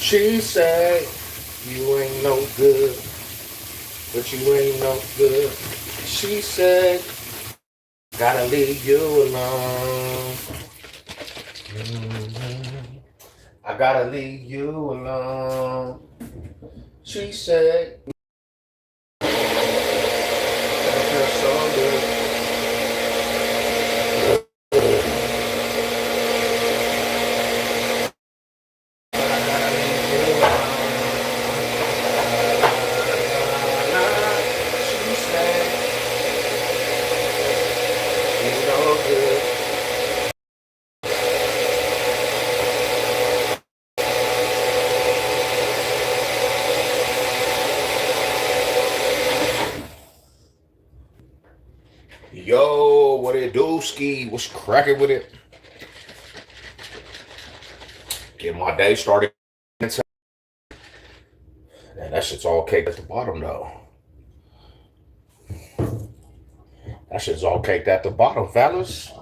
She said, you ain't no good, but you ain't no good. She said, gotta leave you alone. I gotta leave you alone. She said, that feels so good. Yo, what it do, Ski? What's cracking with it? Get my day started. Man, that shit's all caked at the bottom, though. That shit's all caked at the bottom, fellas.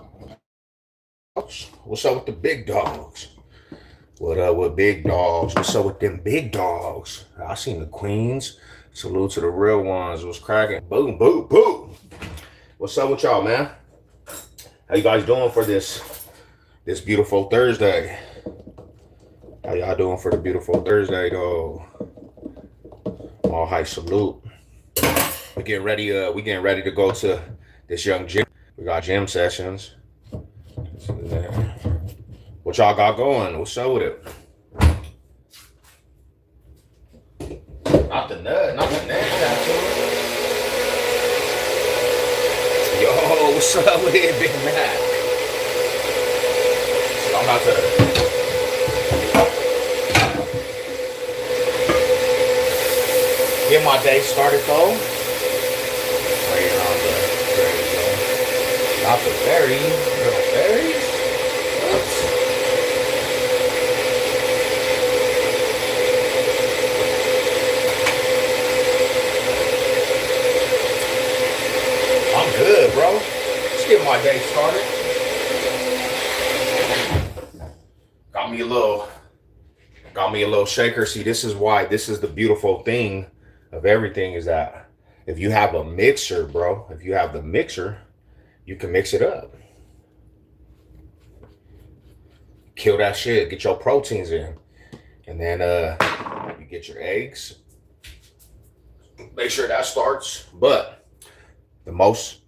What's up with the big dogs? What up with big dogs? What's up with them big dogs? I seen the queens. Salute to the real ones. What's cracking? Boom, boom, boom. What's up with y'all, man? How you guys doing for this beautiful Thursday? How y'all doing for the beautiful Thursday, though? All high salute. We getting ready to go to this young gym. We got gym sessions. What y'all got going? What's up with it? Not the neck tattoo. Yo, what's up with it, Big Mac? So I'm about to get my day started though. Waiting on the berries though. Not the berries. Little berries? What? I'm good, bro. Let's get my day started. Got me a little shaker. See, this is the beautiful thing of everything is that if you have a mixer, bro, if you have the mixer, you can mix it up. Kill that shit. Get your proteins in. And then you get your eggs. Make sure that starts. But the most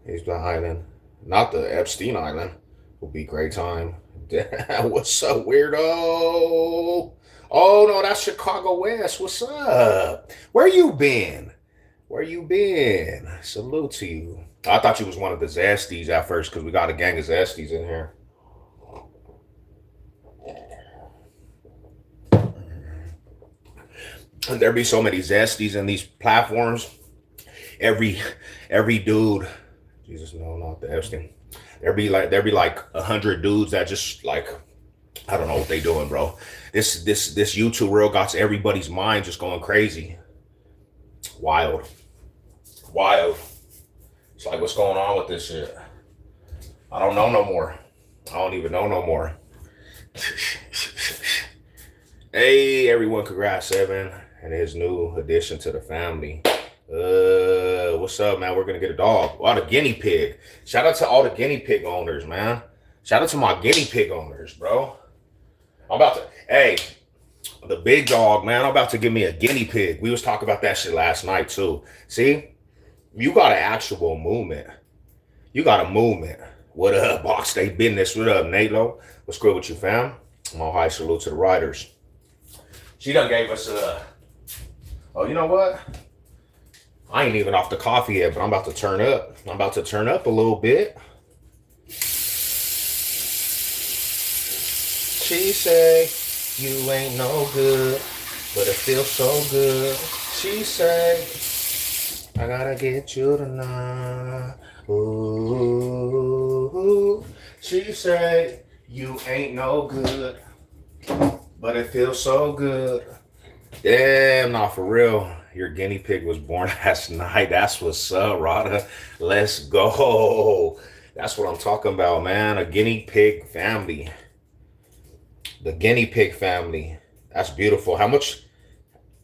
is the island. Not the Epstein Island. Will be great time. What's up, weirdo? Oh no, that's Chicago West. What's up? Where you been? Where you been? Salute to you. I thought you was one of the Zesties at first because we got a gang of Zesties in here. And there be so many Zesties in these platforms. Every dude, Jesus, no, not the Epstein. There be like 100 dudes that just like, I don't know what they doing, bro. This YouTube reel got everybody's mind just going crazy. Wild. It's like, what's going on with this shit? I don't know no more. I don't even know no more. Hey, everyone, congrats, Seven, and his new addition to the family. What's up, man? We're gonna get a dog. Oh, the guinea pig. Shout out to all the guinea pig owners, man. Shout out to my guinea pig owners, bro. Hey, the big dog, man. I'm about to give me a guinea pig. We was talking about that shit last night too. See, you got an actual movement. You got a movement. What up, Box Day Business? What up, Nalo? What's good with you, fam? I'm all high salute to the writers. She done gave us oh, you know what? I ain't even off the coffee yet, but I'm about to turn up. I'm about to turn up a little bit. She say, you ain't no good, but it feels so good. She say, I gotta get you tonight. Ooh. She say, you ain't no good, but it feels so good. Damn, not for real. Your guinea pig was born last night. That's what's up, Rada. Let's go. That's what I'm talking about, man. A guinea pig family. The guinea pig family. That's beautiful. How much?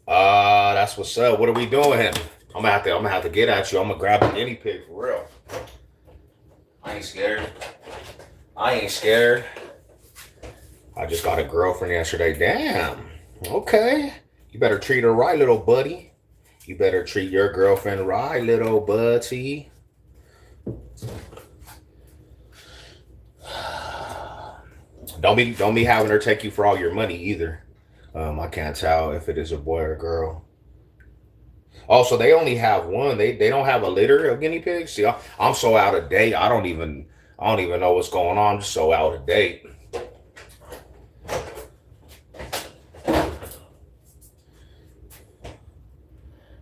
That's what's up. What are we doing? I'm gonna have to get at you. I'm gonna grab a guinea pig for real. I ain't scared. I ain't scared. I just got a girlfriend yesterday. Damn. Okay. You better treat her right, little buddy. You better treat your girlfriend right, little buddy. Don't be having her take you for all your money either. I can't tell if it is a boy or a girl. Also, they only have one. They don't have a litter of guinea pigs. See, I'm so out of date. I don't even know what's going on. I'm just so out of date.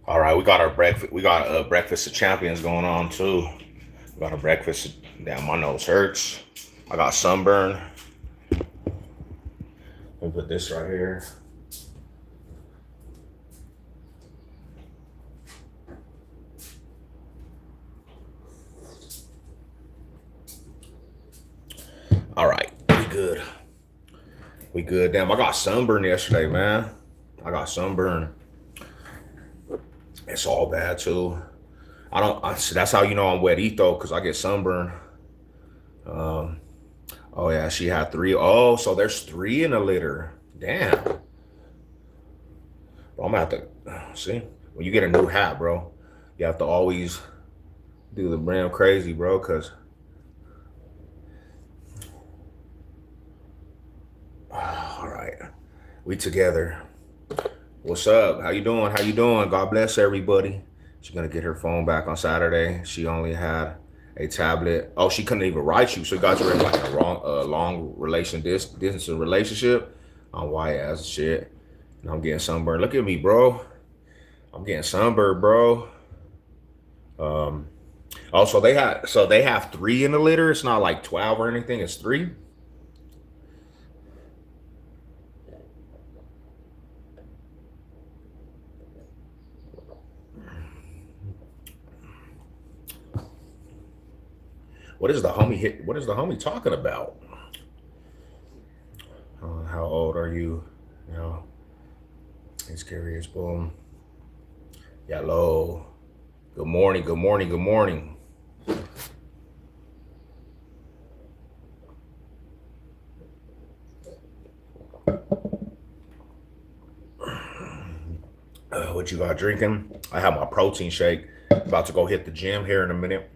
All right, we got our breakfast. We got a breakfast of champions going on too. We got a breakfast. Damn, my nose hurts. I got sunburn. Let me put this right here. All right, we good. We good. Damn, I got sunburn yesterday, man. I got sunburn. It's all bad too. That's how you know I'm wet though, because I get sunburn. Oh yeah, she had three. Oh, so there's three in a litter. Damn. Well, I'm gonna have to see when you get a new hat, bro. You have to always do the brim crazy, bro, because all right, we together. What's up? How you doing? How you doing? God bless everybody. She's gonna get her phone back on Saturday. She only had a tablet. Oh, she couldn't even write you. So you guys are in like a long distance relationship. I'm white as shit, and I'm getting sunburned. Look at me, bro. I'm getting sunburned, bro. Also they have three in the litter. It's not like 12 or anything. It's three. What is the homie hit? What is the homie talking about? How old are you? You know, he's curious. Boom. Hello. Good morning. Good morning. Good morning. What you got drinking? I have my protein shake. About to go hit the gym here in a minute.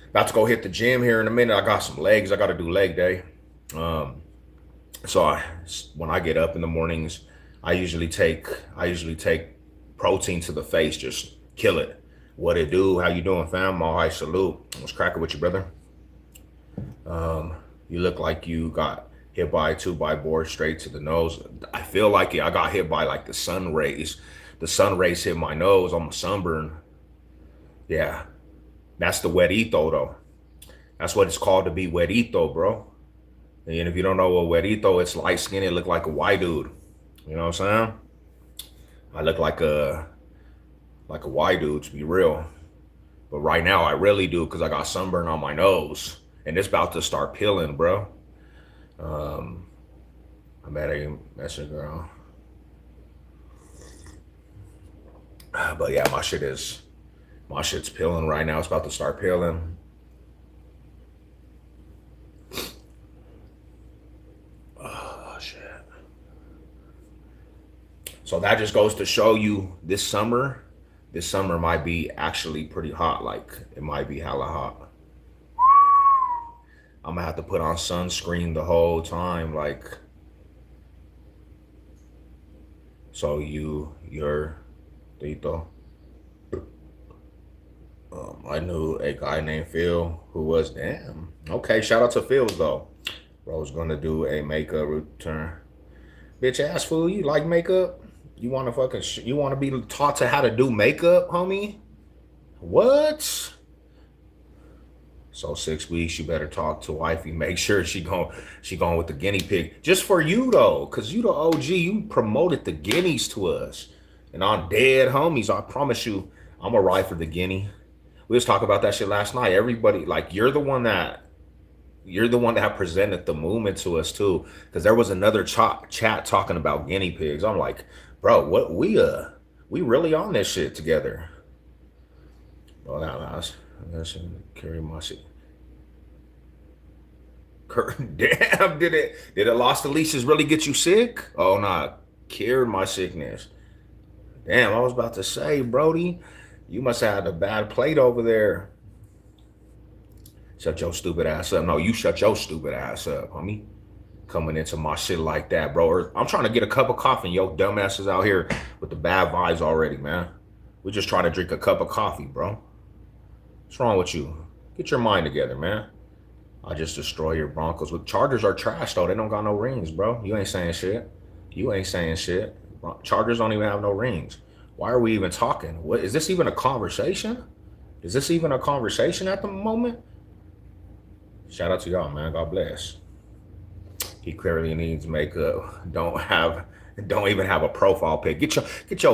About to go hit the gym here in a minute. I got some legs. I got to do leg day. When I get up in the mornings, I usually take protein to the face. Just kill it. What it do? How you doing, fam? All right, salute. What's cracking with you, brother? You look like you got hit by a 2x4 straight to the nose. I feel like it. I got hit by like the sun rays. The sun rays hit my nose. I'm a sunburn. Yeah. That's the wetito though. That's what it's called to be wetito, bro. And if you don't know what wetito, it's light skin. It look like a white dude. You know what I'm saying? I look like a white dude, to be real. But right now I really do, because I got sunburn on my nose. And it's about to start peeling, bro. I met a messenger girl. But yeah, my shit's peeling right now. It's about to start peeling. Oh shit. So that just goes to show you this summer might be actually pretty hot. Like it might be hella hot. I'm gonna have to put on sunscreen the whole time, like, so you're Tito. I knew a guy named Phil who was, damn. Okay, shout out to Phil though. Bro's gonna do a makeup return. Bitch ass fool, you like makeup? You wanna you wanna be taught to how to do makeup, homie? What? So 6 weeks, you better talk to wifey. Make sure she going with the guinea pig. Just for you though, cause you the OG. You promoted the guineas to us, and I'm dead homies. I promise you, I'm gonna ride for the guinea. We was talking about that shit last night. Everybody, like, you're the one that you're the one that presented the movement to us too, because there was another chat talking about guinea pigs. I'm like, bro, what we really on this shit together. Oh, I should carry my shit. Damn, did it lost the leashes really get you sick? Oh nah, cured my sickness. Damn, I was about to say, Brody, you must have had a bad plate over there. Shut your stupid ass up. No, you shut your stupid ass up, homie. Coming into my shit like that, bro. I'm trying to get a cup of coffee. Yo, dumbasses out here with the bad vibes already, man. We just trying to drink a cup of coffee, bro. What's wrong with you? Get your mind together, man. I just destroy your Broncos. With Chargers are trash though. They don't got no rings, bro. You ain't saying shit. You ain't saying shit. Chargers don't even have no rings. Why are we even talking? What is this even a conversation? Is this even a conversation at the moment? Shout out to y'all, man. God bless. He clearly needs makeup. Don't even have a profile pic. Get your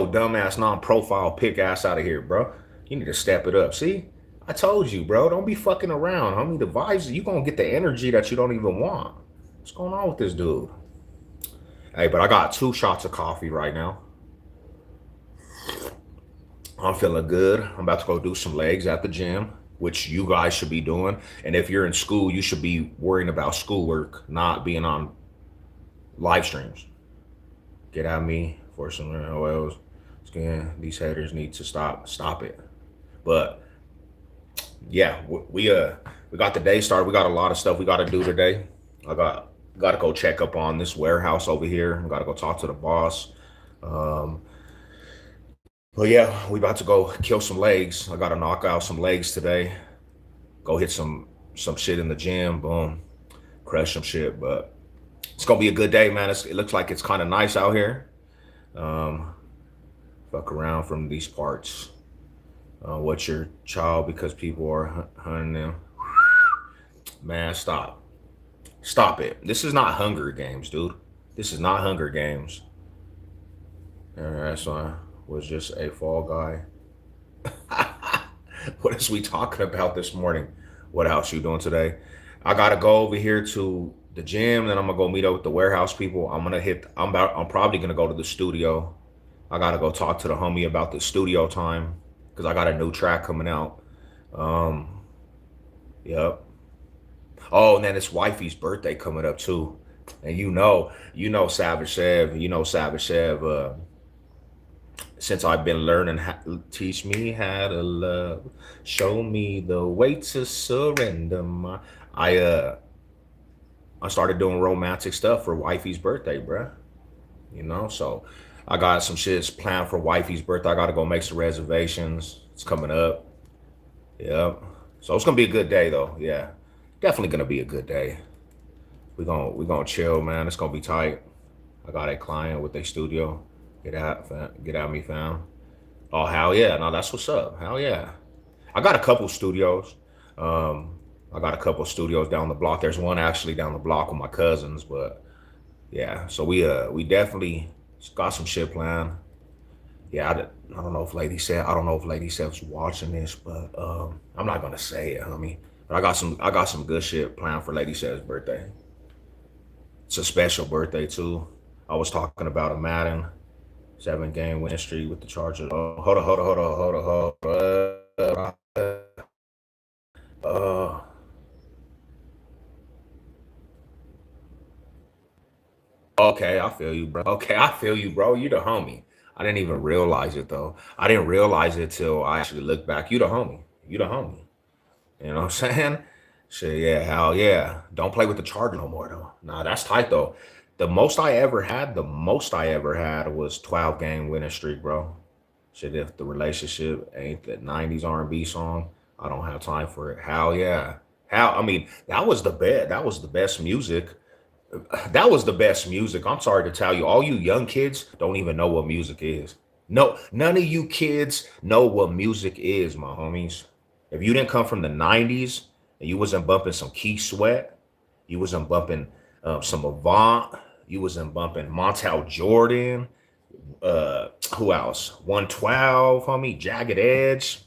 dumbass non-profile pic ass out of here, bro. You need to step it up. See? I told you, bro. Don't be fucking around, homie. The vibes, you gonna get the energy that you don't even want. What's going on with this dude? Hey, but I got 2 shots of coffee right now. I'm feeling good. I'm about to go do some legs at the gym, which you guys should be doing. And if you're in school, you should be worrying about schoolwork, not being on live streams. Get at me for some oils. Skin. These haters need to stop it. But yeah, we got the day started. We got a lot of stuff we got to do today. I got to go check up on this warehouse over here. I got to go talk to the boss. But yeah, we about to go kill some legs. I got to knock out some legs today. Go hit some shit in the gym. Boom, crush some shit. But it's gonna be a good day, man. It looks like it's kind of nice out here. Fuck around from these parts. What's your child? Because people are hunting them. Man, stop it. This is not Hunger Games, dude. This is not Hunger Games. That's why was just a fall guy. What is we talking about this morning? What else you doing today? I gotta go over here to the gym, then I'm gonna go meet up with the warehouse people. I'm probably gonna go to the studio. I gotta go talk to the homie about the studio time because I got a new track coming out. Yep. Oh, and then it's wifey's birthday coming up too. And Savage Sev, Savage Sev, since I've been learning teach me how to love, show me the way to surrender I started doing romantic stuff for wifey's birthday, bruh. So I got some shit planned for wifey's birthday. I gotta go make some reservations. It's coming up. Yep. So it's gonna be a good day though. Yeah. Definitely gonna be a good day. We gonna chill, man. It's gonna be tight. I got a client with a studio. Get out me, fam. Oh hell yeah. No, that's what's up. Hell yeah. I got a couple studios. I got a couple studios down the block. There's one actually down the block with my cousins, but yeah. So we definitely got some shit planned. Yeah, I don't know if Lady Sev's watching this, but I'm not gonna say it, homie. But I got some good shit planned for Lady Sev's birthday. It's a special birthday too. I was talking about a Madden 7-game win streak with the Chargers. Oh, hold on. Uh, okay, I feel you, bro. Okay, I feel you, bro. You the homie. I didn't even realize it though. I didn't realize it till I actually looked back. You the homie. You the homie. You know what I'm saying? Shit, yeah, hell yeah. Don't play with the Charger no more though. Nah, that's tight though. The most I ever had was 12-game winning streak, bro. Shit, if the relationship ain't that 90s R&B song, I don't have time for it. Hell yeah. I mean, that was the best music. That was the best music. I'm sorry to tell you, all you young kids don't even know what music is. No, none of you kids know what music is, my homies. If you didn't come from the 90s and you wasn't bumping some Key Sweat, you wasn't bumping some Avant, you wasn't bumping Montel Jordan, who else? 112, homie, Jagged Edge.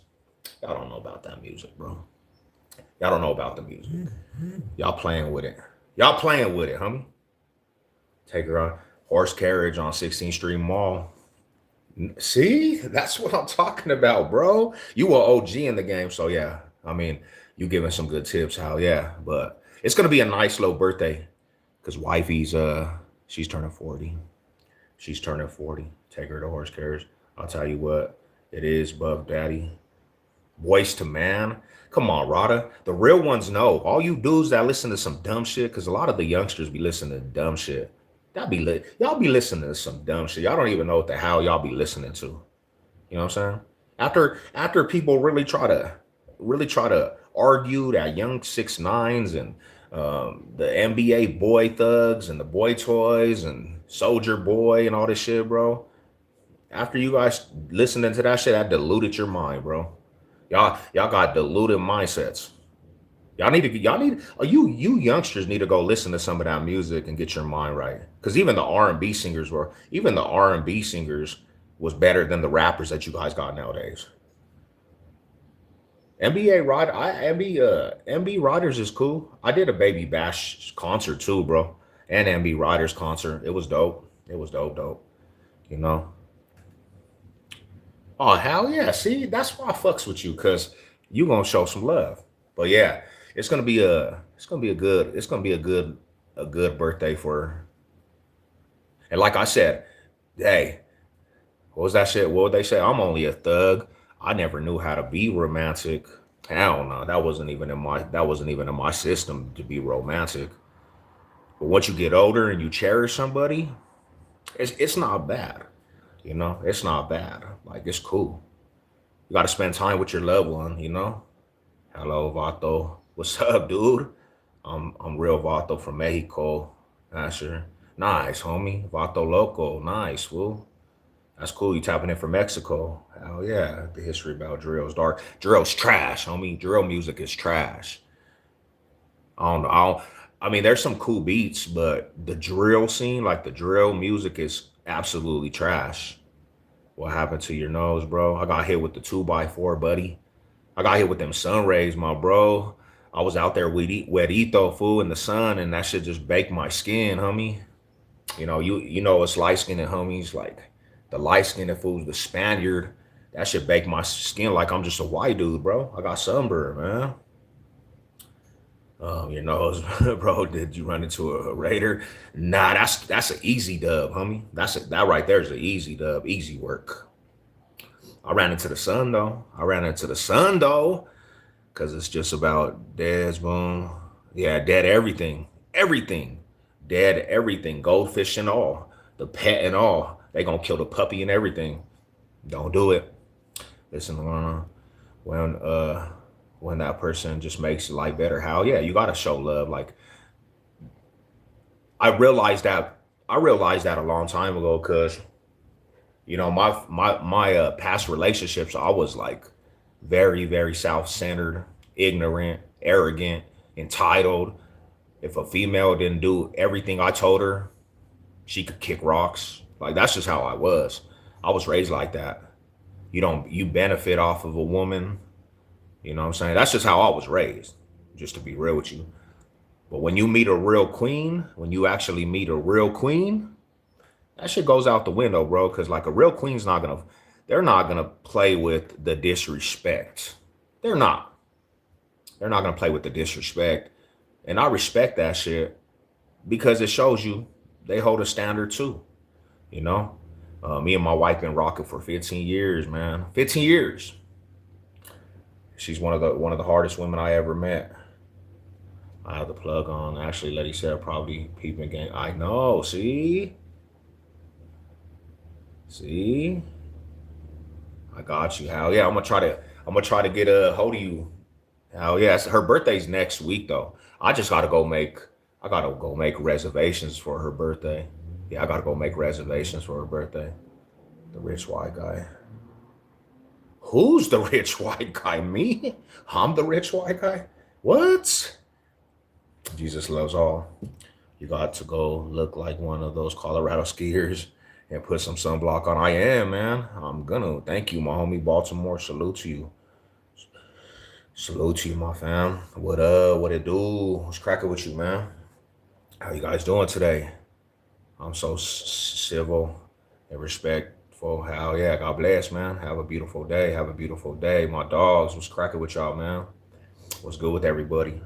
I don't know about that music, bro. Y'all don't know about the music. Y'all playing with it. Y'all playing with it, homie. Take her on horse carriage on 16th Street Mall. See, that's what I'm talking about, bro. You were OG in the game, so yeah. I mean, you giving some good tips, how yeah. But it's gonna be a nice little birthday because wifey's she's turning 40. She's turning 40. Take her to horse carriage. I'll tell you what, it is Buff Daddy. Voice to man. Come on, Rada. The real ones know. All you dudes that listen to some dumb shit, because a lot of the youngsters be listening to dumb shit. Y'all be y'all be listening to some dumb shit. Y'all don't even know what the hell y'all be listening to. You know what I'm saying? After people really try to argue that young 6ix9ines and the NBA boy thugs and the boy toys and Soldier Boy and all this shit, bro. After you guys listening to that shit, that diluted your mind, bro. Y'all got diluted mindsets. You youngsters need to go listen to some of that music and get your mind right. Cause even the R&B singers was better than the rappers that you guys got nowadays. NBA Rod I MB Riders is cool. I did a Baby Bash concert too, bro. And MB Riders concert. It was dope. It was dope. You know. Oh hell yeah! See, that's why I fucks with you, cause you gonna show some love. But yeah, it's gonna be a good birthday for her. And like I said, hey, what was that shit? What would they say? I'm only a thug. I never knew how to be romantic. Hell no, that wasn't even in my system to be romantic. But once you get older and you cherish somebody, it's not bad. You know, it's not bad. Like it's cool. You got to spend time with your loved one. You know. Hello, Vato. What's up, dude? I'm real Vato from Mexico. Asher. Nice, homie. Vato Loco. Nice, fool. That's cool. You tapping in from Mexico. Hell yeah. The history about drill's dark. Drill's trash, homie. Drill music is trash. I don't know. I mean, there's some cool beats, but the drill scene, like the drill music, is absolutely trash. What happened to your nose, bro? I got hit with the 2x4, buddy. I got hit with them sun rays, my bro. I was out there with wetito fool in the sun, and that shit just baked my skin, homie. You know it's light skinned homies, like the light skinned fools, the Spaniard. That shit baked my skin like I'm just a white dude, bro. I got sunburn, man. Your nose, bro. Did you run into a raider? Nah, that's an easy dub, homie. That right there is an easy dub, easy work. I ran into the sun though. Cause it's just about dead boom. Yeah, dead everything, dead everything, goldfish and all, the pet and all. They gonna kill the puppy and everything. Don't do it. Listen, when uh when that person just makes life better, how yeah, you gotta show love. Like I realized that I realized that a long time ago, cause my past relationships, I was like very very self-centered, ignorant, arrogant, entitled. If a female didn't do everything I told her, she could kick rocks. Like that's just how I was. I was raised like that. You benefit off of a woman. You know what I'm saying? That's just how I was raised. Just to be real with you. But when you meet a real queen, when you actually meet a real queen, that shit goes out the window, bro. Cause like a real queen's they're not gonna play with the disrespect. They're not. They're not gonna play with the disrespect. And I respect that shit because it shows you they hold a standard too. You know, me and my wife been rocking for 15 years, man. 15 years. She's one of the hardest women I ever met. I have the plug on. Actually, Letty said probably peeping game. I know. See, I got you. Hell yeah, I'm gonna try to get a hold of you. Hell yeah, her birthday's next week though. I gotta go make reservations for her birthday. Yeah, I gotta go make reservations for her birthday. The rich white guy. Who's the rich white guy? Me? I'm the rich white guy? What? Jesus loves all. You got to go look like one of those Colorado skiers and put some sunblock on. I am, man. I'm gonna. Thank you, my homie Baltimore. Salute to you. Salute to you, my fam. What it do? What's cracking with you, man? How you guys doing today? I'm so civil and respectful. Hell yeah, God bless, man. Have a beautiful day. Have a beautiful day. My dogs, what's cracking with y'all, man? What's good with everybody?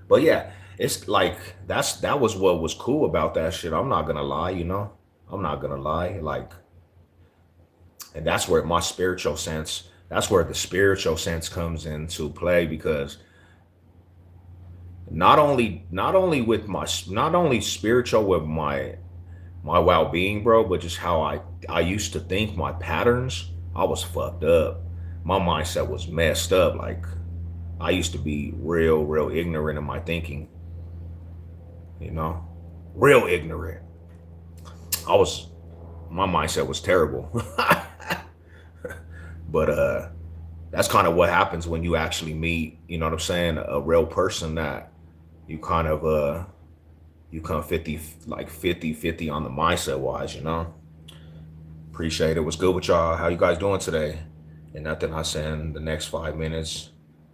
But yeah, it's like that was what was cool about that shit. I'm not gonna lie, you know. I'm not gonna lie. Like, and that's where my spiritual sense, that's where the spiritual sense comes into play because not only with my not only spiritual with my well-being, bro, but just how I used to think, my patterns, I was fucked up. My mindset was messed up. Like, I used to be real ignorant in my thinking, you know, real ignorant. I was My mindset was terrible. But that's kind of what happens when you actually meet, you know what I'm saying, a real person that you kind of you come 50 like 50-50 on the mindset wise, you know. Appreciate it. What's good with y'all? How you guys doing today? And nothing I say in the next 5 minutes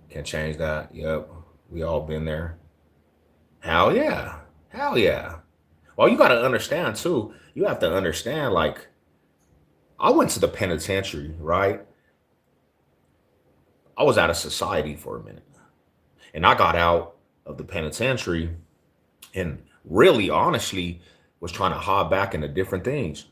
can change that. Yep, we all been there. Hell yeah. Hell yeah. Well, you got to understand too. You have to understand, like, I went to the penitentiary, right? I was out of society for a minute. And I got out of the penitentiary and really honestly was trying to hop back into different things.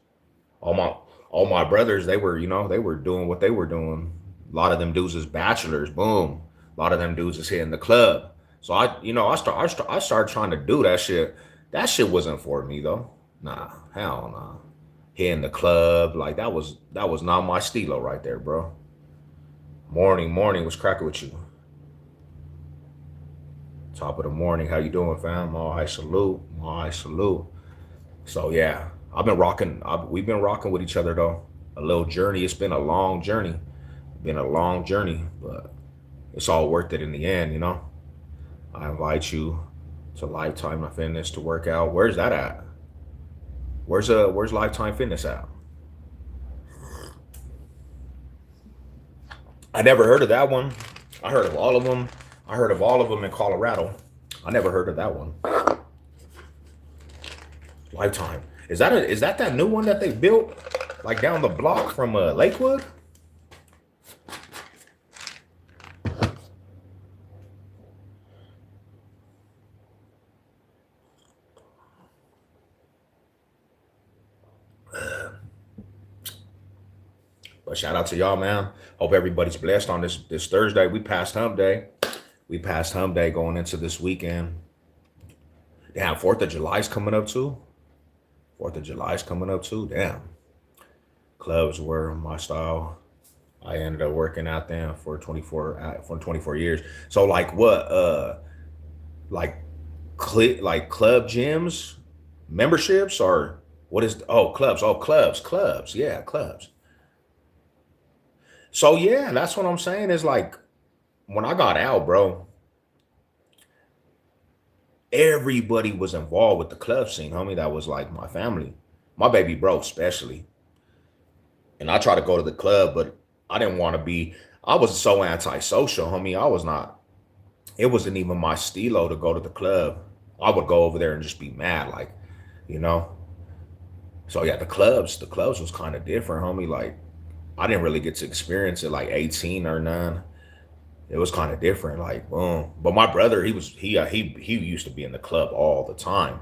All my all my brothers, they were, they were doing what they were doing. A lot of them dudes is bachelors, boom. A lot of them dudes is hitting the club. So I started trying to do that shit. That shit wasn't for me though. Nah, hell nah. Hitting the club, like that was not my stilo right there, bro. Morning, what's cracking with you? Top of the morning, how you doing, fam? All high salute, all high salute. So yeah, we've been rocking with each other though. A little journey. It's been a long journey. Been a long journey, but it's all worth it in the end, you know. I invite you to Lifetime Fitness to work out. Where's that at? Where's Lifetime Fitness at? I never heard of that one. I heard of all of them. I heard of all of them in Colorado. I never heard of that one. Lifetime. Is that new one that they built like down the block from Lakewood? But shout out to y'all, man. Hope everybody's blessed on this Thursday. We passed Hump Day. We passed Hump Day going into this weekend. Damn, 4th of July's coming up too. 4th of July's coming up too. Damn. Clubs were my style. I ended up working out there for 24 years. So like what like like club gyms, memberships, or what is clubs. Clubs. Yeah, clubs. So yeah, that's what I'm saying is like when I got out, bro, everybody was involved with the club scene, homie. That was like my family. My baby bro especially. And I tried to go to the club, but I didn't want to be. I was so antisocial, homie. I was not. It wasn't even my stilo to go to the club. I would go over there and just be mad, like, you know. So yeah, the clubs was kind of different, homie. Like, I didn't really get to experience it like 18 or none. It was kind of different, like boom. But my brother, he used to be in the club all the time.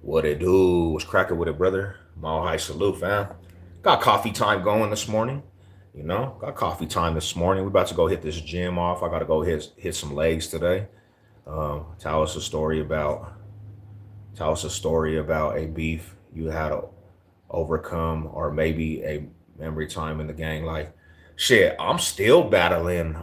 What it do? Was cracking with it, brother. Mile high salute, fam. Got coffee time going this morning. Got coffee time this morning. We about to go hit this gym off. I got to go hit some legs today. Tell us a story about a beef you had to overcome, or maybe a memory time in the gang. Like, shit, I'm still battling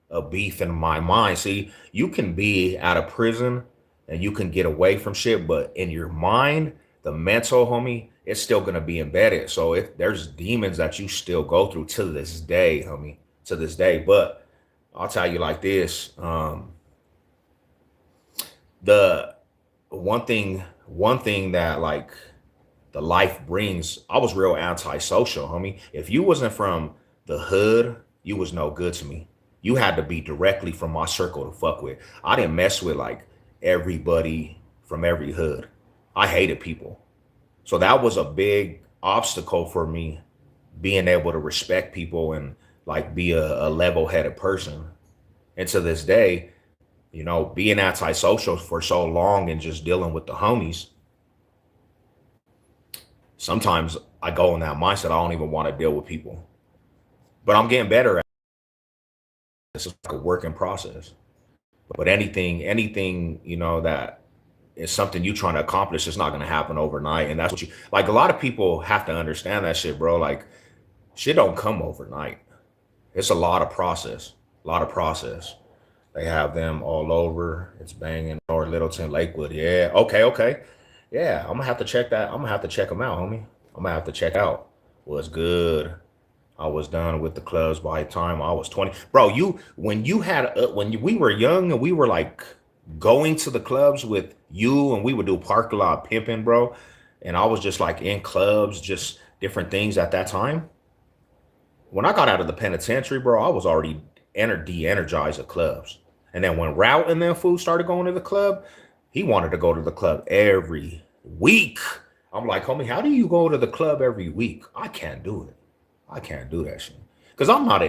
a beef in my mind. See, you can be out of prison and you can get away from shit, but in your mind, the mental, homie, it's still gonna be embedded. So if there's demons that you still go through to this day, homie, to this day. But I'll tell you like this: the one thing that like the life brings. I was real antisocial, homie. If you wasn't from the hood, you was no good to me. You had to be directly from my circle to fuck with. I didn't mess with like everybody from every hood. I hated people. So that was a big obstacle for me, being able to respect people and like be a level-headed person. And to this day, being antisocial for so long and just dealing with the homies, sometimes I go in that mindset. I don't even want to deal with people, but I'm getting better at it. It's like a working process. But anything, that is something you trying to accomplish, it's not going to happen overnight. And that's what you like. A lot of people have to understand that shit, bro. Like, shit don't come overnight. It's a lot of process, a lot of process. They have them all over. It's banging North Littleton, Lakewood. Yeah. Okay. Okay. Yeah. I'm gonna have to check that. I'm gonna have to check them out, homie. I'm gonna have to check out what's good. I was done with the clubs by the time I was 20. Bro, when you had we were young and we were like going to the clubs with you and we would do parking lot pimping, bro. And I was just like in clubs, just different things at that time. When I got out of the penitentiary, bro, I was already de-energized at clubs. And then when Route and then Food started going to the club, he wanted to go to the club every week. I'm like, homie, how do you go to the club every week? I can't do it. I can't do that shit. Cause I'm not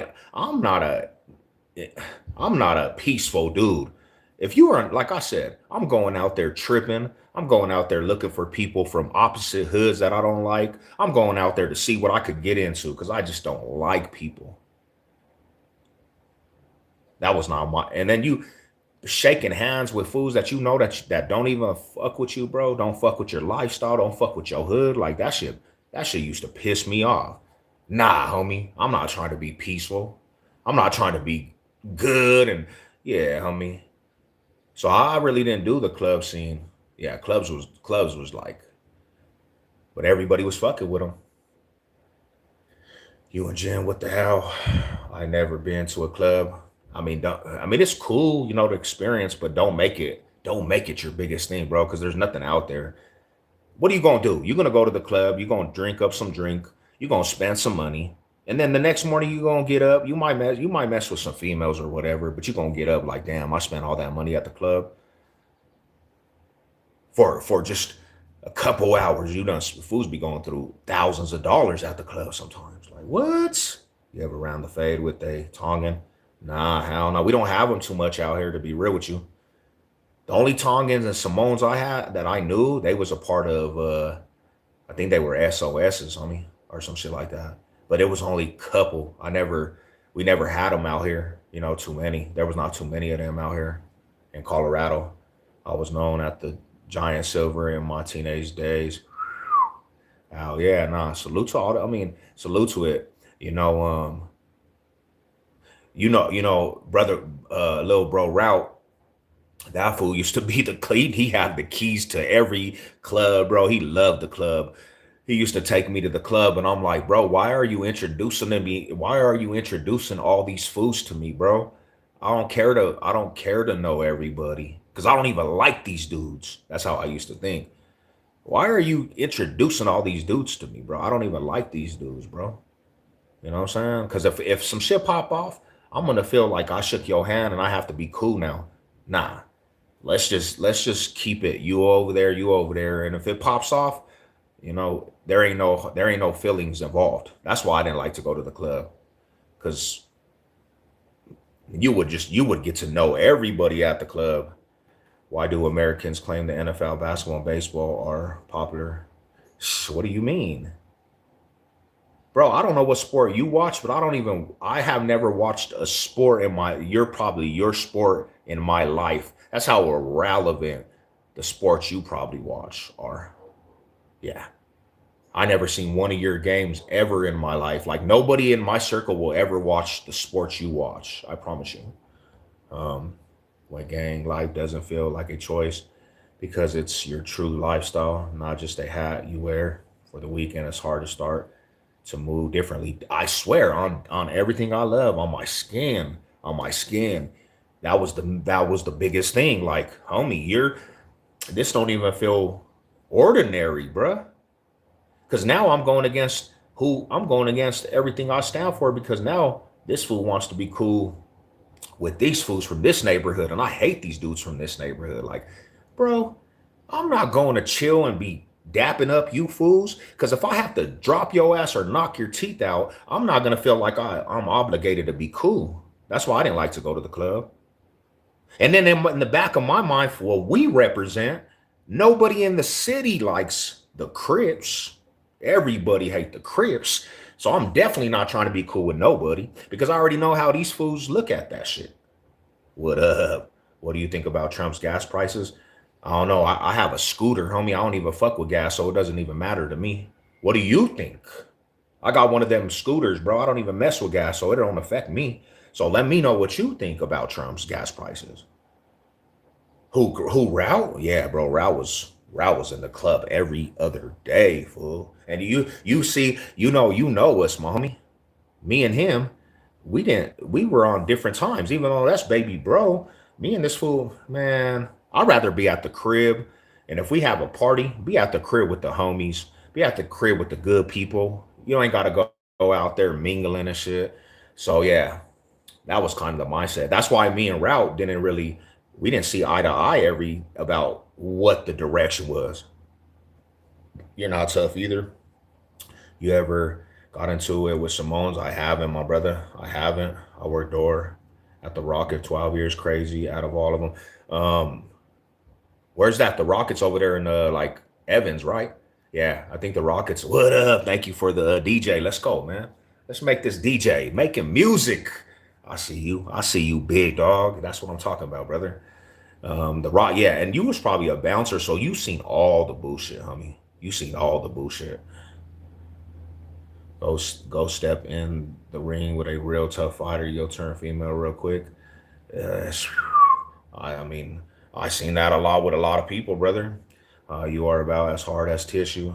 a peaceful dude. If you are, like I said, I'm going out there tripping. I'm going out there looking for people from opposite hoods that I don't like. I'm going out there to see what I could get into because I just don't like people. That was not my. And then you shaking hands with fools that that don't even fuck with you, bro. Don't fuck with your lifestyle. Don't fuck with your hood. Like that shit. That shit used to piss me off. Nah, homie. I'm not trying to be peaceful. I'm not trying to be good and yeah, homie. So I really didn't do the club scene. Yeah, clubs was like, but everybody was fucking with them. You and Jen, what the hell? I never been to a club. I mean it's cool, the experience, but don't make it your biggest thing, bro, because there's nothing out there. What are you gonna do? You're gonna go to the club, you're gonna drink up some drink, you're gonna spend some money, and then the next morning you're gonna get up. You might mess with some females or whatever, but you're gonna get up like, damn, I spent all that money at the club for just a couple hours. Fools be going through thousands of dollars at the club sometimes. Like what? You ever round the fade with a Tongan? Nah, hell no. We don't have them too much out here, to be real with you. The only Tongans and Samoans I had that I knew, they was a part of I think they were SOSs on me or some shit like that. But it was only a couple. We never had them out here, too many. There was not too many of them out here in Colorado. I was known at the Giant Silver in my teenage days. Oh yeah, nah. Salute to all. I mean, salute to it. Brother, little bro Route. That fool used to be the clean. He had the keys to every club, bro. He loved the club. He used to take me to the club, and I'm like, bro, why are you introducing me? Why are you introducing all these fools to me, bro? I don't care to know everybody because I don't even like these dudes. That's how I used to think. Why are you introducing all these dudes to me, bro? I don't even like these dudes, bro. You know what I'm saying? Because if some shit pop off, I'm gonna feel like I shook your hand and I have to be cool now. Nah, let's just keep it. You over there, and if it pops off, there ain't no feelings involved. That's why I didn't like to go to the club because you would get to know everybody at the club. Why do Americans claim the NFL, basketball, and baseball are popular? What do you mean? Bro, I don't know what sport you watch, but I have never watched a sport you're probably your sport in my life. That's how irrelevant the sports you probably watch are. Yeah. I never seen one of your games ever in my life. Like nobody in my circle will ever watch the sports you watch. I promise you. Um, when gang life doesn't feel like a choice because it's your true lifestyle, not just a hat you wear for the weekend. It's hard to start to move differently. I swear on everything I love, on my skin. That was the biggest thing. Like, homie, this don't even feel ordinary, bruh. Because now I'm going against everything I stand for because now this fool wants to be cool with these fools from this neighborhood, and I hate these dudes from this neighborhood. Like, bro, I'm not going to chill and be dapping up you fools. Because if I have to drop your ass or knock your teeth out, I'm not going to feel like I'm obligated to be cool. That's why I didn't like to go to the club. And then in the back of my mind, for what we represent, nobody in the city likes the Crips. Everybody hate the Crips. So I'm definitely not trying to be cool with nobody because I already know how these fools look at that shit. What up? What do you think about Trump's gas prices? I don't know. I have a scooter, homie. I don't even fuck with gas, so it doesn't even matter to me. What do you think? I got one of them scooters, bro. I don't even mess with gas, so it don't affect me. So let me know what you think about Trump's gas prices. Who Route? Yeah, bro. Route was in the club every other day, fool. And you see, you know us, my homie. Me and him, we were on different times, even though that's baby bro. Me and this fool, man, I'd rather be at the crib. And if we have a party, be at the crib with the homies, be at the crib with the good people. You ain't gotta go out there mingling and shit. So yeah, that was kind of the mindset. That's why me and Route we didn't see eye to eye every about what the direction was. You're not tough either. You ever got into it with Simone's? I haven't, my brother. I haven't. I worked door at the Rocket 12 years, crazy out of all of them. Where's that? The Rockets over there in like Evans, right? Yeah, I think the Rockets. What up? Thank you for the DJ. Let's go, man. Let's make this DJ making music. I see you. I see you, big dog. That's what I'm talking about, brother. The Rock, yeah, and you was probably a bouncer, so you seen all the bullshit, homie. You seen all the bullshit. Go step in the ring with a real tough fighter. You'll turn female real quick. Uh, I mean, I seen that a lot with a lot of people, brother. You are about as hard as tissue.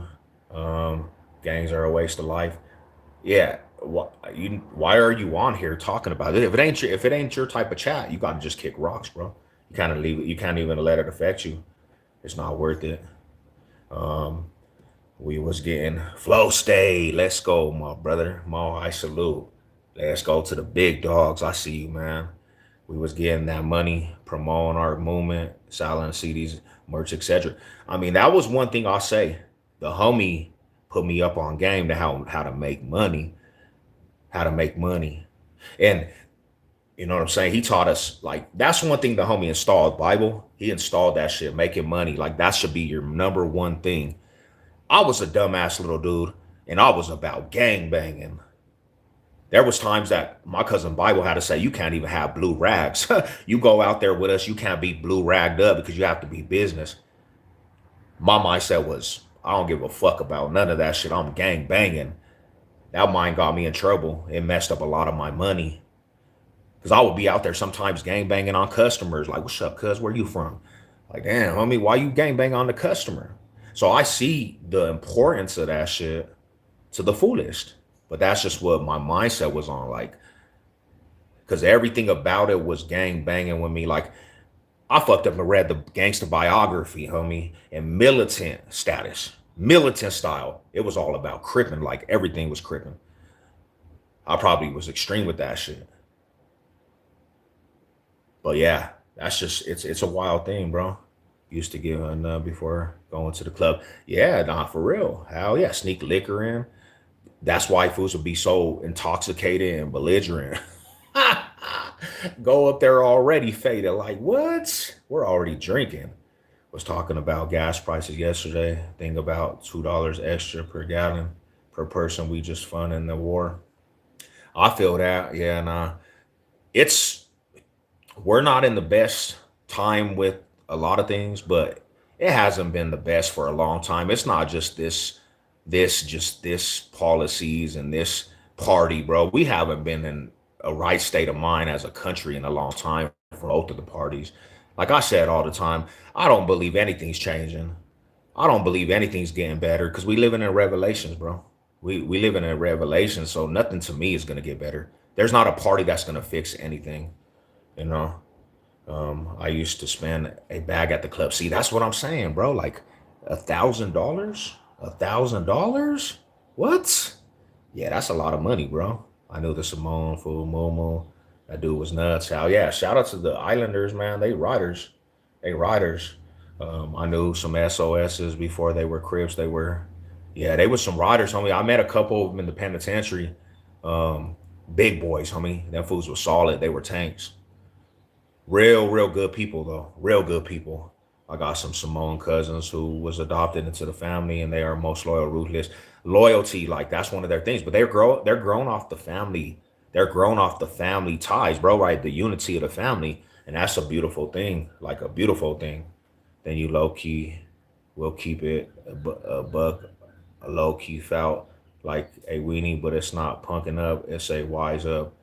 Um, Gangs are a waste of life. Yeah. Why are you on here talking about it? If it ain't your type of chat, you gotta just kick rocks, bro. You kind of leave it. You can't even let it affect you. It's not worth it. Um, we was getting flow stay. Let's go, my brother. Mo, I salute. Let's go to the big dogs. I see you, man. We was getting that money, promoting our movement, selling CDs, merch, etc. I mean, that was one thing I'll say. The homie put me up on game to how to make money, how to make money. And you know what I'm saying? He taught us like that's one thing the homie installed, Bible. He installed that shit, making money. Like that should be your number one thing. I was a dumbass little dude and I was about gang banging. There was times that my cousin Bible had to say, you can't even have blue rags. You go out there with us, you can't be blue ragged up because you have to be business. My mindset was, I don't give a fuck about none of that shit. I'm gang banging. That mind got me in trouble. It messed up a lot of my money. Because I would be out there sometimes gang banging on customers. Like, what's up, cuz? Where you from? Like, damn, homie, why you gang bang on the customer? So I see the importance of that shit to the fullest. But that's just what my mindset was on. Like, because everything about it was gang banging with me. Like, I fucked up and read the gangster biography, homie, and militant status, militant style. It was all about cripping. Like, everything was cripping. I probably was extreme with that shit. But yeah, that's just it's a wild thing, bro. Used to get on before going to the club. Yeah, nah, for real. Hell yeah, sneak liquor in. That's why fools would be so intoxicated and belligerent. Go up there already faded. Like, what? We're already drinking. Was talking about gas prices yesterday. Think about $2 extra per gallon per person. We just funding the war. I feel that. Yeah, nah. It's we're not in the best time with a lot of things, but it hasn't been the best for a long time. It's not just this policies and this party, bro. We haven't been in a right state of mind as a country in a long time for both of the parties. Like I said all the time, I don't believe anything's changing. I don't believe anything's getting better because we living in revelations, bro. We live in a revelation, so nothing to me is gonna get better. There's not a party that's gonna fix anything, you know. I used to spend a bag at the club. See, that's what I'm saying, bro. Like $1,000, $1,000. What? Yeah, that's a lot of money, bro. I know the Simone, Full Momo. That dude was nuts. Hell yeah. Shout out to the Islanders, man. They riders. They riders. I knew some SOSs before they were Crips. They were, yeah, they was some riders, homie. I met a couple of them in the penitentiary. Um, Big boys, homie. Them fools were solid. They were tanks. Real good people though. Real good people. I got some Samoan cousins who was adopted into the family, and they are most loyal, ruthless. Loyalty, like that's one of their things. But they're grown off the family. They're grown off the family ties, bro. Right, the unity of the family, and that's a beautiful thing. Like a beautiful thing. Then you low key will keep it a buck, a low key felt like a weenie, but it's not punking up. It's a wise up.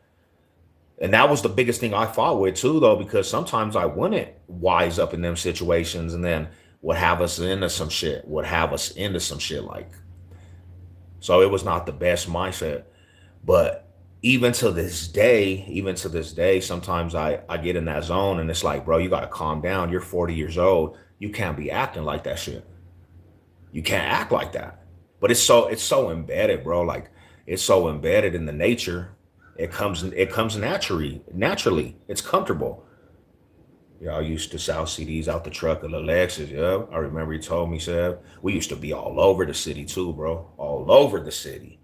And that was the biggest thing I fought with too, though, because sometimes I wouldn't wise up in them situations, and then would have us into some shit, would have us into some shit like. So it was not the best mindset. But even to this day, sometimes I get in that zone and it's like, bro, you gotta calm down. You're 40 years old. You can't be acting like that shit. You can't act like that. But it's so embedded, bro. Like it's so embedded in the nature. It comes naturally. It's comfortable. Y'all used to sell CDs out the truck of the Lexus. Yeah, I remember he told me, Seb. We used to be all over the city too, bro. All over the city.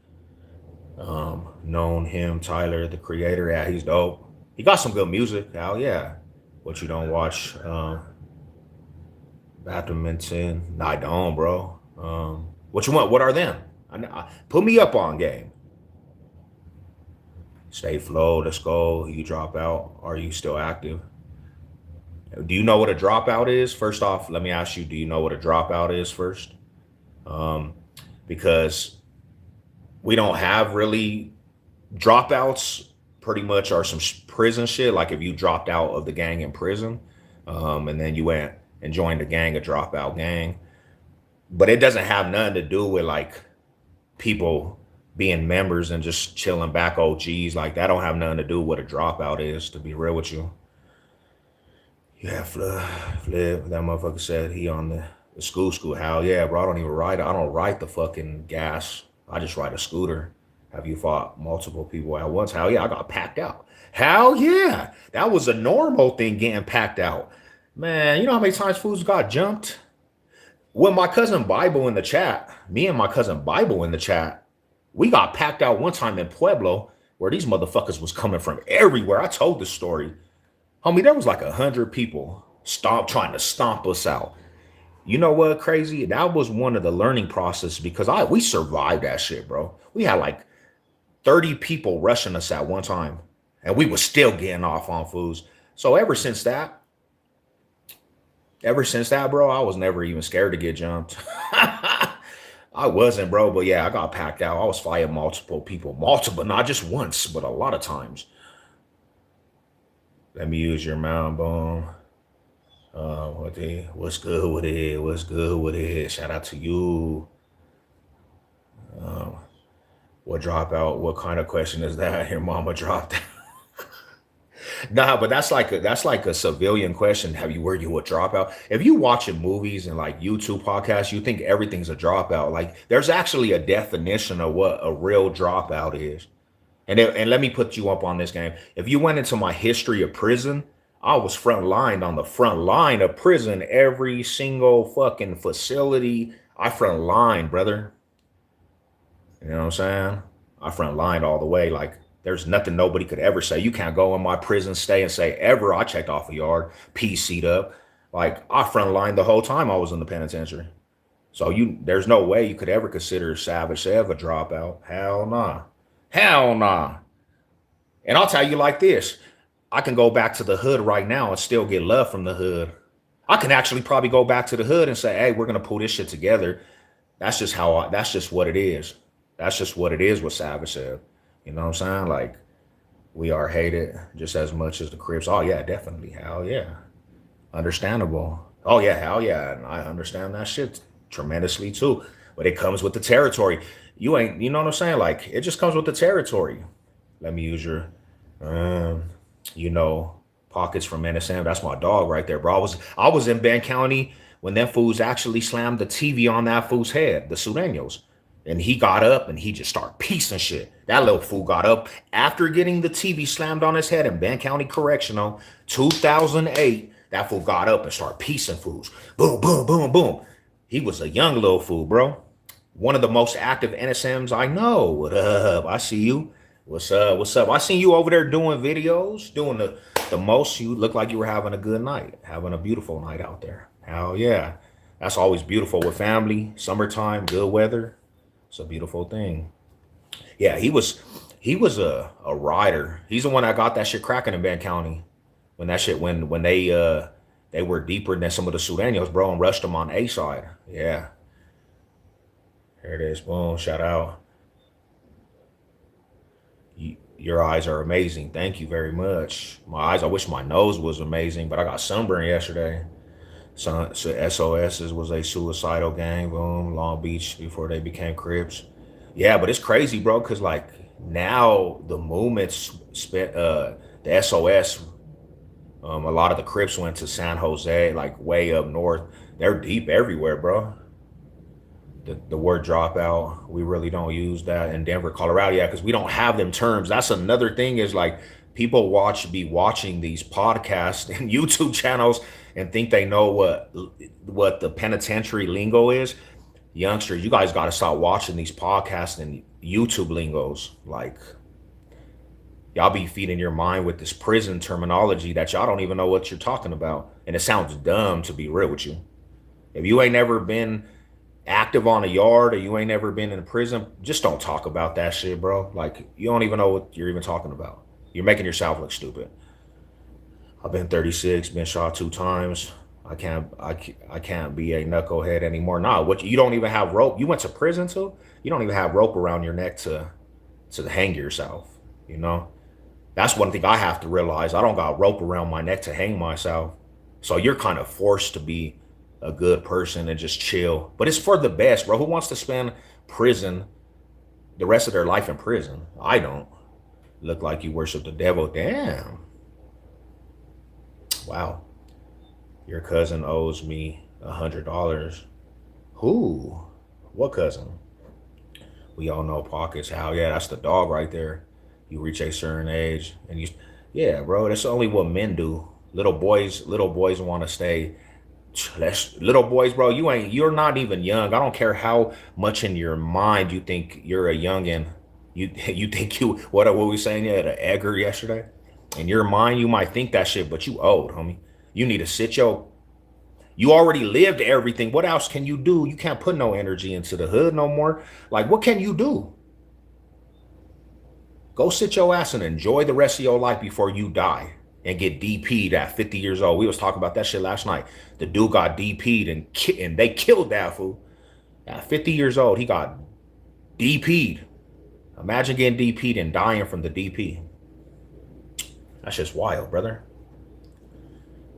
Known him, Tyler, the creator. Yeah, he's dope. He got some good music. Hell yeah. What you don't watch? Badminton. Nah, I don't, bro. What you want? What are them? Put me up on game. Stay flow. Let's go. You drop out. Are you still active? Do you know what a dropout is? First off, let me ask you, do you know what a dropout is first? Um, because we don't have really dropouts, pretty much are some prison shit. Like if you dropped out of the gang in prison, and then you went and joined a gang, a dropout gang. But it doesn't have nothing to do with like people being members and just chilling back OGs. Like that don't have nothing to do with what a dropout is, to be real with you. Yeah, Flip, that motherfucker said he on the school. Hell yeah, bro. I don't even ride. I don't ride the fucking gas. I just ride a scooter. Have you fought multiple people at once? Hell yeah, I got packed out. Hell yeah. That was a normal thing, getting packed out. Man, you know how many times fools got jumped? With my cousin Bible in the chat, me and my cousin Bible in the chat, we got packed out one time in Pueblo where these motherfuckers was coming from everywhere. I told this story. Homie, there was like 100 people trying to stomp us out. You know what, crazy? That was one of the learning process because we survived that shit, bro. We had like 30 people rushing us at one time, and we was still getting off on fools. So ever since that, bro, I was never even scared to get jumped. I wasn't, bro, but yeah, I got packed out. I was fighting multiple people, not just once, but a lot of times. Let me use your mound boom. What's good with it? What's good with it? Shout out to you. Um, what dropout? What kind of question is that? Your mama dropped out. Nah, but that's like a civilian question. Were you a dropout? If you watching movies and like YouTube podcasts, you think everything's a dropout. Like there's actually a definition of what a real dropout is. And let me put you up on this game. If you went into my history of prison, I was front line on the front line of prison. Every single fucking facility, I front line, brother. You know what I'm saying? I front lined all the way. Like there's nothing nobody could ever say. You can't go in my prison stay and say ever I checked off a yard, PC'd up. Like I front lined the whole time I was in the penitentiary. So there's no way you could ever consider Savage Sev a dropout. Hell nah. Hell nah. And I'll tell you like this. I can go back to the hood right now and still get love from the hood. I can actually probably go back to the hood and say, hey, we're gonna pull this shit together. That's just what it is. That's just what it is with Savage Sev. You know what I'm saying? Like we are hated just as much as the Crips. Oh yeah, definitely. Hell yeah. Understandable. Oh yeah, hell yeah. And I understand that shit tremendously too. But it comes with the territory. You know what I'm saying? Like it just comes with the territory. Let me use um, you know, pockets from NSM. That's my dog right there, bro. I was in Ben County when them fools actually slammed the TV on that fool's head, the Sureños. And he got up and he just started piecing shit. That little fool got up after getting the TV slammed on his head in Ben County Correctional, 2008. That fool got up and started piecing fools. Boom, boom, boom, boom. He was a young little fool, bro. One of the most active NSMs I know. What up? I see you. What's up? What's up? I seen you over there doing videos, doing the most. You look like you were having a good night, having a beautiful night out there. Hell yeah. That's always beautiful with family, summertime, good weather. It's a beautiful thing. Yeah, he was a rider. He's the one that got that shit cracking in Ben County. When that shit when they were deeper than some of the Sudanos, bro, and rushed them on A side. Yeah. Here it is. Boom. Shout out. Your eyes are amazing. Thank you very much. My eyes, I wish my nose was amazing, but I got sunburn yesterday. So SOS's was a suicidal gang, boom, Long Beach before they became Crips. Yeah, but it's crazy, bro, because like now the movements spent the SOS, a lot of the Crips went to San Jose, like way up north. They're deep everywhere, bro. The word dropout, we really don't use that in Denver, Colorado. Yeah, because we don't have them terms. That's another thing is like people be watching these podcasts and YouTube channels and think they know what the penitentiary lingo is. Youngsters, you guys got to stop watching these podcasts and YouTube lingos. Like y'all be feeding your mind with this prison terminology that y'all don't even know what you're talking about. And it sounds dumb, to be real with you. If you ain't never been active on a yard or you ain't never been in a prison, just don't talk about that shit, bro. Like you don't even know what you're even talking about. You're making yourself look stupid. I've been 36, been shot 2 times. I can't be a knucklehead anymore. Nah, what, you don't even have rope. You went to prison too? You don't even have rope around your neck to hang yourself, you know? That's one thing I have to realize. I don't got rope around my neck to hang myself. So you're kind of forced to be a good person and just chill. But it's for the best, bro. Who wants to spend prison the rest of their life in prison? I don't. Look like you worship the devil. Damn. Wow. Your cousin owes me $100. Who? What cousin? We all know Pockets. How? Yeah, that's the dog right there. You reach a certain age and yeah, bro, that's only what men do. Little boys want to stay. Little boys, bro, you're not even young. I don't care how much in your mind you think you're a youngin'. You think what were we saying? Yeah, the Edgar yesterday. In your mind, you might think that shit, but you old, homie. You need to you already lived everything. What else can you do? You can't put no energy into the hood no more. Like, what can you do? Go sit your ass and enjoy the rest of your life before you die and get DP'd at 50 years old. We was talking about that shit last night. The dude got DP'd and they killed that fool. At 50 years old, he got DP'd. Imagine getting DP'd and dying from the DP. That's just wild, brother.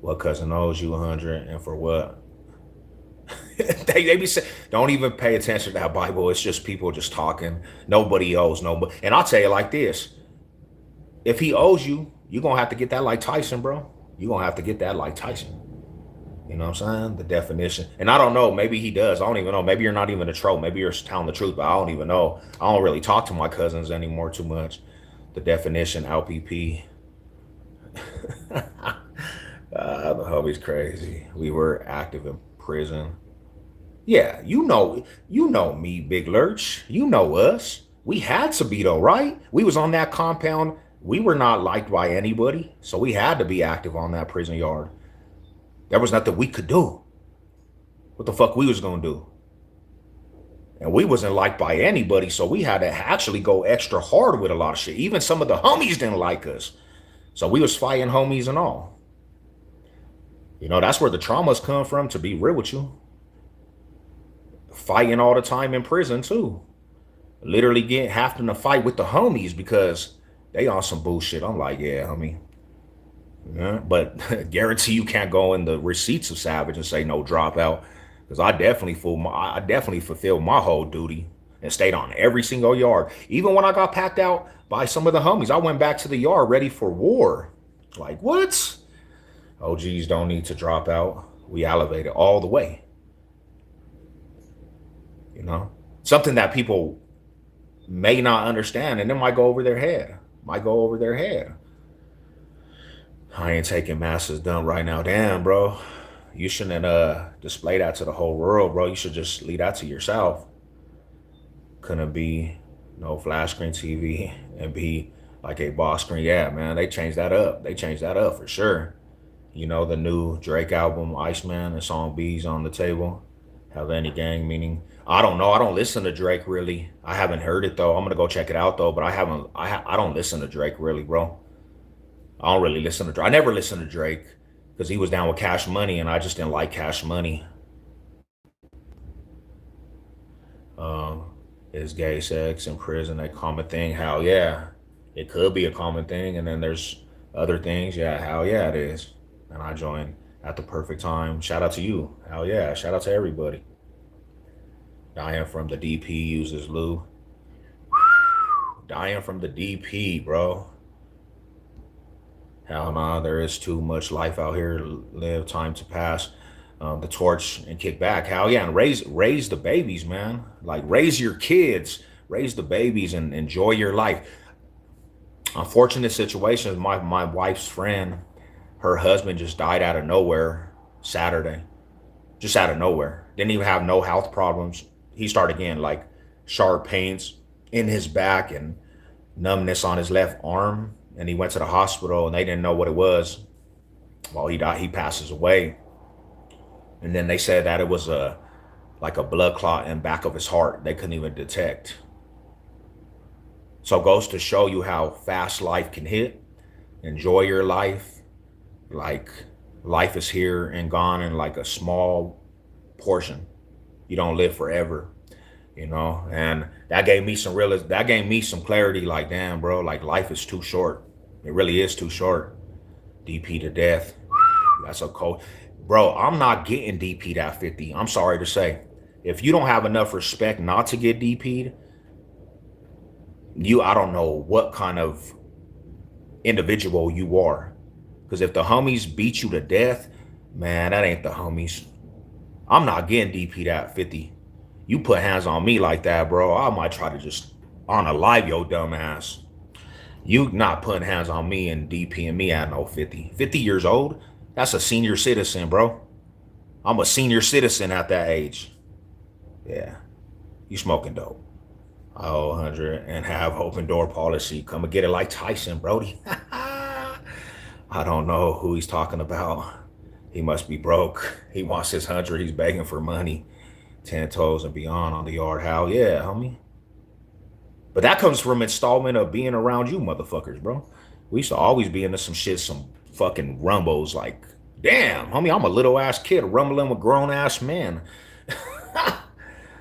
What cousin owes you 100 and for what? they be saying, don't even pay attention to that Bible. It's just people just talking. Nobody owes nobody. And I'll tell you like this. If he owes you, you're going to have to get that like Tyson, bro. You're going to have to get that like Tyson. You know what I'm saying? The definition. And I don't know. Maybe he does. I don't even know. Maybe you're not even a troll. Maybe you're telling the truth, but I don't even know. I don't really talk to my cousins anymore too much. The definition, LPP. The hubby's crazy. We were active in prison. Yeah, you know me, Big Lurch. You know us. We had to be though, right? We was on that compound. We were not liked by anybody, so we had to be active on that prison yard. There was nothing we could do. What the fuck we was gonna do? And we wasn't liked by anybody, so we had to actually go extra hard with a lot of shit. Even some of the homies didn't like us. So we was fighting homies and all. You know, that's where the traumas come from, to be real with you. Fighting all the time in prison too. Literally having to fight with the homies because they on some bullshit. I'm like, yeah, homie. Yeah, but guarantee you can't go in the receipts of Savage and say no dropout, because I definitely fulfilled my whole duty and stayed on every single yard. Even when I got packed out by some of the homies, I went back to the yard ready for war. Like, what? OGs don't need to drop out. We elevated all the way. You know? Something that people may not understand, and it might go over their head. Might go over their head. I ain't taking masters done right now. Damn, bro. You shouldn't display that to the whole world, bro. You should just leave that to yourself. Couldn't be no flash screen TV and be like a boss screen. Yeah, man, they changed that up. They changed that up for sure. You know, the new Drake album, Iceman, and song B's on the table. Have any gang meaning? I don't know. I don't listen to Drake really. I haven't heard it though. I'm gonna go check it out though. But I haven't. I don't listen to Drake really, bro. I don't really listen to Drake. I never listened to Drake because he was down with Cash Money, and I just didn't like Cash Money. Um, is gay sex in prison a common thing? Hell yeah, it could be a common thing. And then there's other things. Yeah, hell yeah, it is. And I joined at the perfect time. Shout out to you. Hell yeah, shout out to everybody. Dying from the DP uses Lou. Dying from the DP, bro. Hell no, there is too much life out here to live, time to pass. The torch and kick back. Hell yeah, and raise the babies, man. Like raise your kids, raise the babies, and enjoy your life. Unfortunate situation. My wife's friend, her husband just died out of nowhere Saturday, just out of nowhere. Didn't even have no health problems. He started getting like sharp pains in his back and numbness on his left arm, and he went to the hospital and they didn't know what it was. Well, he died. He passes away, and then they said that it was a like a blood clot in back of his heart. They couldn't even detect. So it goes to show you how fast life can hit. Enjoy your life. Like life is here and gone in like a small portion. You don't live forever, you know. And that gave me some real. That gave me some clarity. Like damn, bro. Like life is too short. It really is too short. DP to death. That's a cold. Bro, I'm not getting DP'd at 50. I'm sorry to say. If you don't have enough respect not to get DP'd, I don't know what kind of individual you are. Because if the homies beat you to death, man, that ain't the homies. I'm not getting DP'd at 50. You put hands on me like that, bro, I might try to just unalive your dumb ass. You not putting hands on me and DPing me at no 50. 50 years old? That's a senior citizen, bro. I'm a senior citizen at that age. Yeah. You smoking dope. Oh, 100 and have open door policy. Come and get it like Tyson, Brody. I don't know who he's talking about. He must be broke. He wants his 100. He's begging for money. 10 toes and beyond on the yard. Hell yeah, homie. But that comes from installment of being around you motherfuckers, bro. We used to always be into some shit, some fucking rumbos. Like, damn, homie, I'm a little ass kid rumbling with grown ass men.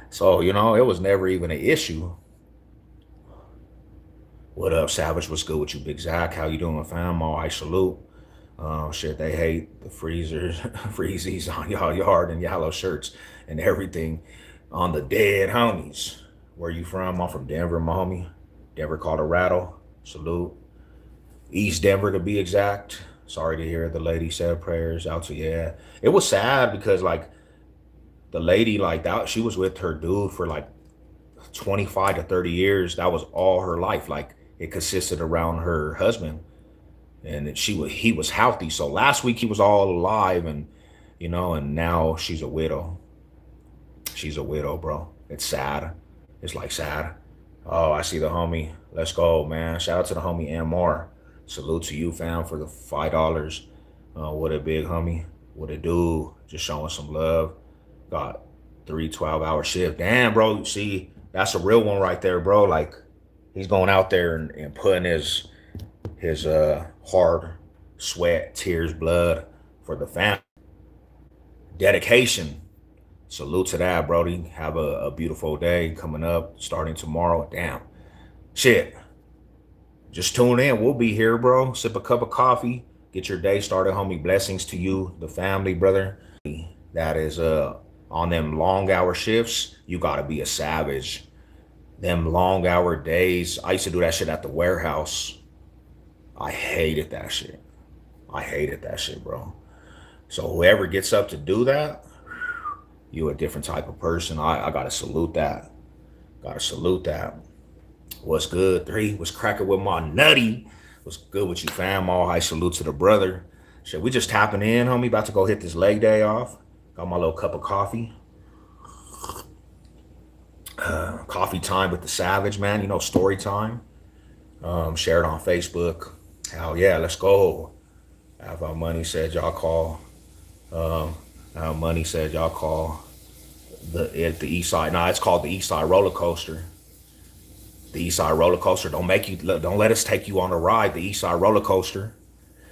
So, you know, it was never even an issue. What up, Savage? What's good with you, Big Zach? How you doing, fam? All right, salute. Shit, they hate the freezers, freezies on y'all yard and yellow shirts and everything on the dead homies. Where you from? I'm from Denver, my homie. Denver, Colorado. Salute. East Denver to be exact. Sorry to hear the lady said prayers out to yeah. It was sad because like the lady like that, she was with her dude for like 25 to 30 years. That was all her life. Like it consisted around her husband. And he was healthy. So last week he was all alive and you know, and now she's a widow. She's a widow, bro. It's sad. It's like sad. Oh, I see the homie. Let's go, man. Shout out to the homie MR. Salute to you, fam, for the $5. What a big homie. What a dude. Just showing some love. Got 3 12-hour shift. Damn, bro. See, that's a real one right there, bro. Like, he's going out there and putting his hard sweat, tears, blood for the family. Dedication. Salute to that, Brody. Have a beautiful day coming up, starting tomorrow. Damn. Shit. Just tune in. We'll be here, bro. Sip a cup of coffee. Get your day started, homie. Blessings to you, the family, brother. That is on them long hour shifts, you gotta be a savage. Them long hour days. I used to do that shit at the warehouse. I hated that shit. I hated that shit, bro. So whoever gets up to do that, you a different type of person. I gotta salute that. Gotta salute that. What's good? 3. What's cracking with my nutty? What's good with you, fam? All high salute to the brother. Shit, we just tapping in, homie. About to go hit this leg day off. Got my little cup of coffee. Coffee time with the Savage, man. You know, story time. Share it on Facebook. Hell yeah, let's go. Have our money said y'all call. Our money said y'all call the East Side. Nah, it's called the East Side Roller Coaster. The East Side Roller Coaster. Don't let us take you on a ride. The East Side Roller Coaster.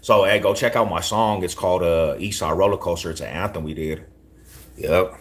So hey, go check out my song. It's called East Side Roller Coaster. It's an anthem we did. Yep.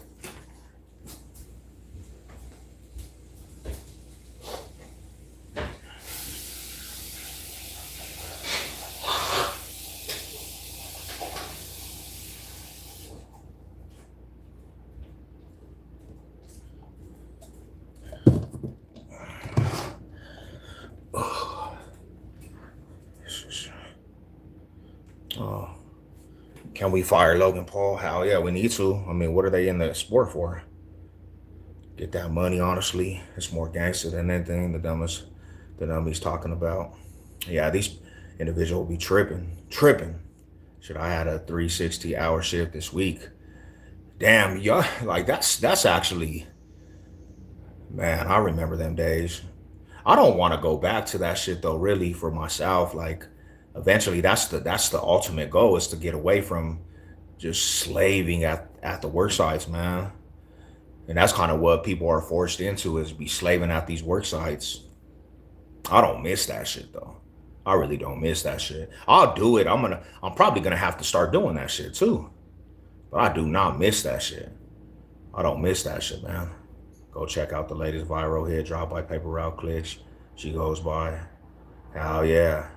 Oh, can we fire Logan Paul? Hell yeah, we need to. I mean, what are they in the sport for? Get that money, honestly. It's more gangster than anything the dummies talking about. Yeah, these individuals be tripping. Should I had a 360-hour shift this week? Damn, y'all, like that's actually, man, I remember them days. I don't want to go back to that shit though, really, for myself. Like, eventually, that's the ultimate goal, is to get away from just slaving at the work sites, man. And that's kind of what people are forced into, is be slaving at these work sites. I don't miss that shit though. I really don't miss that shit. I'll do it. I'm probably gonna have to start doing that shit too. But I do not miss that shit. I don't miss that shit, man. Go check out the latest viral hit, Drop by Paper Route Clicks. She goes by. Hell yeah.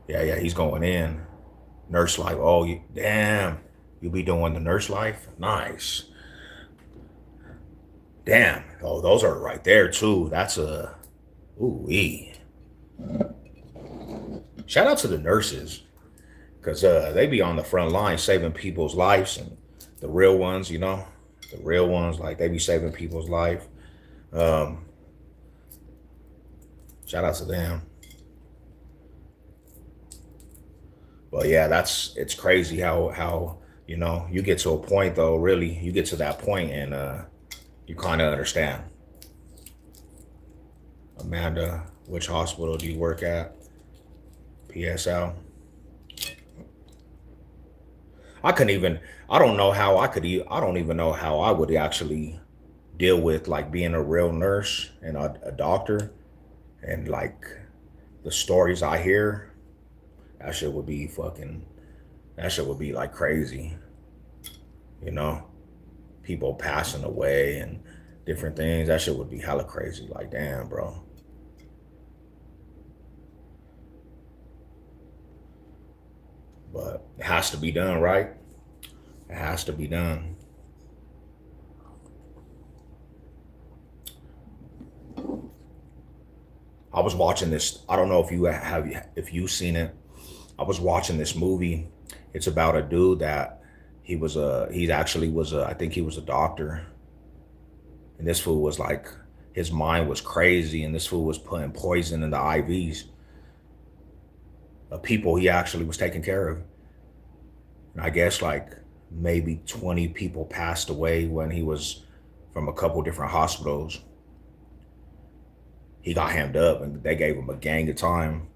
Yeah, he's going in. Nurse life. Oh, damn. You be doing the nurse life? Nice. Damn. Oh, those are right there too. That's a ooh-wee. Shout out to the nurses, because they be on the front line saving people's lives, and the real ones, you know, the real ones, like, they be saving people's life. Um, Shout out to them. But yeah, it's crazy how you know, you get to a point though, really, you get to that point and you kind of understand. Amanda, which hospital do you work at? PSL. I couldn't even. I don't know how I could. I don't even know how I would actually deal with, like, being a real nurse and a doctor, and like the stories I hear. That shit would be fucking. That shit would be like crazy. You know, people passing away and different things. That shit would be hella crazy. Like, damn, bro. But it has to be done, right? It has to be done. I was watching this. I don't know if you've seen it. I was watching this movie. It's about a dude that he actually was a, I think he was a doctor. And this fool was like, his mind was crazy, and this fool was putting poison in the IVs of people he actually was taking care of. And I guess like maybe 20 people passed away when he was from a couple different hospitals. He got hammed up and they gave him a gang of time.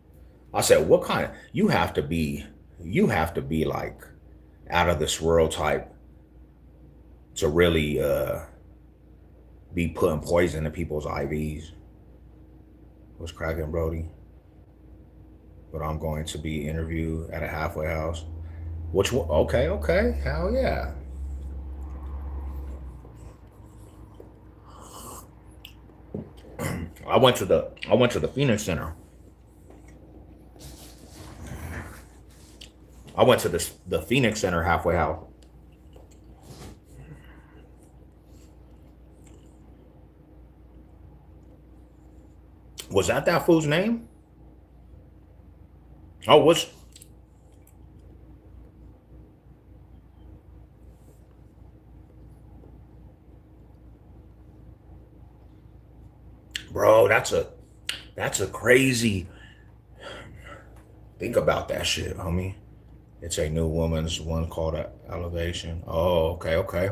I said, what kind of, you have to be like out of this world type to really be putting poison in people's IVs. What's cracking, Brody? But I'm going to be interviewed at a halfway house. Which one? Okay. Hell yeah. I went to the Phoenix Center. I went to the Phoenix Center halfway house. Was that fool's name? Oh, what's bro, that's a crazy. Think about that shit, homie. It's a new woman's one called Elevation. Oh, okay, okay.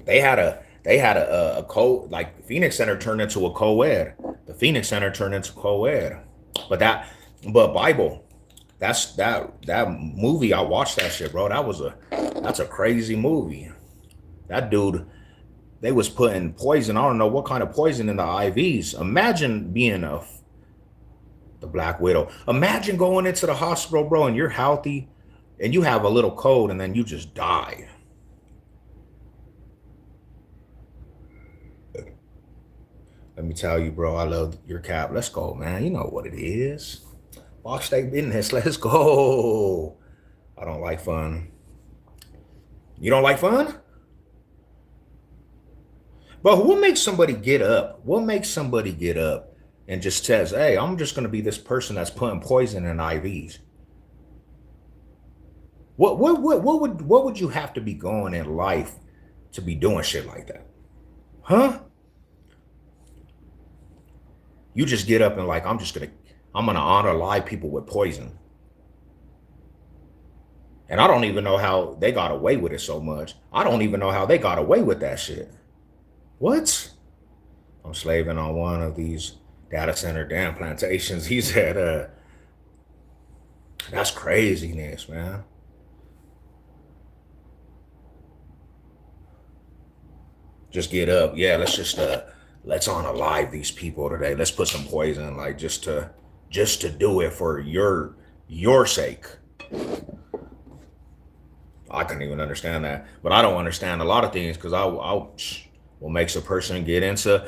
They had a co, like Phoenix Center turned into a co-ed. The Phoenix Center turned into co-ed. But but Bible, that movie. I watched that shit, bro. That's a crazy movie. That dude, they was putting poison. I don't know what kind of poison in the IVs. Imagine being the Black Widow. Imagine going into the hospital, bro, and you're healthy, and you have a little cold, and then you just die. Let me tell you, bro, I love your cap. Let's go, man. You know what it is. Box steak business. Let's go. I don't like fun. You don't like fun? But what makes somebody get up? What makes somebody get up and just says, hey, I'm just going to be this person that's putting poison in IVs? What would you have to be going in life to be doing shit like that? Huh? You just get up and like, I'm gonna honor live people with poison. And I don't even know how they got away with it so much. I don't even know how they got away with that shit. What? I'm slaving on one of these data center damn plantations. He said, that's craziness, man. Just get up. Yeah, let's unalive these people today. Let's put some poison, like just to do it for your sake. I couldn't even understand that, but I don't understand a lot of things because what makes a person get into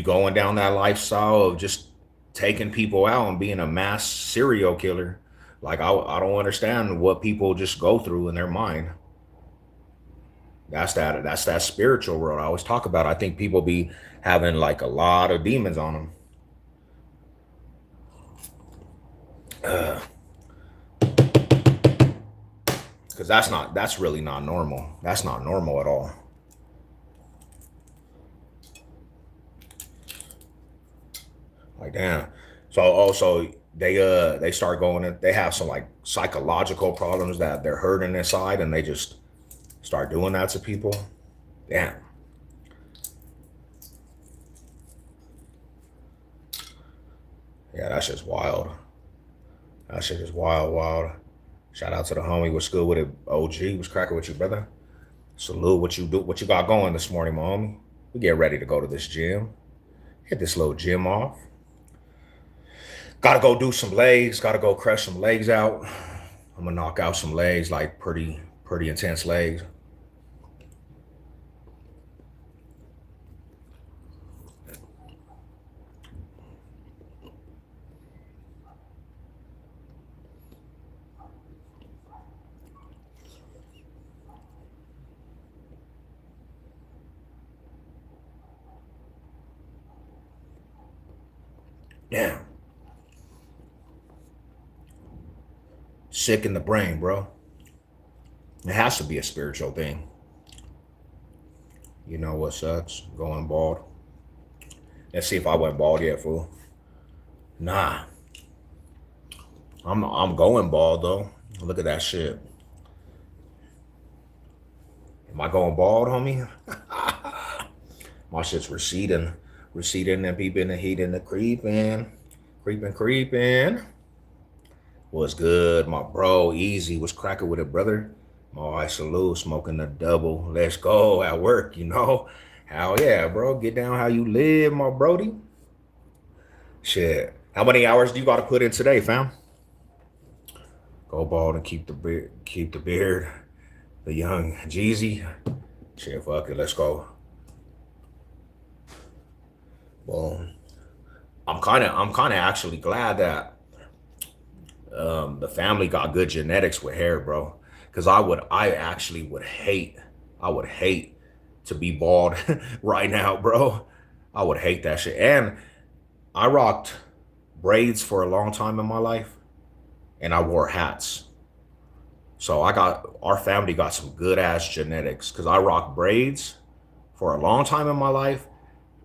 going down that lifestyle of just taking people out and being a mass serial killer. Like I don't understand what people just go through in their mind. That's that spiritual world I always talk about. I think people be having like a lot of demons on them. Because that's really not normal. That's not normal at all. Like damn. So also they start going, they have some like psychological problems that they're hurting inside and they just start doing that to people. Damn. Yeah, that's just wild. That shit is wild, wild. Shout out to the homie. What's good with it? OG, what's cracking with you, brother? Salute. What you got going this morning, my homie? We get ready to go to this gym. Hit this little gym off. Gotta go do some legs. Gotta go crush some legs out. I'm gonna knock out some legs, like pretty intense legs. Damn. Sick in the brain, bro. It has to be a spiritual thing. You know what sucks? Going bald. Let's see if I went bald yet, fool. Nah. I'm going bald though. Look at that shit. Am I going bald, homie? My shit's receding. Receding and peeping the heat and the creeping. Creeping. What's good, my bro? Easy. What's cracking with it, brother? Oh, I salute. Smoking the double. Let's go at work, you know? Hell yeah, bro. Get down how you live, my brody. Shit. How many hours do you got to put in today, fam? Go bald and keep the beard. The young Jeezy. Shit, fuck it. Let's go. Well, I'm kind of actually glad that the family got good genetics with hair, bro. Because I actually would hate to be bald right now, bro. I would hate that shit. And I rocked braids for a long time in my life, and I wore hats. So our family got some good ass genetics because I rocked braids for a long time in my life,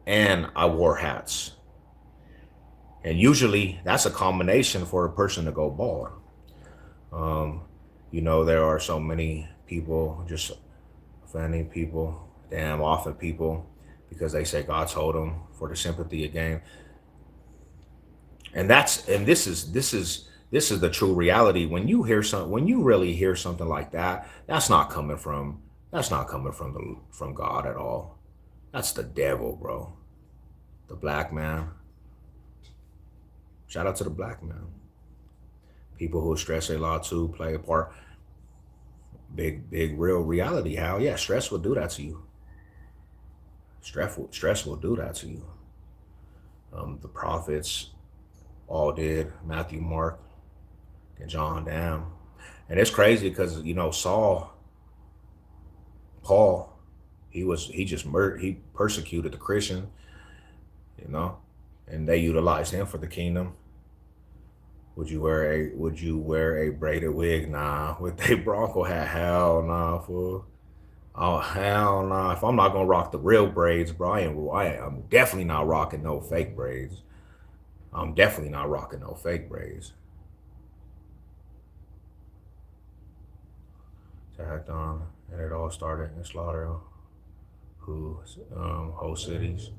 and I wore hats. And usually that's a combination for a person to go bald. Um, you know, there are so many people just offending people, damn off at people because they say God told them for the sympathy again. And this is the true reality. When you really hear something like that, that's not coming from from God at all. That's the devil, bro. The black man. Shout out to the black man. People who stress a lot too play a part. Big real reality. How yeah, stress will do that to you. Stress will do that to you. The prophets all did. Matthew, Mark, and John. Damn. And it's crazy because you know Paul, he just murdered, he persecuted the Christian, you know, and they utilized him for the kingdom. Would you wear a braided wig? Nah. With a Bronco hat? Hell nah, fool. Oh hell nah. If I'm not gonna rock the real braids, bro, I'm definitely not rocking no fake braids. I'm definitely not rocking no fake braids. Tagged on, and it all started in Slaughter, who whole cities.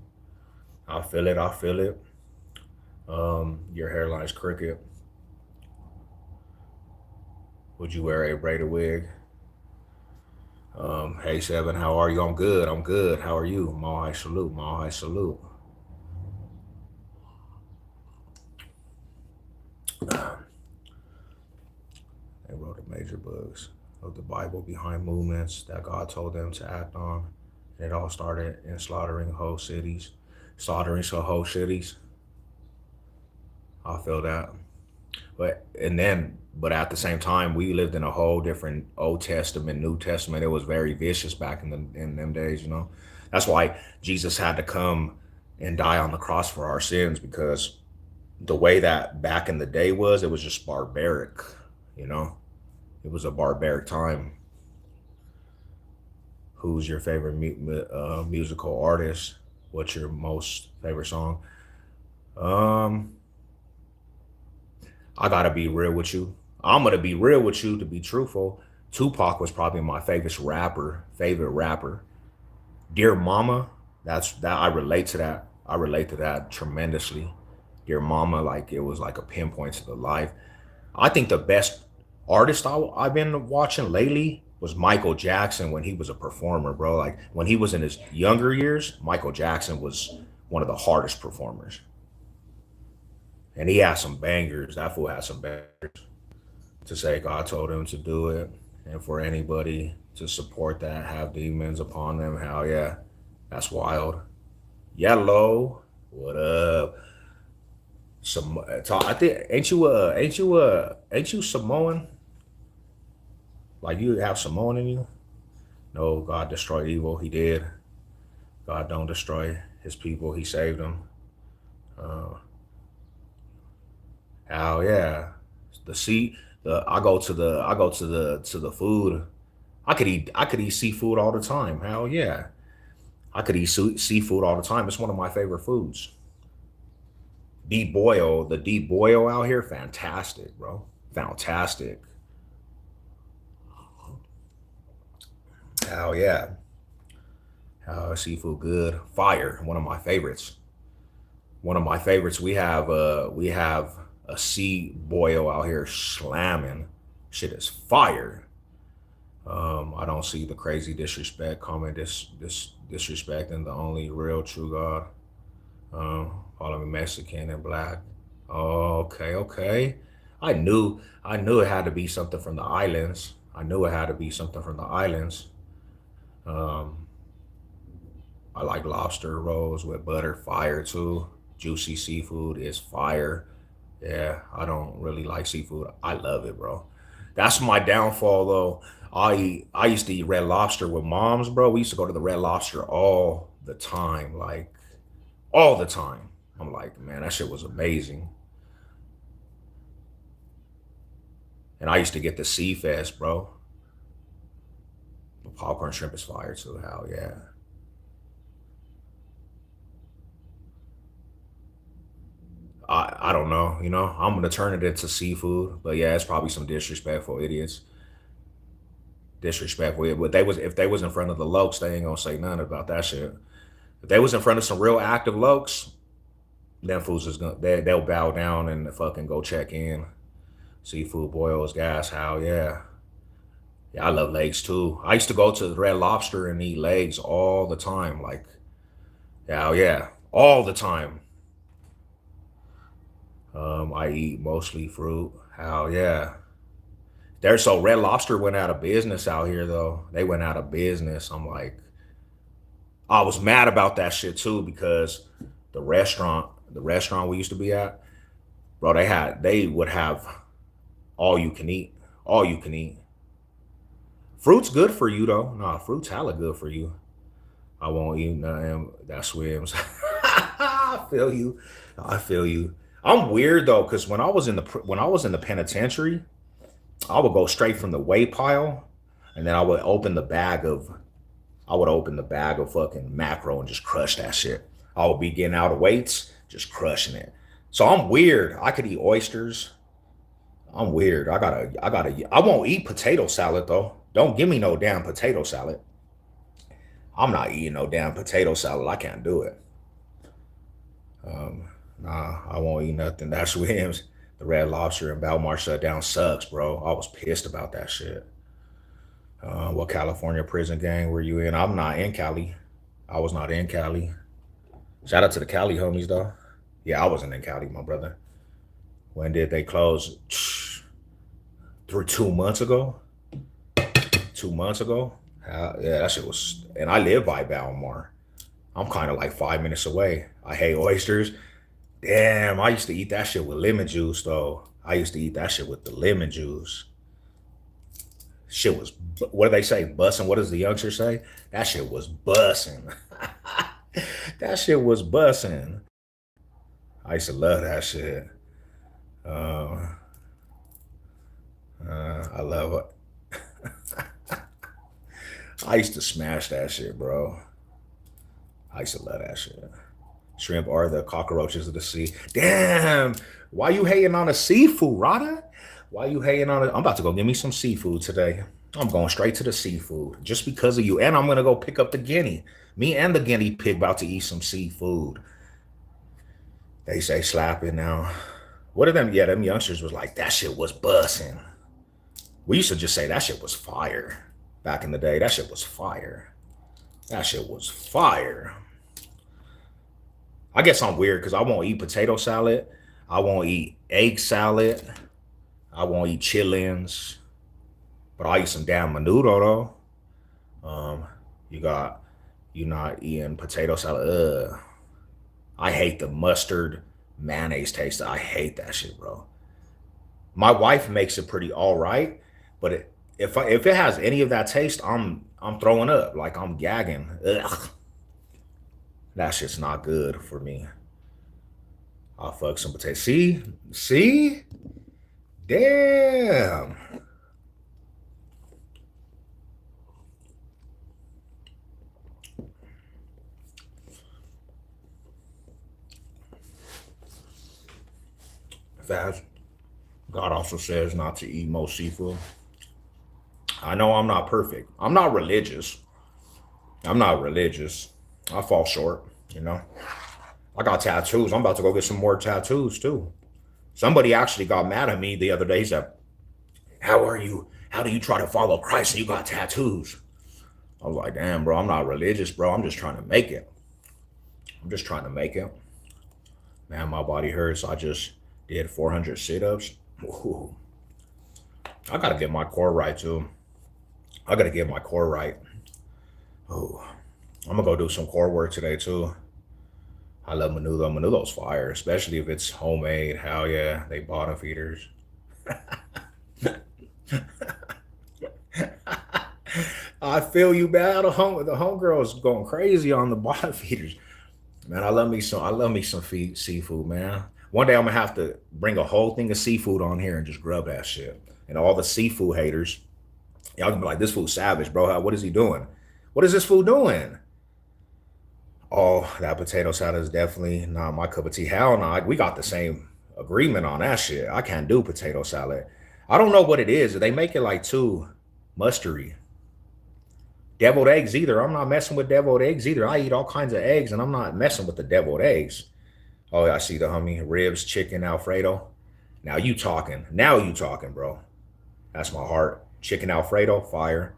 I feel it. I feel it. Your hairline's crooked. Would you wear a braided wig? Hey Seven, how are you? I'm good. I'm good. How are you? Mahai salute. Mahai salute. They wrote the major books of the Bible behind movements that God told them to act on. It all started in slaughtering some whole cities. I feel that. But at the same time, we lived in a whole different Old Testament, New Testament. It was very vicious back in them days, you know. That's why Jesus had to come and die on the cross for our sins, because the way that back in the day was, it was just barbaric, you know. It was a barbaric time. Who's your favorite musical artist? What's your most favorite song? Um, I gotta be real with you. I'm gonna be real with you. To be truthful, Tupac was probably my favorite rapper. Favorite rapper. Dear Mama. That I relate to that. I relate to that tremendously. Dear Mama, like it was like a pinpoint to the life. I think the best artist I've been watching lately was Michael Jackson when he was a performer, bro. Like when he was in his younger years, Michael Jackson was one of the hardest performers. And he had some bangers. That fool had some bangers. To say God told him to do it, and for anybody to support that, have demons upon them, hell yeah. That's wild. Yellow, what up? Some I think ain't you Samoan? Like you have Samoan in you? No, God destroyed evil. He did. God don't destroy his people. He saved them. Uh, hell yeah. The sea. The I go to the food. I could eat seafood all the time. Hell yeah. I could eat seafood all the time. It's one of my favorite foods. The deep boil out here, fantastic, bro. Fantastic. Hell yeah. Seafood good. Fire. One of my favorites. One of my favorites. We have a sea boil out here slamming. Shit is fire. I don't see the crazy disrespect coming. This disrespecting the only real true God. Calling me Mexican and black. Oh, okay, okay. I knew it had to be something from the islands. I knew it had to be something from the islands. Um, I like lobster rolls with butter, fire too. Juicy seafood is fire. Yeah, I don't really like seafood. I love it, bro. That's my downfall though. I used to eat red lobster with moms, bro. We used to go to the red lobster all the time, like all the time. I'm like, man, that shit was amazing. And I used to get the Sea Fest, bro. The popcorn shrimp is fire too. Hell yeah. I don't know, you know. I'm gonna turn it into seafood, but yeah, it's probably some disrespectful idiots. Disrespectful. But they was if they was in front of the Lokes, they ain't gonna say nothing about that shit. If they was in front of some real active Lokes, them fools is gonna they'll bow down and fucking go check in. Seafood boils, gas, how yeah. Yeah, I love legs too. I used to go to the Red Lobster and eat legs all the time. Like, yeah, yeah, all the time. I eat mostly fruit. How yeah. They're so Red Lobster went out of business out here though. They went out of business. I'm like, I was mad about that shit too because the restaurant we used to be at, bro, they would have all you can eat, all you can eat. Fruit's good for you though. Nah, fruit's hella good for you. I won't eat nothing that swims. I feel you. I feel you. I'm weird though, because when I was in the penitentiary, I would go straight from the weight pile, and then I would open the bag of fucking macro and just crush that shit. I would be getting out of weights, just crushing it. So I'm weird. I could eat oysters. I'm weird. I won't eat potato salad though. Don't give me no damn potato salad. I'm not eating no damn potato salad. I can't do it. Nah, I won't eat nothing. That's Williams. The Red Lobster and Balmar shutdown sucks, bro. I was pissed about that shit. What California prison gang were you in? I'm not in Cali. I was not in Cali. Shout out to the Cali homies though. Yeah, I wasn't in Cali, my brother. When did they close? Through 2 months ago. 2 months ago. Yeah, that shit was. And I live by Balmar. I'm kind of like 5 minutes away. I hate oysters. Damn, I used to eat that shit with lemon juice though. I used to eat that shit with the lemon juice. Shit was, what do they say? Bussin'. What does the youngster say? That shit was bussin'. That shit was bussin'. I used to love that shit. Uh, I love it. I used to smash that shit, bro. I used to love that shit. Shrimp are the cockroaches of the sea. Damn. Why you hating on the seafood, Rada? Why you hating on it? I'm about to go get me some seafood today. I'm going straight to the seafood just because of you. And I'm going to go pick up the guinea. Me and the guinea pig about to eat some seafood. They say slapping now. What of them? Yeah, them youngsters was like, that shit was bussing. We used to just say that shit was fire. Back in the day, that shit was fire. That shit was fire. I guess I'm weird because I won't eat potato salad. I won't eat egg salad. I won't eat chitlins. But I'll eat some damn menudo though. You not eating potato salad. Ugh. I hate the mustard mayonnaise taste. I hate that shit, bro. My wife makes it pretty all right, but if it has any of that taste, I'm throwing up. Like I'm gagging. Ugh. That shit's not good for me. I'll fuck some potato. See, damn. Fast. God also says not to eat most seafood. I know I'm not perfect. I'm not religious. I'm not religious. I fall short, you know. I got tattoos. I'm about to go get some more tattoos too. Somebody actually got mad at me the other day. He said, how are you? How do you try to follow Christ and you got tattoos? I was like, damn, bro, I'm not religious, bro. I'm just trying to make it. I'm just trying to make it. Man, my body hurts. I just did 400 sit-ups. Ooh. I gotta get my core right too. I gotta get my core right. Oh, I'm gonna go do some core work today too. I love menudo. Menudo's fire, especially if it's homemade. Hell yeah, they bottom feeders. I feel you, man. The homegirl's going crazy on the bottom feeders. Man, I love me some seafood, man. One day I'm gonna have to bring a whole thing of seafood on here and just grub that shit. And all the seafood haters, y'all gonna be like, this food's savage, bro. What is he doing? What is this food doing? Oh, that potato salad is definitely not my cup of tea. Hell no. We got the same agreement on that shit. I can't do potato salad. I don't know what it is. They make it like too mustardy. Deviled eggs either. I'm not messing with deviled eggs either. I eat all kinds of eggs and I'm not messing with the deviled eggs. Oh, I see the homie. Ribs, chicken, Alfredo. Now you talking. Now you talking, bro. That's my heart. Chicken Alfredo, fire.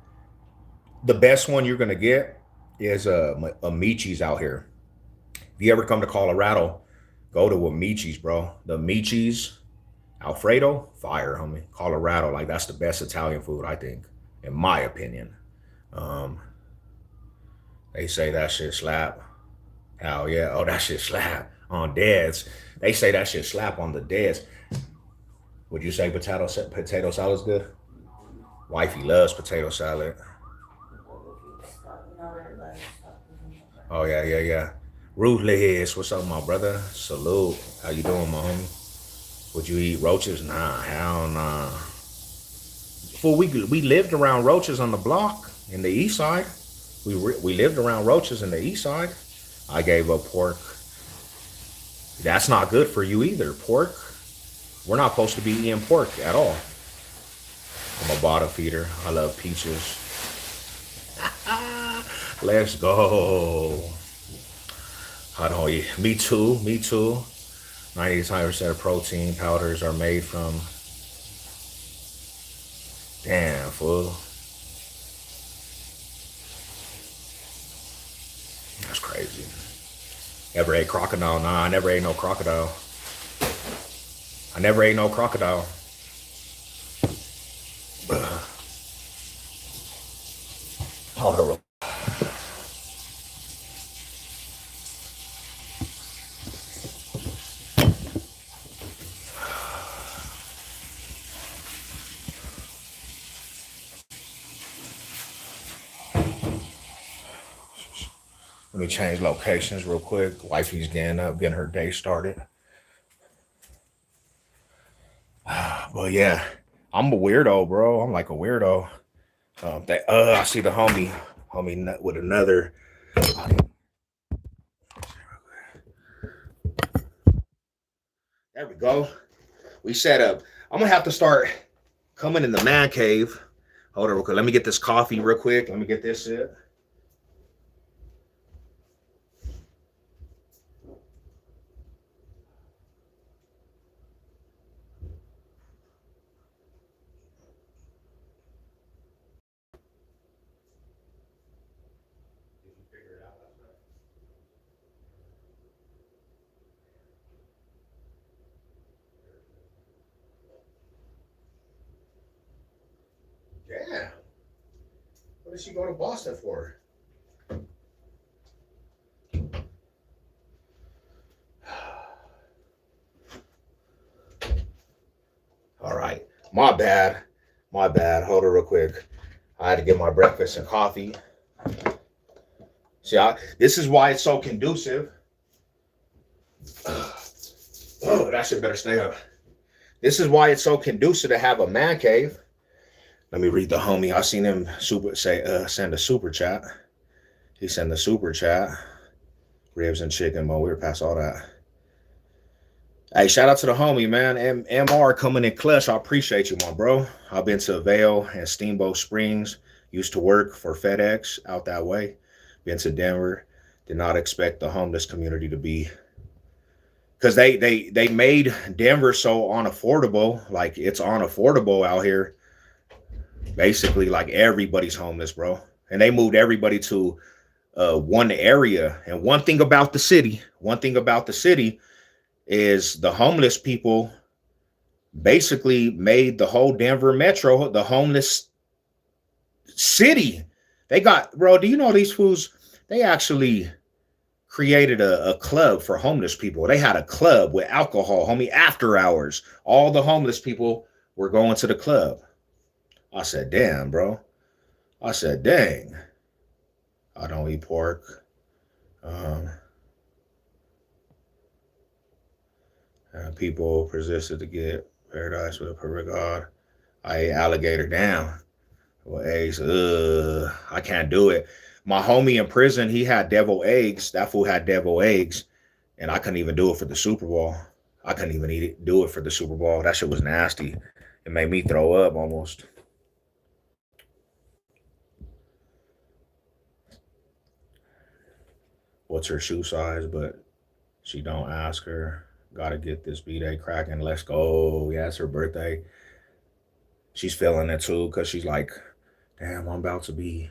The best one you're gonna get is a Michi's out here. If you ever come to Colorado, go to Michi's, bro. The Michi's Alfredo, fire, homie. Colorado, like that's the best Italian food, I think, in my opinion. Um, they say that shit slap. Hell yeah. Oh, that shit slap on deads. They say that shit slap on the deads. Would you say potato salad's good? Wifey loves potato salad. Oh yeah, yeah, yeah. Ruthless. What's up, my brother? Salute. How you doing, my homie? Would you eat roaches? Nah, hell nah. Before we lived around roaches on the block in the east side. We lived around roaches in the east side. I gave up pork. That's not good for you either. Pork. We're not supposed to be eating pork at all. I'm a bottom feeder. I love peaches. Let's go. I don't eat. Me too. Me too. 95% of protein powders are made from. Damn, fool. That's crazy. Ever ate crocodile? Nah, I never ate no crocodile. I never ate no crocodile. Hold on. Let me change locations real quick. Wifey's getting up, getting her day started. But yeah, I'm a weirdo, bro. I'm like a weirdo. I see the homie with another. There we go. We set up. I'm gonna have to start coming in the man cave. Hold on real quick. Let me get this coffee real quick. Let me get this shit. Yeah. What did she go to Boston for? All right. My bad. My bad. Hold on real quick. I had to get my breakfast and coffee. See, this is why it's so conducive. Oh, that shit better stay up. This is why it's so conducive to have a man cave. Let me read the homie. I seen him send a super chat. He sent the super chat. Ribs and chicken, but we were past all that. Hey, shout out to the homie, man. MR coming in clutch. I appreciate you, my bro. I've been to Vail and Steamboat Springs. Used to work for FedEx out that way. Been to Denver. Did not expect the homeless community to be, because they made Denver so unaffordable. Like it's unaffordable out here. Basically, like everybody's homeless, bro. And they moved everybody to one area. And one thing about the city is the homeless people basically made the whole Denver metro the homeless city. They got, bro, do you know these fools? They actually created a club for homeless people. They had a club with alcohol, homie, after hours. All the homeless people were going to the club. I said, damn, bro. I said, dang. I don't eat pork. People persisted to get paradise with a perfect God. I ate alligator down. Well, eggs, I can't do it. My homie in prison, he had devil eggs. That fool had devil eggs, and I couldn't even do it for the Super Bowl. I couldn't even do it for the Super Bowl. That shit was nasty. It made me throw up almost. What's her shoe size? But she don't ask her. Gotta get this B-Day cracking. Let's go. Yeah, it's her birthday. She's feeling it too because she's like, damn, I'm about to be.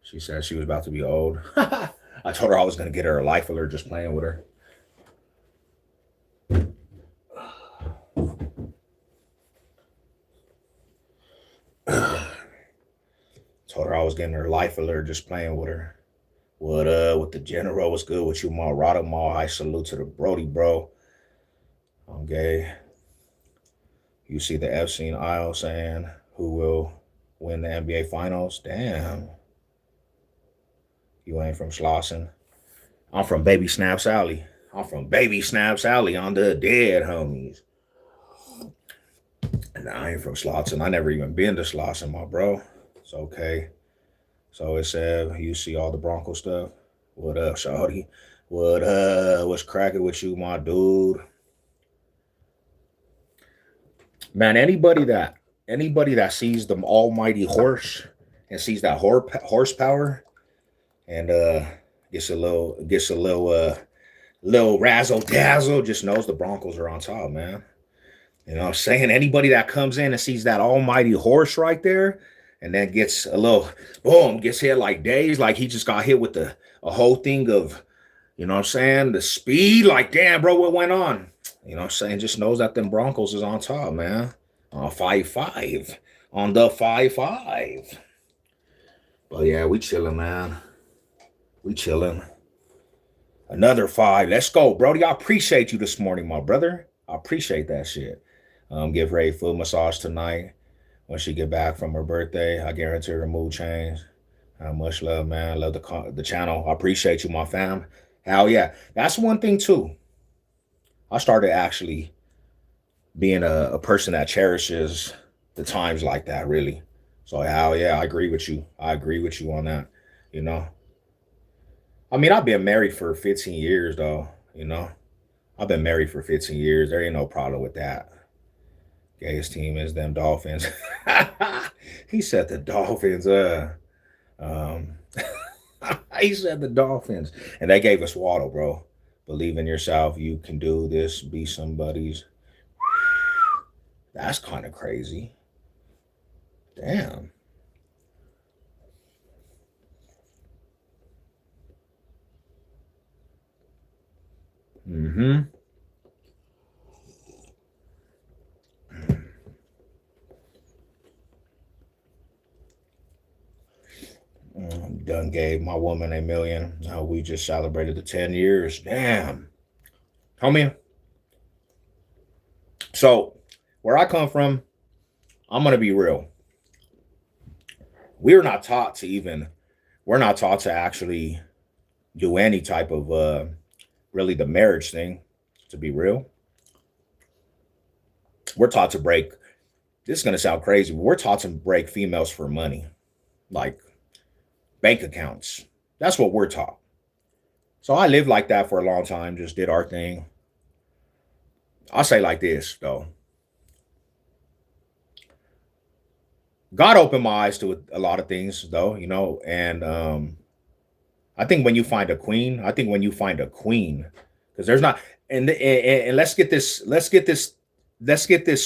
She said she was about to be old. I told her I was going to get her a life alert just playing with her. Told her I was getting her life alert just playing with her. What with the general? What's good with you, Marada Mall? I salute to the Brody, bro. I'm gay. You see the Epstein aisle saying who will win the NBA Finals? Damn. You ain't from Slauson. I'm from Baby Snaps Alley. I'm from Baby Snaps Alley on the dead homies. And I ain't from Slauson. I never even been to Slauson, my bro. It's okay. So it said, you see all the Bronco stuff? What up, shawty? What up? What's cracking with you, my dude? Man, anybody that sees the almighty horse and sees that horsepower and gets a little razzle dazzle, just knows the Broncos are on top, man. You know what I'm saying? Anybody that comes in and sees that almighty horse right there and then gets a little boom, gets hit like days, like he just got hit with a whole thing of, you know what I'm saying, the speed, like, damn, bro, what went on? You know what I'm saying? Just knows that them Broncos is on top, man. On 5-5. On the 5-5. But yeah, we chilling, man. We chilling. Another 5. Let's go, Brody. I appreciate you this morning, my brother. I appreciate that shit. Give Ray foot massage tonight when she get back from her birthday. I guarantee her mood change. Much love, man. Love the channel. I appreciate you, my fam. Hell yeah. That's one thing, too. I started actually being a person that cherishes the times like that, really. So, hell yeah, I agree with you. I agree with you on that, you know. I mean, I've been married for 15 years, though, you know. I've been married for 15 years. There ain't no problem with that. Gayest team is them Dolphins. He said the Dolphins. He said the Dolphins. And they gave us Waddle, bro. Believe in yourself. You can do this. Be somebody's. That's kind of crazy. Damn. Mm-hmm. Done gave my woman $1 million. We just celebrated the 10 years. Damn. Homie. So, where I come from, I'm going to be real. We're not taught to actually do any type of, really the marriage thing, to be real. We're taught to break, this is going to sound crazy, but we're taught to break females for money. Like, bank accounts. That's what we're taught. So I lived like that for a long time, just did our thing. I'll say like this, though. God opened my eyes to a lot of things, though, you know, and I think when you find a queen, because there's not, and let's get this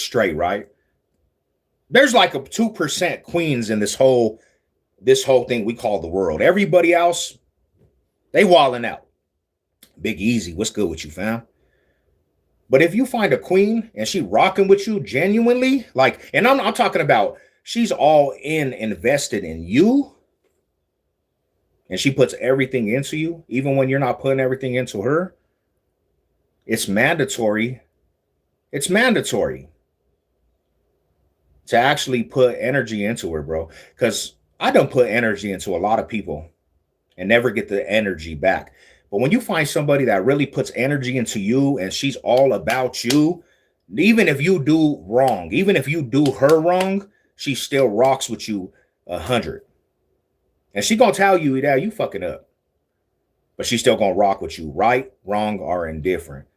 straight, right? There's like a 2% queens in this whole thing we call the world. Everybody else, they walling out. Big Easy, what's good with you, fam? But if you find a queen and she rocking with you genuinely, like, and I'm talking about she's all invested in you, and she puts everything into you, even when you're not putting everything into her, it's mandatory. It's mandatory to actually put energy into her, bro. Because I don't put energy into a lot of people and never get the energy back. But when you find somebody that really puts energy into you and she's all about you, even if you do wrong, even if you do her wrong, she still rocks with you 100. And she gonna tell you that you fucking up. But she's still gonna rock with you, right, wrong, or indifferent.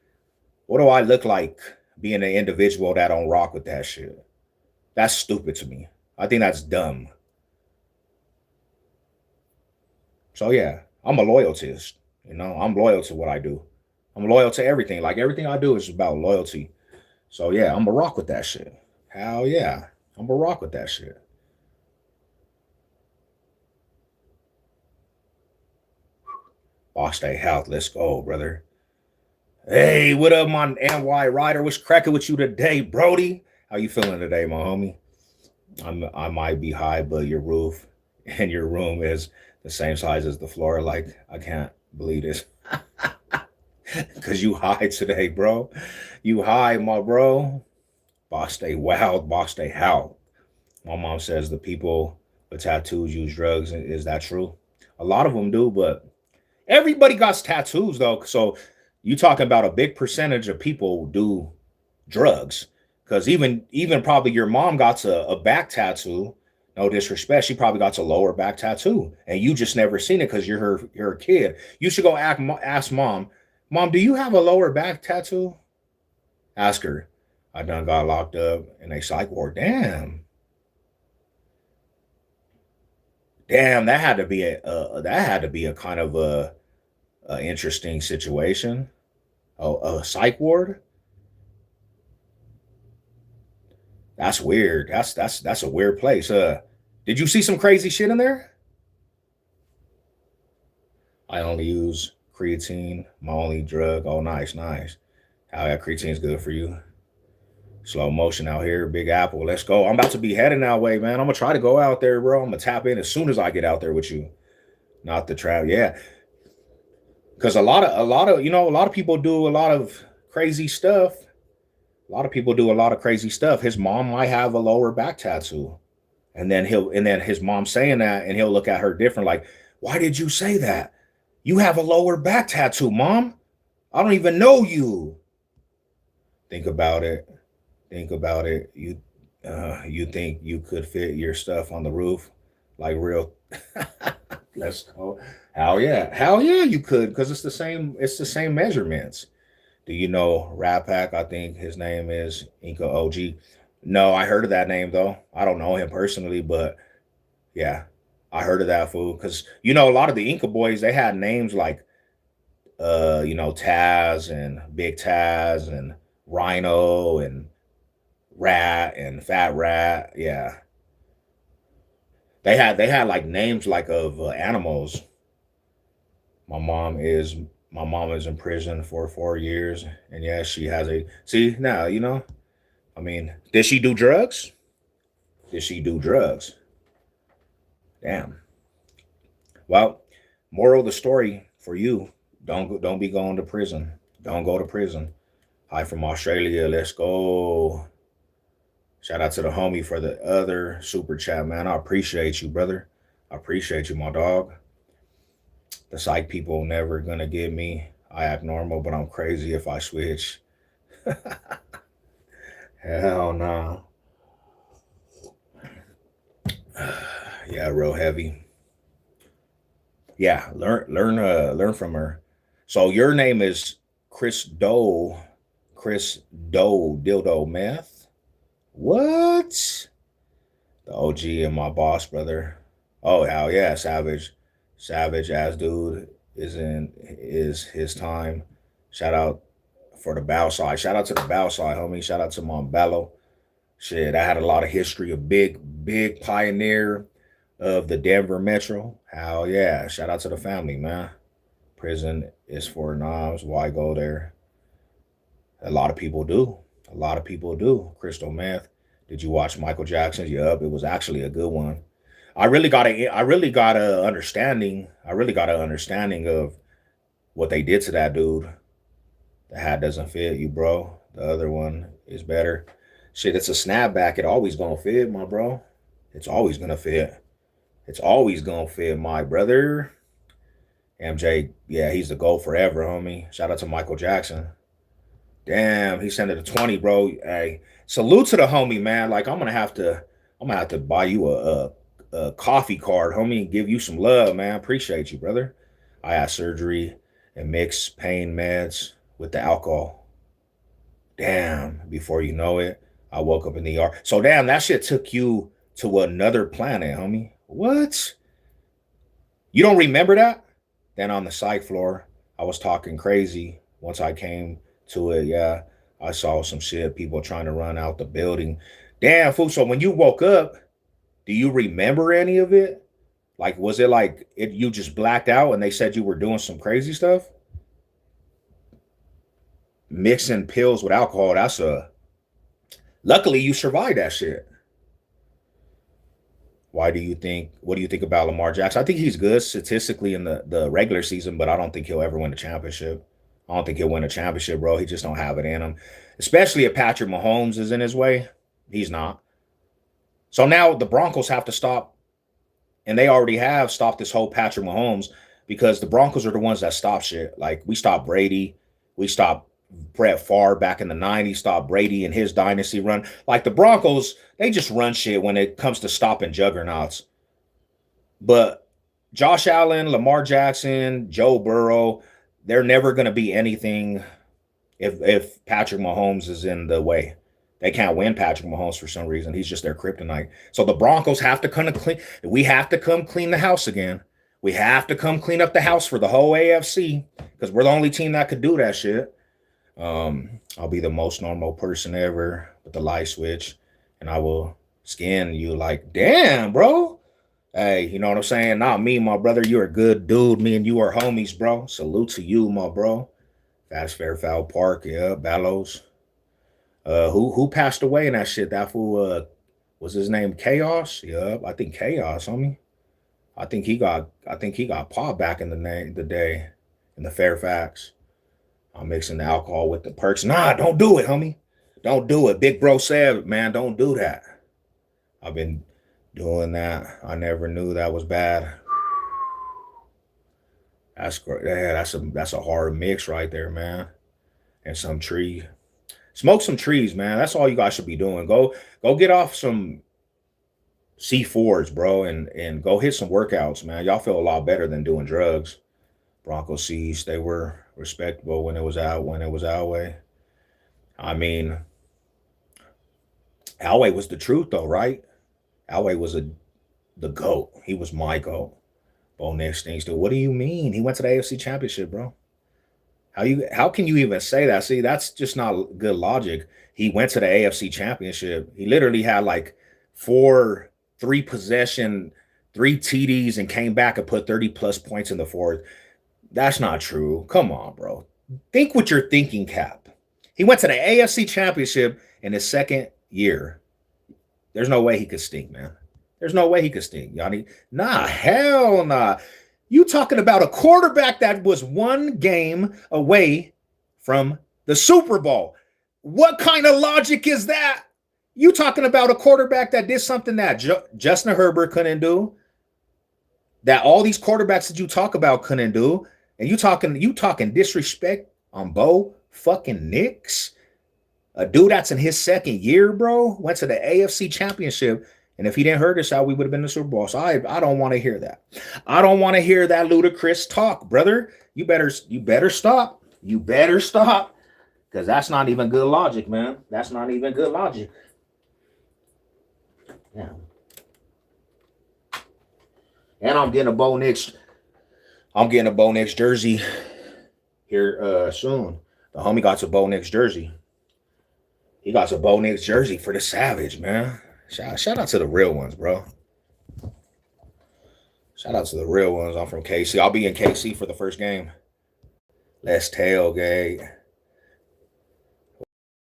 What do I look like being an individual that don't rock with that shit? That's stupid to me. I think that's dumb. So yeah, I'm a loyalist. You know, I'm loyal to what I do. I'm loyal to everything. Like everything I do is about loyalty. So yeah, I'm a rock with that shit. Hell yeah, I'm a rock with that shit. Boss Day Health, let's go, brother. Hey, what up, my NY Rider? What's cracking with you today, Brody? How you feeling today, my homie? I might be high, but your roof and your room is the same size as the floor. Like, I can't believe this. Cause you high today, bro. You high, my bro. Boss stay wild, boss stay how. My mom says the people with tattoos use drugs. Is that true? A lot of them do, but everybody got tattoos though. So you talking about a big percentage of people do drugs. Because even probably your mom got a back tattoo. No disrespect, she probably got a lower back tattoo, and you just never seen it because you're a kid. You should go ask mom. Mom, do you have a lower back tattoo? Ask her. I done got locked up in a psych ward. Damn, that had to be a kind of a interesting situation. A psych ward. That's weird. That's a weird place. Did you see some crazy shit in there? I only use creatine, my only drug. Oh, nice, nice. How that creatine's good for you. Slow motion out here, Big Apple. Let's go. I'm about to be heading that way, man. I'm gonna try to go out there, bro. I'm gonna tap in as soon as I get out there with you. Not the trap, yeah. Because a lot of people do a lot of crazy stuff. A lot of people do a lot of crazy stuff. His mom might have a lower back tattoo. And then his mom saying that, and he'll look at her different, like, why did you say that? You have a lower back tattoo, mom. I don't even know you. Think about it. Think about it. You think you could fit your stuff on the roof, like real? Let's go. Hell yeah, you could, because it's the same. It's the same measurements. Do you know Rat Pack? I think his name is Inca OG. No, I heard of that name though. I don't know him personally, but yeah, I heard of that fool. Because a lot of the Inca boys, they had names like Taz and Big Taz and Rhino and Rat and Fat Rat. Yeah, they had like names like of animals. My mom is my mom is in prison for 4 years, and yeah, she has a see now. I mean, did she do drugs? Did she do drugs? Damn. Well, moral of the story for you: don't be going to prison. Don't go to prison. Hi from Australia. Let's go. Shout out to the homie for the other super chat, man. I appreciate you, brother. I appreciate you, my dog. The psych people never gonna get me. I act normal, but I'm crazy if I switch. Hell no. Yeah, real heavy. Yeah, learn from her. So your name is Chris Doe. Chris Doe Dildo Meth. What? The OG and my boss, brother. Oh hell yeah, savage. Savage ass dude is his time. Shout out for the bow side. Shout out to the bow side, homie. Shout out to Montbello. Shit, I had a lot of history, a big pioneer of the Denver Metro. Hell yeah. Shout out to the family, man. Prison is for knobs. Why go there? A lot of people do. A lot of people do. Crystal meth. Did you watch Michael Jackson's? Yup, it was actually a good one. I really got a understanding. I really got an understanding of what they did to that dude. The hat doesn't fit you, bro. The other one is better. Shit, it's a snapback. It always gonna fit, my bro. It's always gonna fit. It's always gonna fit, my brother. MJ, yeah, he's the GOAT forever, homie. Shout out to Michael Jackson. Damn, he sent it a 20, bro. Hey, salute to the homie, man. Like I'm gonna have to buy you a coffee card, homie, and give you some love, man. Appreciate you, brother. I had surgery and mixed pain meds with the alcohol. Damn, before you know it, I woke up in the ER. So damn, that shit took you to another planet, homie. What? You don't remember that? Then on the psych floor, I was talking crazy. Once I came to it, yeah, I saw some shit, people trying to run out the building. Damn, fool. So when you woke up, do you remember any of it? Like, was it like you just blacked out and they said you were doing some crazy stuff? Mixing pills with alcohol, that's a. Luckily, you survived that shit. Why do you think? What do you think about Lamar Jackson? I think he's good statistically in the regular season, but I don't think he'll ever win a championship. I don't think he'll win a championship, bro. He just don't have it in him. Especially if Patrick Mahomes is in his way. He's not. So now the Broncos have to stop, and they already have stopped this whole Patrick Mahomes because the Broncos are the ones that stop shit. Like, we stopped Brady. We stopped Brett Favre back in the 90s, stopped Brady and his dynasty run. Like, the Broncos, they just run shit when it comes to stopping juggernauts. But Josh Allen, Lamar Jackson, Joe Burrow, they're never going to be anything if Patrick Mahomes is in the way. They can't win Patrick Mahomes for some reason. He's just their kryptonite. So the Broncos have to kind of clean. We have to come clean the house again. We have to come clean up the house for the whole AFC because we're the only team that could do that shit. I'll be the most normal person ever with the light switch, and I will skin you like, damn, bro. Hey, you know what I'm saying? Not me, my brother. You're a good dude. Me and you are homies, bro. Salute to you, my bro. That's Fairfowl Park, yeah, Ballos. Who passed away in that shit? That fool, was his name Chaos? Yep, I think Chaos, homie. I think he got popped back in the day in the Fairfax. I'm mixing the alcohol with the perks. Nah, don't do it, homie. Don't do it. Big bro said, man, don't do that. I've been doing that. I never knew that was bad. That's great. Yeah, that's a hard mix right there, man. And some tree. Smoke some trees, man. That's all you guys should be doing. Go get off some C4s, bro, and go hit some workouts, man. Y'all feel a lot better than doing drugs. Bronco C's, they were respectable when it was our way. I mean, Elway was the truth, though, right? Elway was the GOAT. He was my GOAT. Bo Nix things, dude. What do you mean? He went to the AFC Championship, bro. How can you even say that? See, that's just not good logic. He went to the AFC Championship. He literally had like 3 possession, 3 TDs, and came back and put 30 plus points in the fourth. That's not true. Come on, bro. Think what you're thinking, Cap. He went to the AFC Championship in his second year. There's no way he could stink, man. There's no way he could stink, Yanni. Nah, hell nah. You talking about a quarterback that was 1 game away from the Super Bowl. What kind of logic is that? You talking about a quarterback that did something that Justin Herbert couldn't do, that all these quarterbacks that you talk about couldn't do, and you talking disrespect on Bo fucking Nix, a dude that's in his second year, bro, went to the AFC Championship, and if he didn't hurt us out, we would have been in the Super Bowl. So I don't want to hear that. I don't want to hear that ludicrous talk, brother. You better stop. You better stop, because that's not even good logic, man. That's not even good logic. Yeah. And I'm getting a Bo Nix. I'm getting a Bo Nix jersey here soon. The homie got a Bo Nix jersey. He got a Bo Nix jersey for the Savage, man. Shout out to the real ones, bro. Shout out to the real ones. I'm from KC. I'll be in KC for the first game. Let's tailgate.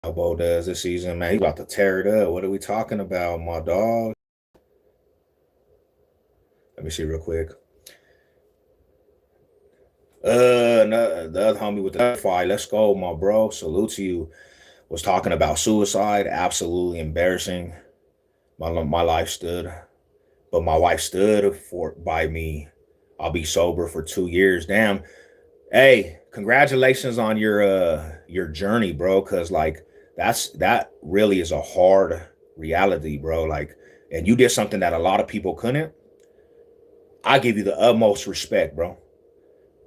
How Bo does this season, man. He about to tear it up. What are we talking about, my dog? Let me see real quick. No, the other homie with the fire. Let's go, my bro. Salute to you. Was talking about suicide. Absolutely embarrassing. My life stood, but my wife stood by me. I'll be sober for 2 years. Damn. Hey, congratulations on your journey, bro. Cause like that really is a hard reality, bro. Like and you did something that a lot of people couldn't, I give you the utmost respect, bro.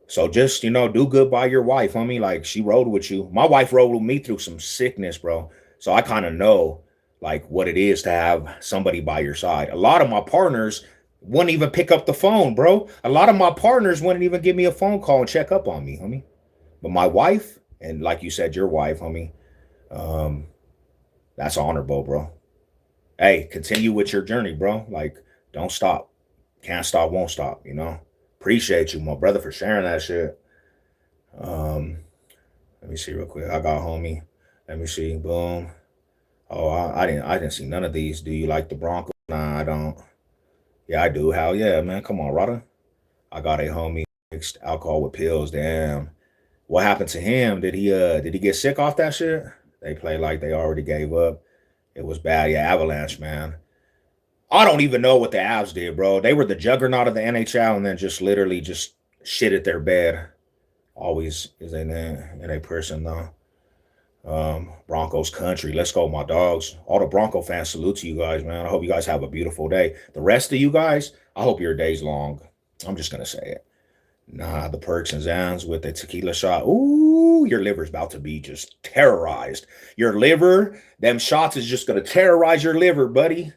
So just, do good by your wife, homie. Like, she rode with you. My wife rode with me through some sickness, bro. So I kind of know like what it is to have somebody by your side. A lot of my partners wouldn't even pick up the phone, bro. A lot of my partners wouldn't even give me a phone call and check up on me, homie. But my wife, and like you said, your wife, homie, um, that's honorable, bro. Hey, continue with your journey, bro. Like, don't stop. Can't stop, won't stop, Appreciate you, my brother, for sharing that shit. Let me see real quick. I got homie. Let me see. Boom. Oh, I didn't see none of these. Do you like the Broncos? Nah, I don't. Yeah, I do. Hell yeah, man. Come on, Rada. I got a homie mixed alcohol with pills. Damn. What happened to him? Did he get sick off that shit? They play like they already gave up. It was bad. Yeah, Avalanche, man. I don't even know what the Avs did, bro. They were the juggernaut of the NHL and then just literally just shit at their bed. Always is in a person though. Broncos country. Let's go, my dogs. All the Bronco fans, salute to you guys, man. I hope you guys have a beautiful day. The rest of you guys, I hope your day's long. I'm just gonna say it. Nah, the perks and zans with the tequila shot. Ooh, your liver's about to be just terrorized. Your liver, them shots is just gonna terrorize your liver, buddy.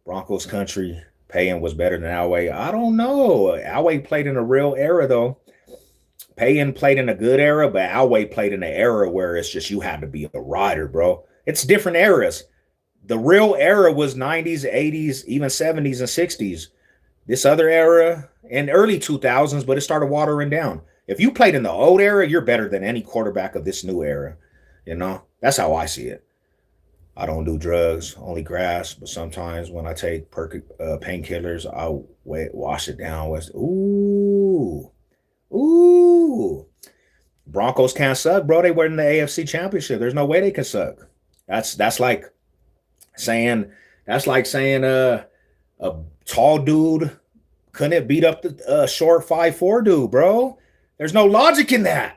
Broncos country. Payne was better than Elway. I don't know. Elway played in a real era, though. Payne played in a good era, but Elway played in an era where it's just you had to be a rider, bro. It's different eras. The real era was 90s, 80s, even 70s and 60s. This other era in early 2000s, but it started watering down. If you played in the old era, you're better than any quarterback of this new era. That's how I see it. I don't do drugs, only grass. But sometimes when I take painkillers, I wash it down with ooh. Broncos can't suck, bro. They were in the AFC Championship. There's no way they can suck. That's like saying a tall dude couldn't beat up the short 5'4" dude, bro. There's no logic in that.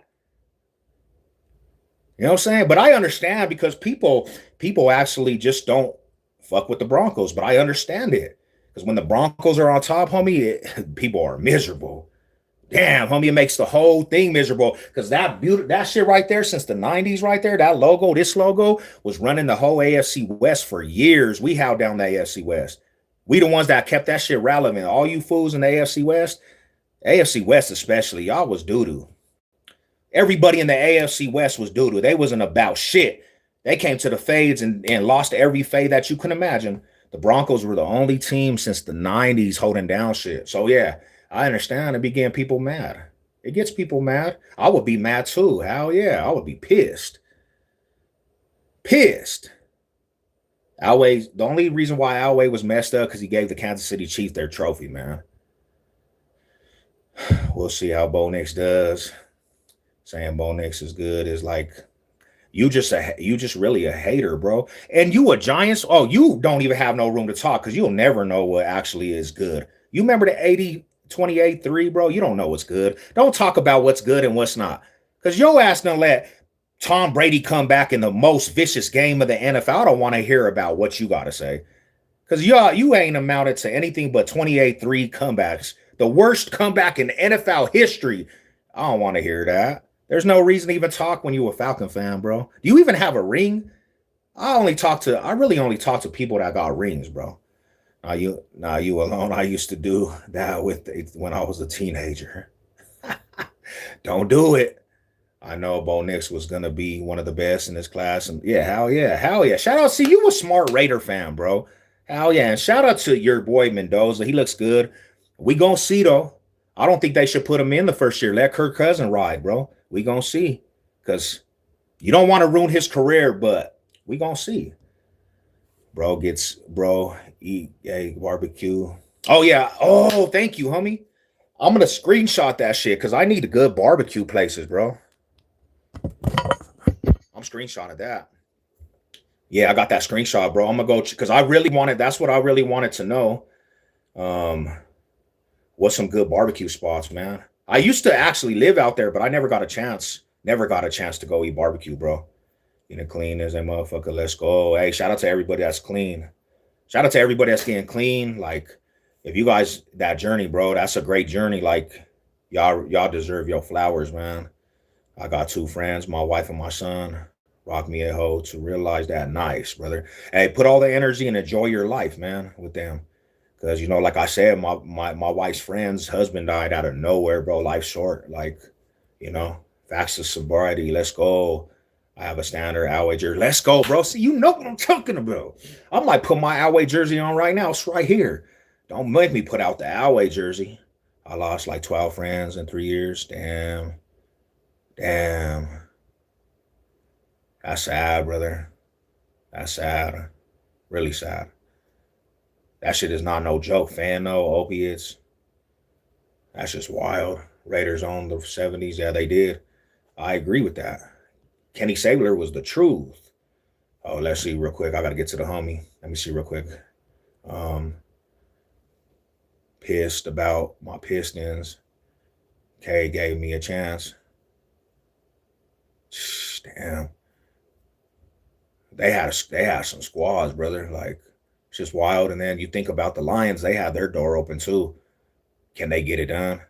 You know what I'm saying? But I understand because people actually just don't fuck with the Broncos. But I understand it. Because when the Broncos are on top, homie, people are miserable. Damn, homie, it makes the whole thing miserable. Because that shit right there, since the 90s right there, that logo, this logo, was running the whole AFC West for years. We held down the AFC West. We the ones that kept that shit relevant. All you fools in the AFC West especially, y'all was doo-doo. Everybody in the AFC West was doo-doo. They wasn't about shit. They came to the fades and lost every fade that you can imagine. The Broncos were the only team since the 90s holding down shit. So, yeah, I understand it be getting people mad. It gets people mad. I would be mad too. Hell yeah, I would be pissed. Pissed. Elway, the only reason why Elway was messed up because he gave the Kansas City Chiefs their trophy, man. We'll see how Bo Nix does. Saying Bo Nix is good is like you just really a hater, bro. And you a Giants? Oh, you don't even have no room to talk because you'll never know what actually is good. You remember the 80-28-3, bro? You don't know what's good. Don't talk about what's good and what's not. Because your ass done let Tom Brady come back in the most vicious game of the NFL. I don't want to hear about what you got to say. Because you ain't amounted to anything but 28-3 comebacks. The worst comeback in NFL history. I don't want to hear that. There's no reason to even talk when you a Falcon fan, bro. Do you even have a ring? I really only talk to people that got rings, bro. You alone. I used to do that when I was a teenager. Don't do it. I know Bo Nix was gonna be one of the best in this class, and yeah, hell yeah. Shout out, see, you a smart Raider fan, bro. Hell yeah, and shout out to your boy Mendoza. He looks good. We gonna see though. I don't think they should put him in the first year. Let Kirk Cousins ride, bro. We gonna see, because you don't want to ruin his career, but we gonna see. Bro, eat a barbecue. Oh yeah. Oh, thank you, homie. I'm gonna screenshot that shit because I need good barbecue places, bro. I'm screenshotting that. Yeah, I got that screenshot, bro. I'm gonna go because that's what I really wanted to know. What's some good barbecue spots, man? I used to actually live out there, but I never got a chance. Never got a chance to go eat barbecue, bro. You know, clean as a motherfucker. Let's go. Hey, shout out to everybody that's clean. Shout out to everybody that's getting clean. Like, if you guys that journey, bro, that's a great journey. Like, y'all deserve your flowers, man. I got two friends, my wife and my son, rock me a hoe to realize that. Nice, brother. Hey, put all the energy and enjoy your life, man, with them. Because like I said, my wife's friend's husband died out of nowhere, bro. Life short. Like, facts of sobriety. Let's go. I have a standard Alway jersey. Let's go, bro. See, you know what I'm talking about. I might put my Alway jersey on right now. It's right here. Don't make me put out the Alway jersey. I lost like 12 friends in 3 years. Damn. Damn. That's sad, brother. That's sad. Really sad. That shit is not no joke. Fentanyl, opiates. That's just wild. Raiders owned the 70s. Yeah, they did. I agree with that. Kenny Sabler was the truth. Oh, let's see real quick. I got to get to the homie. Let me see real quick. Pissed about my Pistons. K gave me a chance. Damn. They had some squads, brother. Like, it's just wild. And then you think about the Lions, they have their door open too. Can they get it done?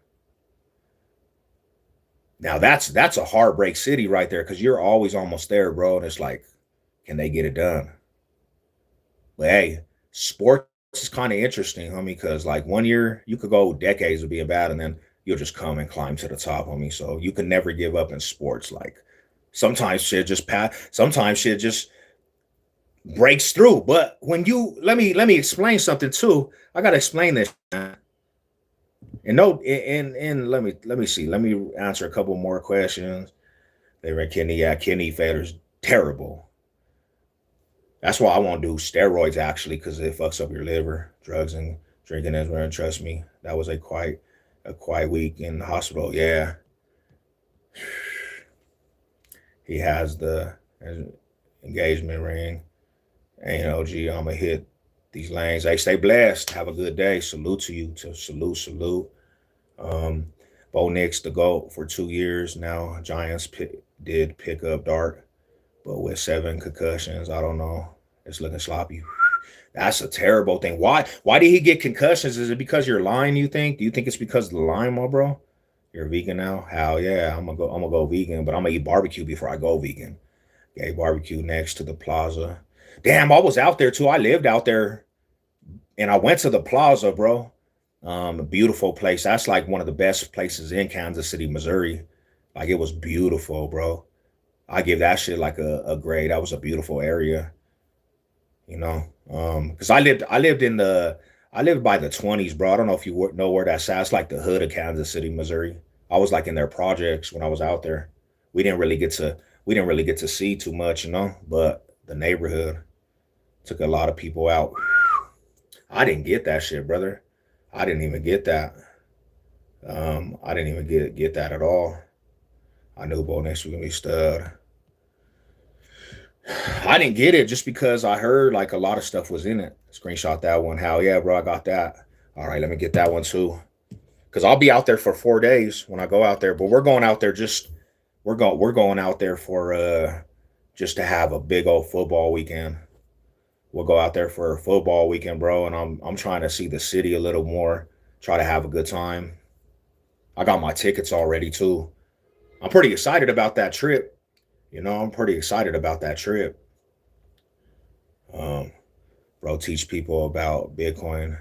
Now that's a heartbreak city right there, because you're always almost there, bro. And it's like, can they get it done? But hey, sports is kind of interesting, homie, because like 1 year you could go decades of being bad, and then you'll just come and climb to the top, homie. So you can never give up in sports. Like, sometimes shit just sometimes shit just breaks through. But when you let me explain something too. I gotta explain this. And no, and let me see. Let me answer a couple more questions. They were Kenny. Yeah, kidney failure's terrible. That's why I won't do steroids actually, because it fucks up your liver. Drugs and drinking as well. Trust me, that was a quite week in the hospital. Yeah, he has the engagement ring. Ain't OG. I'ma hit these lanes. Hey, stay blessed. Have a good day. Salute to you. To salute. Bo Nix the GOAT for 2 years now. Giants did pick up Dart, but with 7 concussions, I don't know. It's looking sloppy. That's a terrible thing. Why did he get concussions? Is it because you're lying, you think? Do you think it's because of the line, my bro? You're vegan now? Hell yeah. I'm gonna go vegan, but I'm gonna eat barbecue before I go vegan. Gay barbecue next to the plaza. Damn, I was out there too. I lived out there and I went to the plaza, bro. A beautiful place. That's like one of the best places in Kansas City, Missouri. Like, it was beautiful, bro. I give that shit like a grade. That was a beautiful area, you know. Because I lived by the 20s, bro. I don't know if you know where that's at. It's like the hood of Kansas City, Missouri. I was like in their projects when I was out there. We didn't really get to see too much, but the neighborhood took a lot of people out. I didn't get that shit, brother. I didn't even get that. I didn't even get that at all. I knew Bo Nix was gonna be stud. I didn't get it just because I heard like a lot of stuff was in it. Screenshot that one. Hell yeah, bro, I got that. All right, let me get that one too. Cause I'll be out there for 4 days when I go out there. But we're going out there we're going out there for just to have a big old football weekend. We'll go out there for a football weekend, bro, and I'm trying to see the city a little more, try to have a good time. I got my tickets already too. I'm pretty excited about that trip. I'm pretty excited about that trip. Um, bro, teach people about Bitcoin.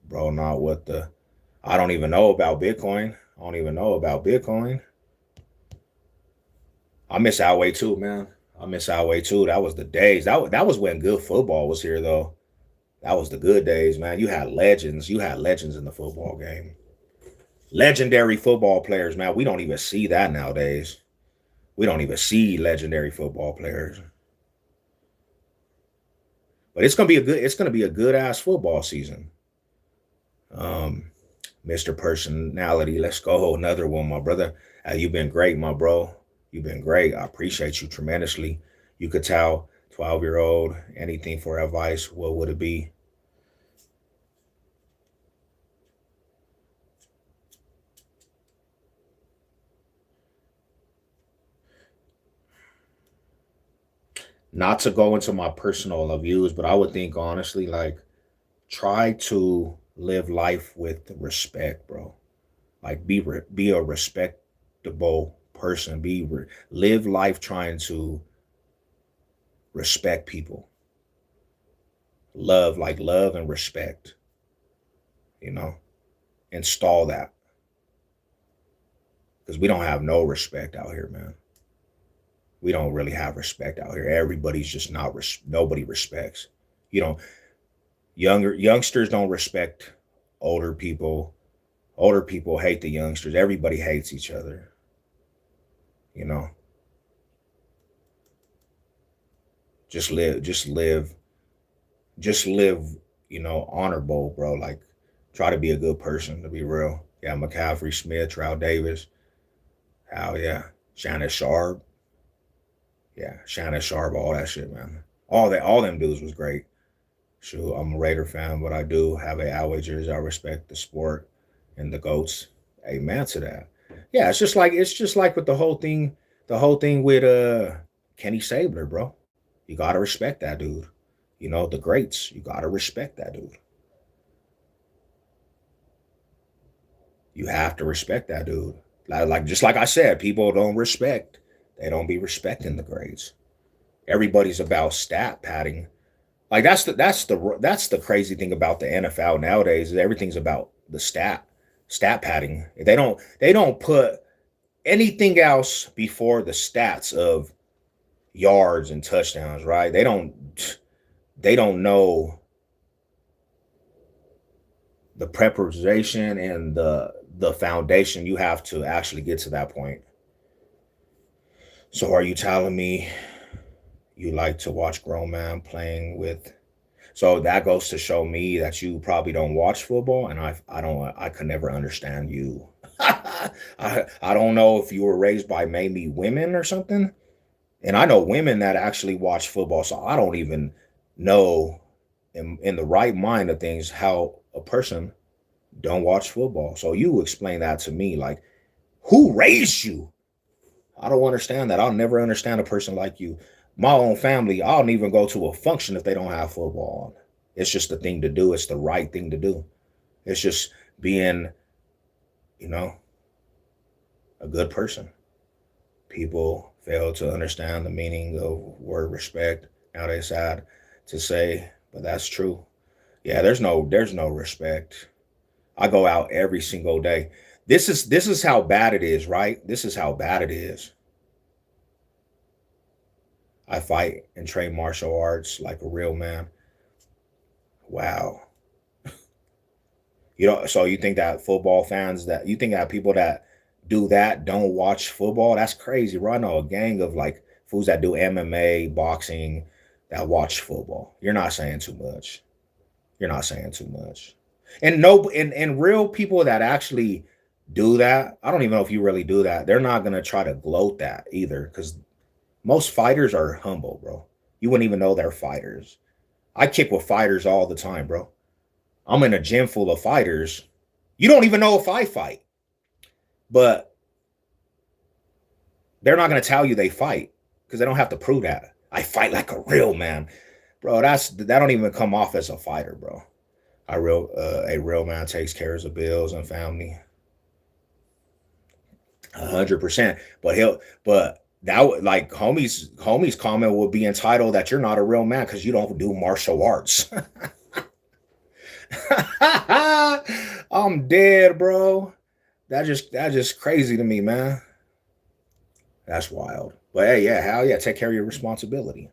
Bro, not what the I don't even know about Bitcoin. I don't even know about Bitcoin. I miss Outway too, man. I miss Outway too. That was the days. That was when good football was here though. That was the good days, man. You had legends. You had legends in the football game. Legendary football players, man. We don't even see that nowadays. We don't even see legendary football players. But it's gonna be a good ass football season. Mr. Personality, let's go. Another one, my brother. You've been great, my bro. You've been great. I appreciate you tremendously. You could tell 12-year-old anything for advice. What would it be? Not to go into my personal views, but I would think honestly, like, try to live life with respect, bro. Like, be a respectable person. Live life trying to respect people. Love and respect. You know, install that, because we don't have no respect out here, man. We don't really have respect out here. Everybody's just not nobody respects. You know, youngsters don't respect older people. Older people hate the youngsters. Everybody hates each other. You know, just live, just live. You know, honorable, bro. Like, try to be a good person. To be real, yeah. McCaffrey, Smith, Trout Davis. Hell yeah, Shannon Sharp. Yeah, Shannon Sharp. All that shit, man. All them dudes was great. Shoot, I'm a Raider fan, but I do have a Alway jersey. I respect the sport and the goats. Amen to that. Yeah, it's just like with the whole thing with Kenny Sabler, bro. You gotta respect that dude. You know, the greats. You gotta respect that dude. You have to respect that dude. Like just like I said, people don't respect. They don't be respecting the grades. Everybody's about stat padding. Like, that's the crazy thing about the NFL nowadays is everything's about the stat padding. They don't put anything else before the stats of yards and touchdowns, right? They don't know the preparation and the foundation you have to actually get to that point. So are you telling me you like to watch grown man playing with? So that goes to show me that you probably don't watch football, and I could never understand you. I don't know if you were raised by maybe women or something, and I know women that actually watch football, so I don't even know in the right mind of things how a person don't watch football. So you explain that to me, like, who raised you? I don't understand that. I'll never understand a person like you. My own family, I don't even go to a function if they don't have football on. It's just the thing to do. It's the right thing to do. It's just being, you know, a good person. People fail to understand the meaning of word respect. Now they sad to say, but that's true. Yeah, there's no respect. I go out every single day. This is how bad it is, right? This is how bad it is. I fight and train martial arts like a real man. Wow. So you think that football fans that you think that people that do that don't watch football? That's crazy, bro. I know a gang of like fools that do MMA, boxing, that watch football. You're not saying too much. You're not saying too much. And no, and real people that actually do that, I don't even know if you really do that. They're not gonna try to gloat that either, because most fighters are humble, bro. You wouldn't even know they're fighters. I kick with fighters all the time, bro. I'm in a gym full of fighters. You don't even know if I fight, but they're not going to tell you they fight because they don't have to prove that. I fight like a real man, bro. That don't even come off as a fighter, bro. A real man takes care of the bills and family, 100%. But that would, like, homies comment would be entitled that you're not a real man because you don't do martial arts. I'm dead, bro. That just crazy to me, man. That's wild. But hey, yeah, hell yeah, take care of your responsibility.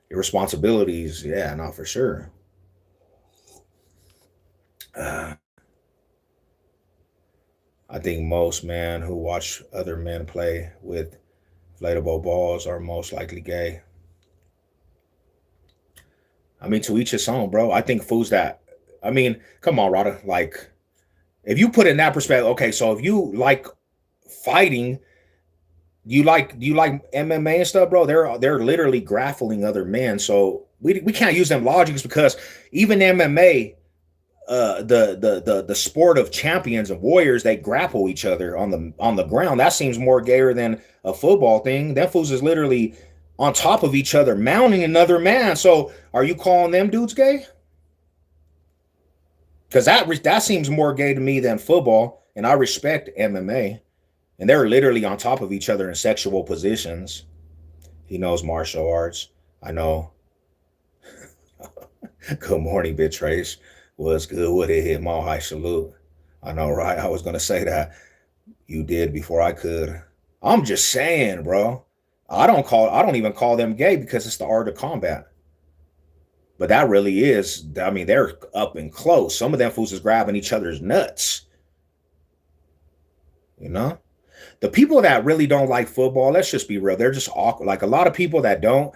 Your responsibilities, yeah, not for sure. Uh, I think most men who watch other men play with inflatable balls are most likely gay. I mean, to each his own, bro. I think fools that, I mean, come on, Rada. Like, if you put it in that perspective, okay, so if you like fighting, do you like MMA and stuff, bro? They're literally grappling other men. So we can't use them logics because even MMA, the sport of champions and warriors, they grapple each other on the ground. That seems more gayer than a football thing. That fools is literally on top of each other, mounting another man. So are you calling them dudes gay? Because that seems more gay to me than football, and I respect MMA. And they're literally on top of each other in sexual positions. He knows martial arts. I know. Good morning, Big Trace. Was good with it. Hit my high salute. I know, right? I was gonna say that. You did before I could. I'm just saying, bro. I don't even call them gay because it's the art of combat. But that really is, I mean, they're up and close. Some of them fools is grabbing each other's nuts. You know? The people that really don't like football, let's just be real, they're just awkward. Like a lot of people that don't,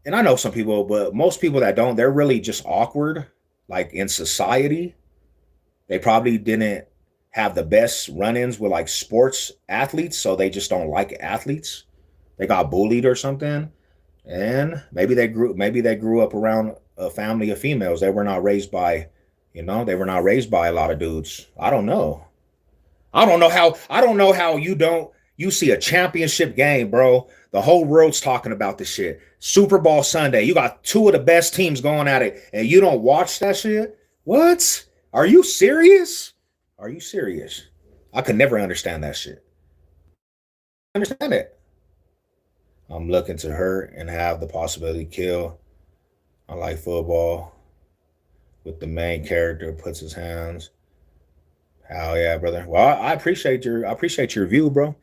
and I know some people, but most people that don't, they're really just awkward, like in society. They probably didn't have the best run-ins with like sports athletes, so they just don't like athletes. They got bullied or something, and maybe they grew up around a family of females. They were not raised by, they were not raised by a lot of dudes. I don't know. I don't know how you see a championship game, bro. The whole world's talking about this shit. Super Bowl Sunday. You got two of the best teams going at it, and you don't watch that shit? What? Are you serious? Are you serious? I could never understand that shit. Understand it. I'm looking to hurt and have the possibility to kill. I like football. With the main character puts his hands. Hell yeah, brother. Well, I appreciate your view, bro.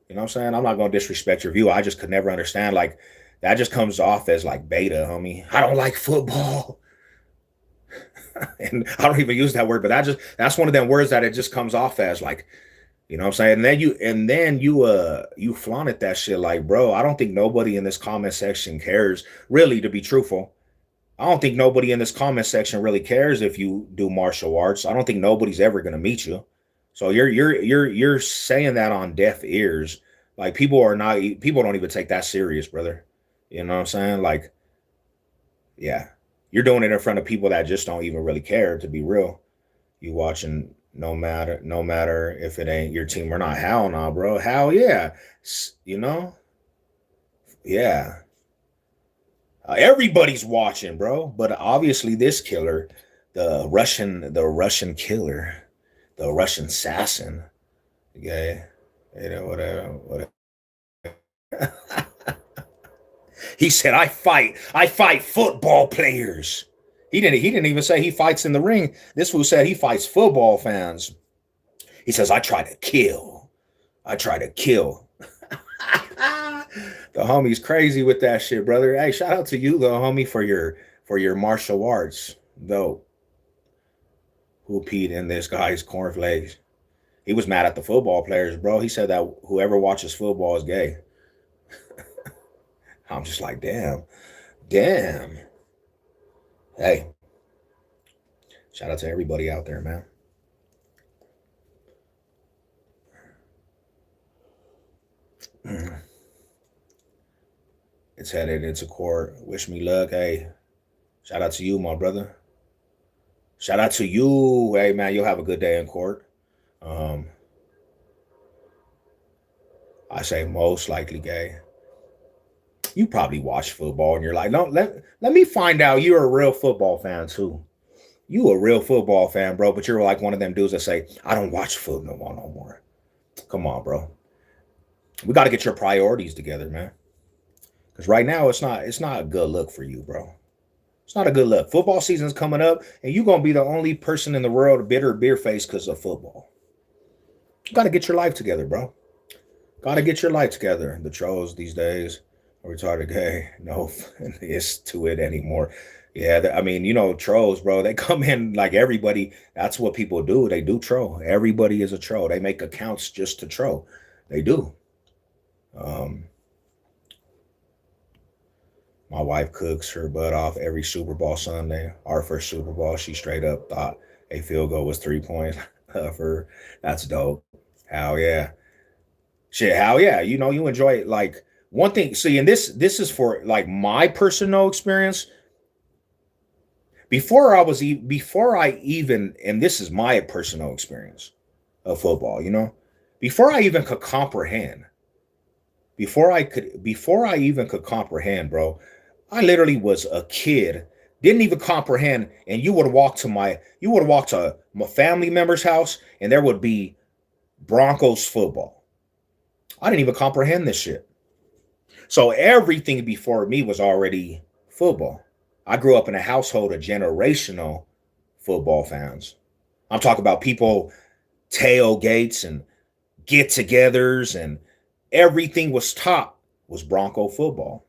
You know what I'm saying? I'm not gonna disrespect your view. I just could never understand. Like that just comes off as like beta, homie. I don't like football. And I don't even use that word, but that's one of them words that it just comes off as like, you know what I'm saying? And then you flaunted that shit like, bro, I don't think nobody in this comment section cares, really, to be truthful. I don't think nobody in this comment section really cares if you do martial arts. I don't think nobody's ever gonna meet you. So you're saying that on deaf ears. Like people don't even take that serious, brother. You know what I'm saying? Like, yeah. You're doing it in front of people that just don't even really care, to be real. You watching no matter if it ain't your team or not. Hell no, bro. Hell yeah. You know? Yeah. Everybody's watching, bro. But obviously, this killer, the Russian killer, the Russian assassin, okay, whatever. He said, I fight football players." He didn't even say he fights in the ring. This fool said he fights football fans. He says, "I try to kill. I try to kill." The homie's crazy with that shit, brother. Hey, shout out to you, though, homie, for your martial arts, though. Who peed in this guy's cornflakes? He was mad at the football players, bro. He said that whoever watches football is gay. I'm just like, damn. Hey, shout out to everybody out there, man. It's headed into court. Wish me luck. Hey, shout out to you, my brother. Shout out to you. Hey, man, you'll have a good day in court. Um, I say most likely gay. You probably watch football and you're like, no, let me find out you're a real football fan too. You a real football fan, bro, but you're like one of them dudes that say, I don't watch football no more. Come on, bro. We got to get your priorities together, man. Because right now it's not a good look for you, bro. It's not a good look. Football season's coming up, and you're gonna be the only person in the world bitter beer face because of football. You got to get your life together, bro. Got to get your life together. The trolls these days are retarded gay. No, it's to it anymore. Yeah, I mean, trolls, bro. They come in like everybody. That's what people do. They do troll. Everybody is a troll. They make accounts just to troll. They do. Um, my wife cooks her butt off every Super Bowl Sunday. Our first Super Bowl, she straight up thought a field goal was 3 points for her. That's dope. Hell yeah. Shit, hell yeah. You enjoy it. Like one thing, see, and this is for like my personal experience. Before I even, and this is my personal experience of football, before I even could comprehend, before I even could comprehend, bro. I literally was a kid, didn't even comprehend, and you would walk to my family member's house, and there would be Broncos football. I didn't even comprehend this shit. So everything before me was already football. I grew up in a household of generational football fans. I'm talking about people tailgates and get-togethers, and everything was top was Bronco football.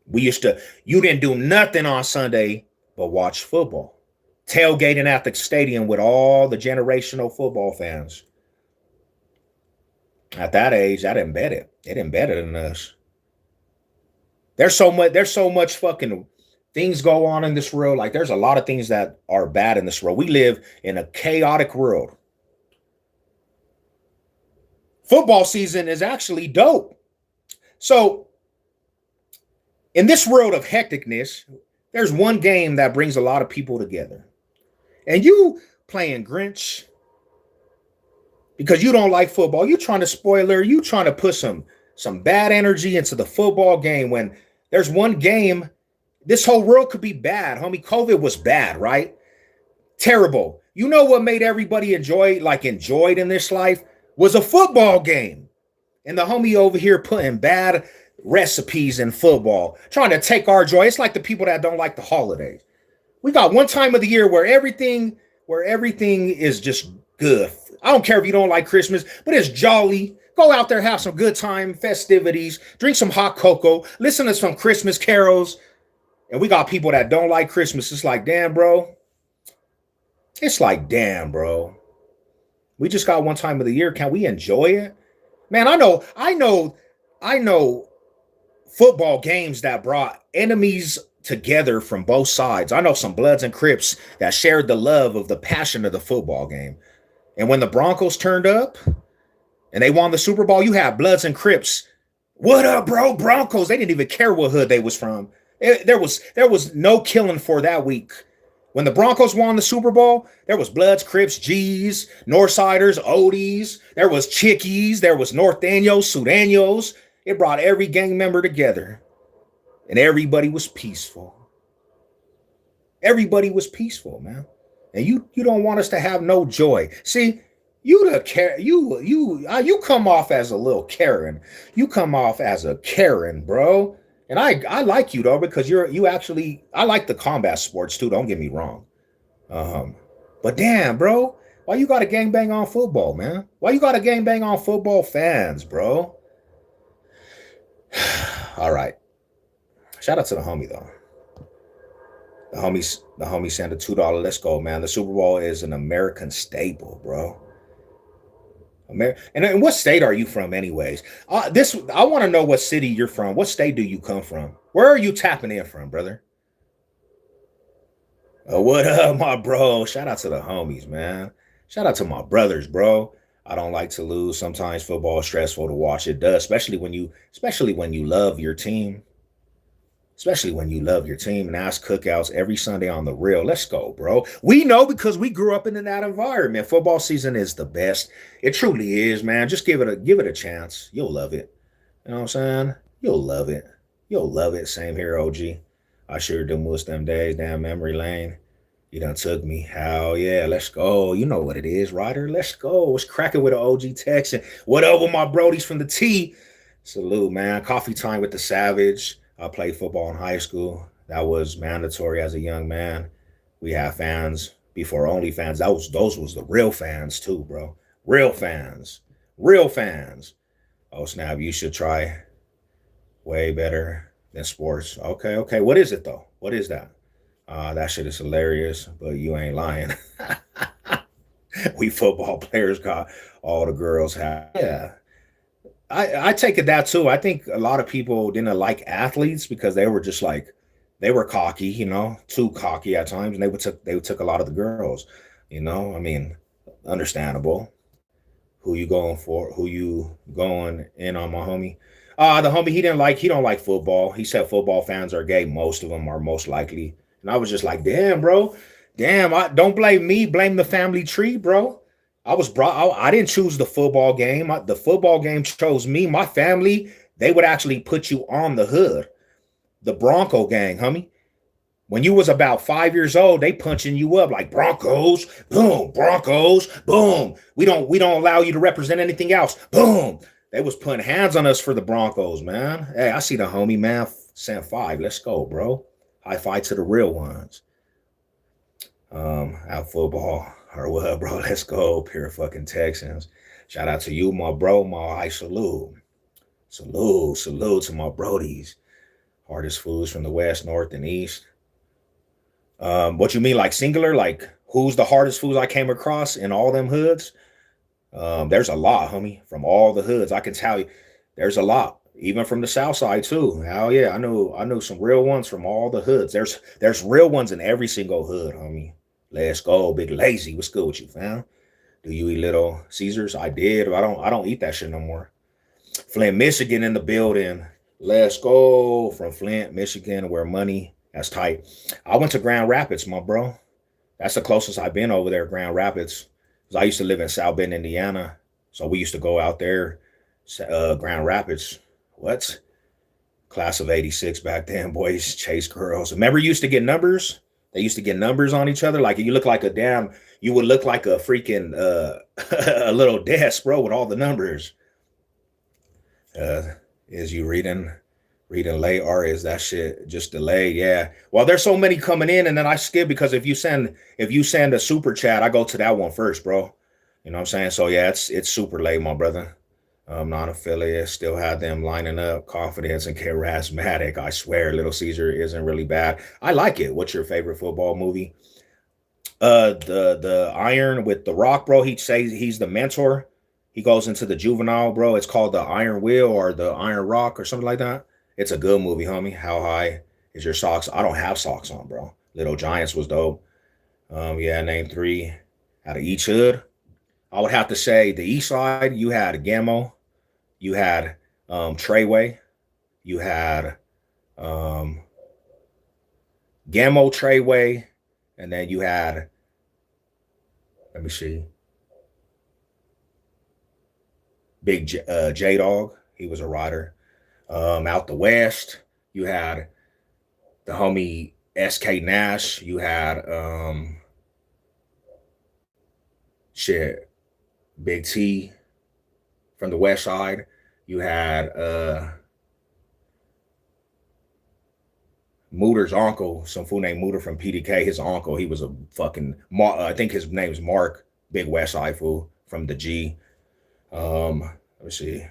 We used to, you didn't do nothing on Sunday but watch football. Tailgating at the stadium with all the generational football fans. At that age, that embedded. It embedded in us. There's so much fucking things go on in this world. Like there's a lot of things that are bad in this world. We live in a chaotic world. Football season is actually dope. So in this world of hecticness, there's one game that brings a lot of people together. And you playing Grinch because you don't like football. You trying to spoiler, you trying to put some bad energy into the football game when there's one game. This whole world could be bad, homie. COVID was bad, right? Terrible. You know what made everybody enjoyed in this life was a football game. And the homie over here putting bad recipes in football, trying to take our joy. It's like the people that don't like the holidays. We got one time of the year where everything is just good. I don't care if you don't like Christmas, but it's jolly. Go out there, have some good time, festivities, drink some hot cocoa, listen to some Christmas carols. And we got people that don't like Christmas. It's like, damn, bro. It's like, damn, bro. We just got one time of the year. Can we enjoy it? Man, I know football games that brought enemies together from both sides. I know some Bloods and Crips that shared the love of the passion of the football game. And when the Broncos turned up and they won the Super Bowl, you had Bloods and Crips. What up, bro? Broncos. They didn't even care what hood they was from. There was no killing for that week. When the Broncos won the Super Bowl, there was Bloods, Crips, G's, Northsiders, Odies. There was Chickies. There was Norteños, Sureños. It brought every gang member together. And everybody was peaceful. Everybody was peaceful, man. And you don't want us to have no joy. See, you come off as a little Karen. You come off as a Karen, bro. And I like you though, because I like the combat sports too. Don't get me wrong. But damn, bro, why you got a gangbang on football, man? Why you got a gangbang on football fans, bro? All right. Shout out to the homie though. The homie sent a $2. Let's go, man. The Super Bowl is an American staple, bro. And what state are you from, anyways? I want to know what city you're from. What state do you come from? Where are you tapping in from, brother? What up, my bro? Shout out to the homies, man. Shout out to my brothers, bro. I don't like to lose. Sometimes football is stressful to watch. It does, especially when you love your team. Especially when you love your team and ask cookouts every Sunday on the real. Let's go, bro. We know because we grew up in that environment. Football season is the best. It truly is, man. Just give it a chance. You'll love it. You know what I'm saying? You'll love it. You'll love it. Same here, OG. I sure do miss them days down memory lane. You done took me. Hell yeah, let's go. You know what it is, Ryder. Let's go. It's cracking with an OG text. And what up with my brodies from the T? Salute, man. Coffee time with the Savage. I played football in high school. That was mandatory as a young man. We had fans before OnlyFans. Those was the real fans too, bro. Real fans. Real fans. Oh, snap. You should try. Way better than sports. Okay. What is it, though? What is that? That shit is hilarious, but you ain't lying. We football players got all the girls have. Yeah. I take it that too. I think a lot of people didn't like athletes because they were just like, they were cocky, too cocky at times, and they took a lot of the girls, I mean, understandable. Who you going for? Who you going in on, my homie? The homie he don't like football. He said football fans are gay. Most of them are most likely. And I was just like, damn, bro. Damn, don't blame me. Blame the family tree, bro. I didn't choose the football game. The football game chose me. My family, they would actually put you on the hood. The Bronco gang, homie. When you was about 5 years old, they punching you up like Broncos, boom, Broncos, boom. We don't allow you to represent anything else. Boom. They was putting hands on us for the Broncos, man. Hey, I see the homie, man. Sent 5. Let's go, bro. High five to the real ones. Out football or what, bro? Let's go, pure fucking Texans. Shout out to you, my bro, my high salute. Salute to my brodies. Hardest foods from the west, north, and east. What you mean, like singular? Like who's the hardest foods I came across in all them hoods? There's a lot, homie, from all the hoods. I can tell you, there's a lot, even from the south side too. Hell yeah, I know some real ones from all the hoods. There's real ones in every single hood, homie. Let's go, Big Lazy. What's good with you, fam? Do you eat Little Caesars? I did. I don't eat that shit no more. Flint, Michigan in the building. Let's go from Flint, Michigan, where money that's tight. I went to Grand Rapids, my bro. That's the closest I've been over there, Grand Rapids. Because I used to live in South Bend, Indiana. So we used to go out there, Grand Rapids. What? Class of 86 back then, boys, chase girls. Remember you used to get numbers? They used to get numbers on each other. Like you look like you would look like a freaking a little desk, bro, with all the numbers. Is you reading late, or is that shit just delayed? Yeah. Well, there's so many coming in, and then I skip because if you send a super chat, I go to that one first, bro. You know what I'm saying? So yeah, it's super late, my brother. Non-affiliate, still had them lining up, confidence and charismatic. I swear, Little Caesar isn't really bad. I like it. What's your favorite football movie? The Iron with The Rock, bro. He'd say he's the mentor. He goes into the juvenile, bro. It's called the Iron Will or the Iron Rock or something like that. It's a good movie, homie. How high is your socks? I don't have socks on, bro. Little Giants was dope. Yeah, name 3 out of each hood. I would have to say the east side, you had Gammo, you had Treyway, you had Gammo, Treyway, and then you had, let me see, Big J-Dog. He was a rider. Out the west, you had the homie SK Nash. You had Big T from the west side. You had Mooter's uncle, some fool named Mooter from PDK. His uncle, he was a fucking, I think his name's Mark, big west side fool from the G. Let's see.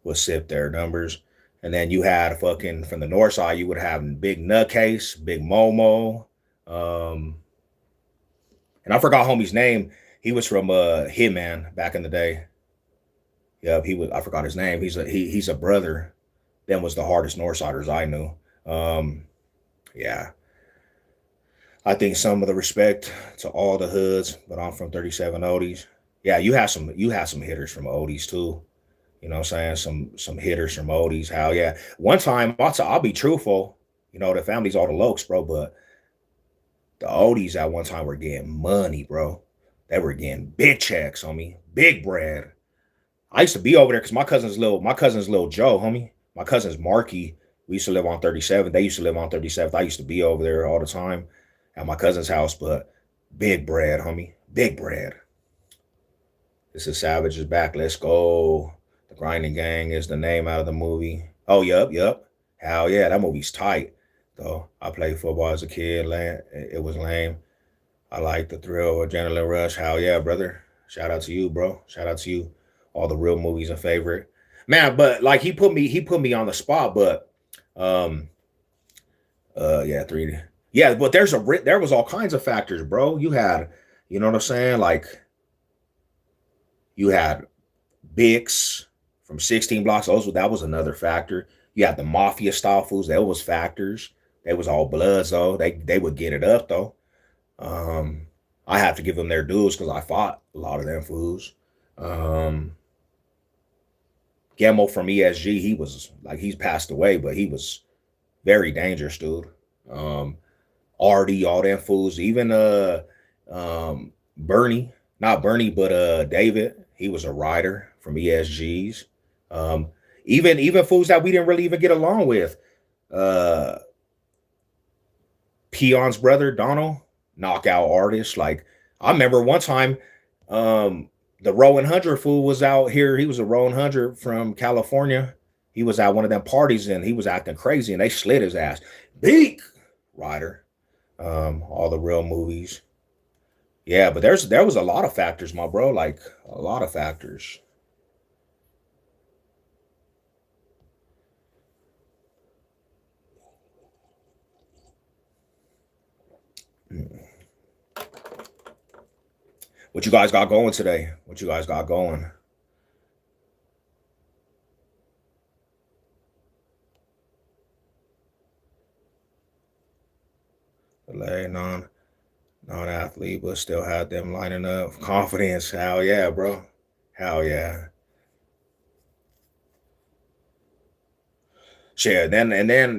We'll sip their numbers. And then you had fucking from the north side, you would have Big Nutcase, Big Momo. And I forgot homie's name. He was from Hitman back in the day. Yep, I forgot his name. He's a brother. Them was the hardest Northsiders I knew. Yeah. I think some of the respect to all the hoods, but I'm from 37 Odies. Yeah, you had some hitters from Odies too. You know what I'm saying? Some hitters from Odies. Hell yeah. One time, I'll be truthful. You know, the family's all the Lokes, bro, but the Odies at one time were getting money, bro. They were getting big checks on me. Big bread. I used to be over there because my cousin's little Joe, homie. My cousin's Marky. We used to live on 37th. They used to live on 37th. I used to be over there all the time at my cousin's house, but big bread, homie. Big bread. This is Savage is back. Let's go. The Grinding Gang is the name out of the movie. Oh, yep. Hell yeah, that movie's tight. Though I played football as a kid. It was lame. I like the thrill of adrenaline rush. Hell yeah, brother. Shout out to you, bro. Shout out to you. All the real movies and favorite. Man, but like he put me on the spot, but yeah, 3D. Yeah, but there was all kinds of factors, bro. You had, you know what I'm saying? Like you had Bix from 16 blocks. That was another factor. You had the mafia style foods. That was factors. They was all bloods though. They would get it up though. I have to give them their dues because I fought a lot of them fools. Gammo from ESG, he's passed away, but he was very dangerous, dude. Artie, all them fools, even Bernie, not Bernie, but David, he was a rider from ESGs. Even foods that we didn't really even get along with. Peon's brother, Donald, knockout artist. Like, I remember one time, the Rowan Hunter fool was out here. He was a Rowan Hunter from California. He was at one of them parties and he was acting crazy and they slid his ass. Beak Rider. All the real movies. Yeah, but there was a lot of factors, my bro. Like a lot of factors. What you guys got going today? What you guys got going? Non-athlete, but still had them lining up. Confidence. Hell yeah, bro. Hell yeah. Shit. Then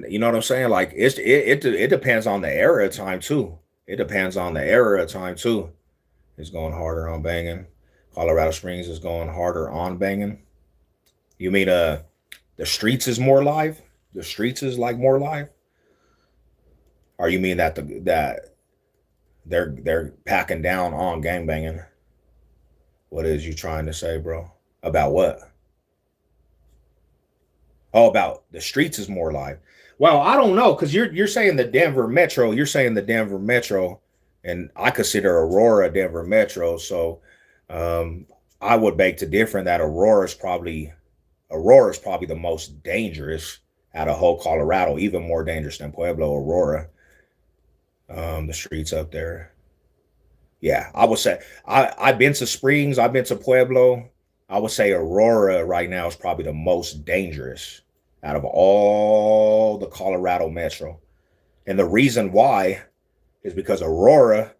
you know what I'm saying? Like it depends on the era of time too. It depends on the era of time too. It's going harder on banging. Colorado Springs is going harder on banging. You mean the streets is more live? The streets is like more live? Or you mean that that they're packing down on gang banging? What is you trying to say, bro? About what? Oh, about the streets is more live. Well, I don't know because you're saying the Denver Metro. You're saying the Denver Metro, and I consider Aurora Denver Metro. So um, I would beg to differ that Aurora is probably the most dangerous out of whole Colorado, even more dangerous than Pueblo, Aurora. The streets up there. Yeah, I would say I've been to Springs, I've been to Pueblo. I would say Aurora right now is probably the most dangerous out of all the Colorado Metro. And the reason why is because Aurora,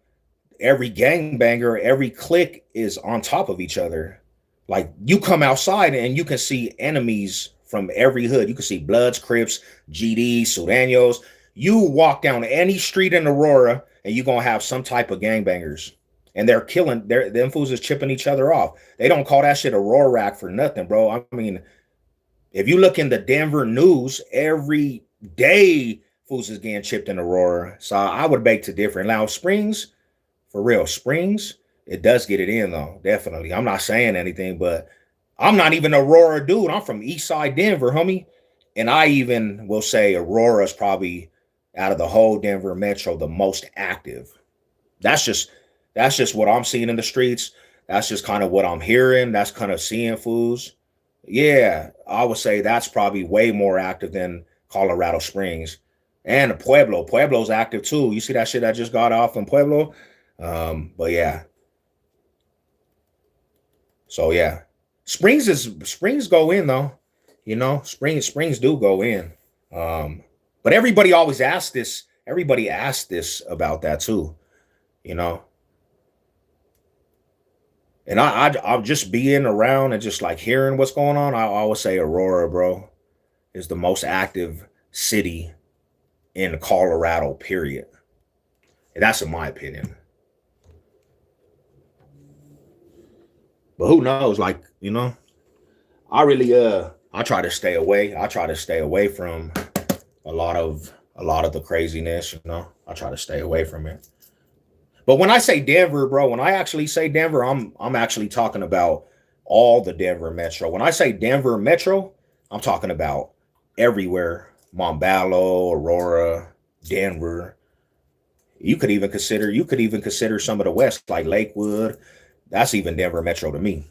every gangbanger, every clique is on top of each other. Like you come outside and you can see enemies from every hood. You can see Bloods, Crips, GDs, Sudanos. You walk down any street in Aurora and you're gonna have some type of gangbangers. And they're killing them fools is chipping each other off. They don't call that shit a Rorschach for nothing, bro. I mean, if you look in the Denver news, every day fools is getting chipped in Aurora. So I would beg to differ. Now, Springs, for real, Springs, it does get it in though. Definitely. I'm not saying anything, but I'm not even Aurora dude. I'm from East Side Denver, homie. And I even will say Aurora's probably out of the whole Denver metro the most active. That's just what I'm seeing in the streets. That's just kind of what I'm hearing. That's kind of seeing fools. Yeah, I would say that's probably way more active than Colorado Springs and Pueblo. Pueblo's active too. You see that shit that just got off in Pueblo? But yeah. So yeah. Springs go in though. You know, springs do go in. But everybody always asks this. Everybody asks this about that too. You know, and I'm just being around and just like hearing what's going on. I always say Aurora, bro, is the most active city in Colorado. Period. And that's in my opinion. But who knows? Like I really I try to stay away. I try to stay away from a lot of the craziness. I try to stay away from it. But when I say Denver, bro, when I actually say Denver, I'm actually talking about all the Denver metro. When I say Denver metro, I'm talking about everywhere. Monballo, Aurora, Denver. You could even consider some of the west, like Lakewood. That's even Denver metro to me.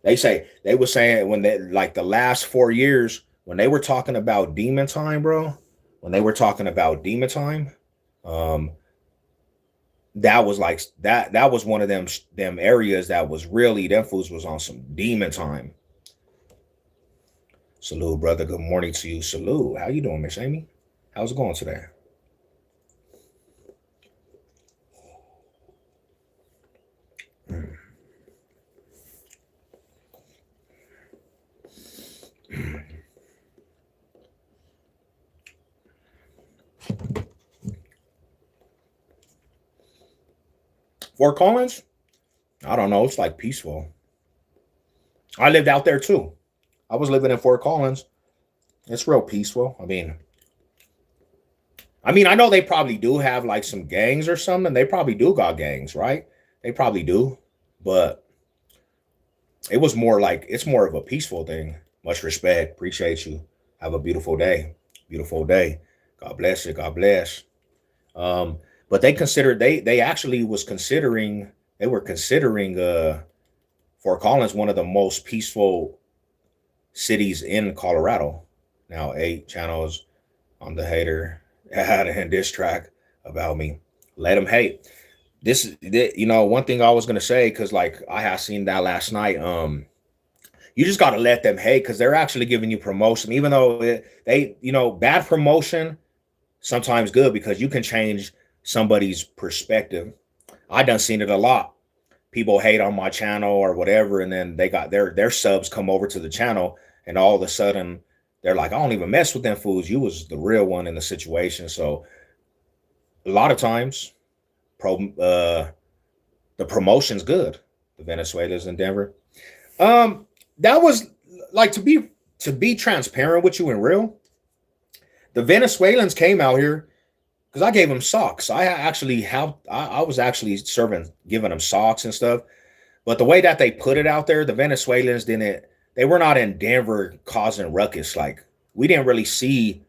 They were saying when they like the last 4 years when they were talking about demon time, bro. When they were talking about demon time, um, that was like that was one of them areas that was really them fools was on some demon time. Salute, brother. Good morning to you. Salute. How you doing, Miss Amy? How's it going today? Fort Collins, I don't know. It's like peaceful. I lived out there too. I was living in Fort Collins. It's real peaceful. I mean, I know they probably do have like some gangs or something. They probably do got gangs, right? They probably do. But it was more like it's more of a peaceful thing. Much respect. Appreciate you. Have a beautiful day. Beautiful day. God bless you. God bless. Um, but they actually was considering they were considering Fort Collins one of the most peaceful cities in Colorado. Now 8 channels on the hater had a diss track about me. Let them hate. One thing I was gonna say because like I had seen that last night. You just gotta let them hate because they're actually giving you promotion, even though bad promotion sometimes good because you can change somebody's perspective. I done seen it a lot. People hate on my channel or whatever, and then they got their subs come over to the channel, and all of a sudden they're like, I don't even mess with them fools. You was the real one in the situation. So a lot of times, the promotion's good. The Venezuelans in Denver. That was like to be transparent with you and real. The Venezuelans came out here because I gave them socks. I was actually giving them socks and stuff. But the way that they put it out there, the Venezuelans they were not in Denver causing ruckus. Like we didn't really see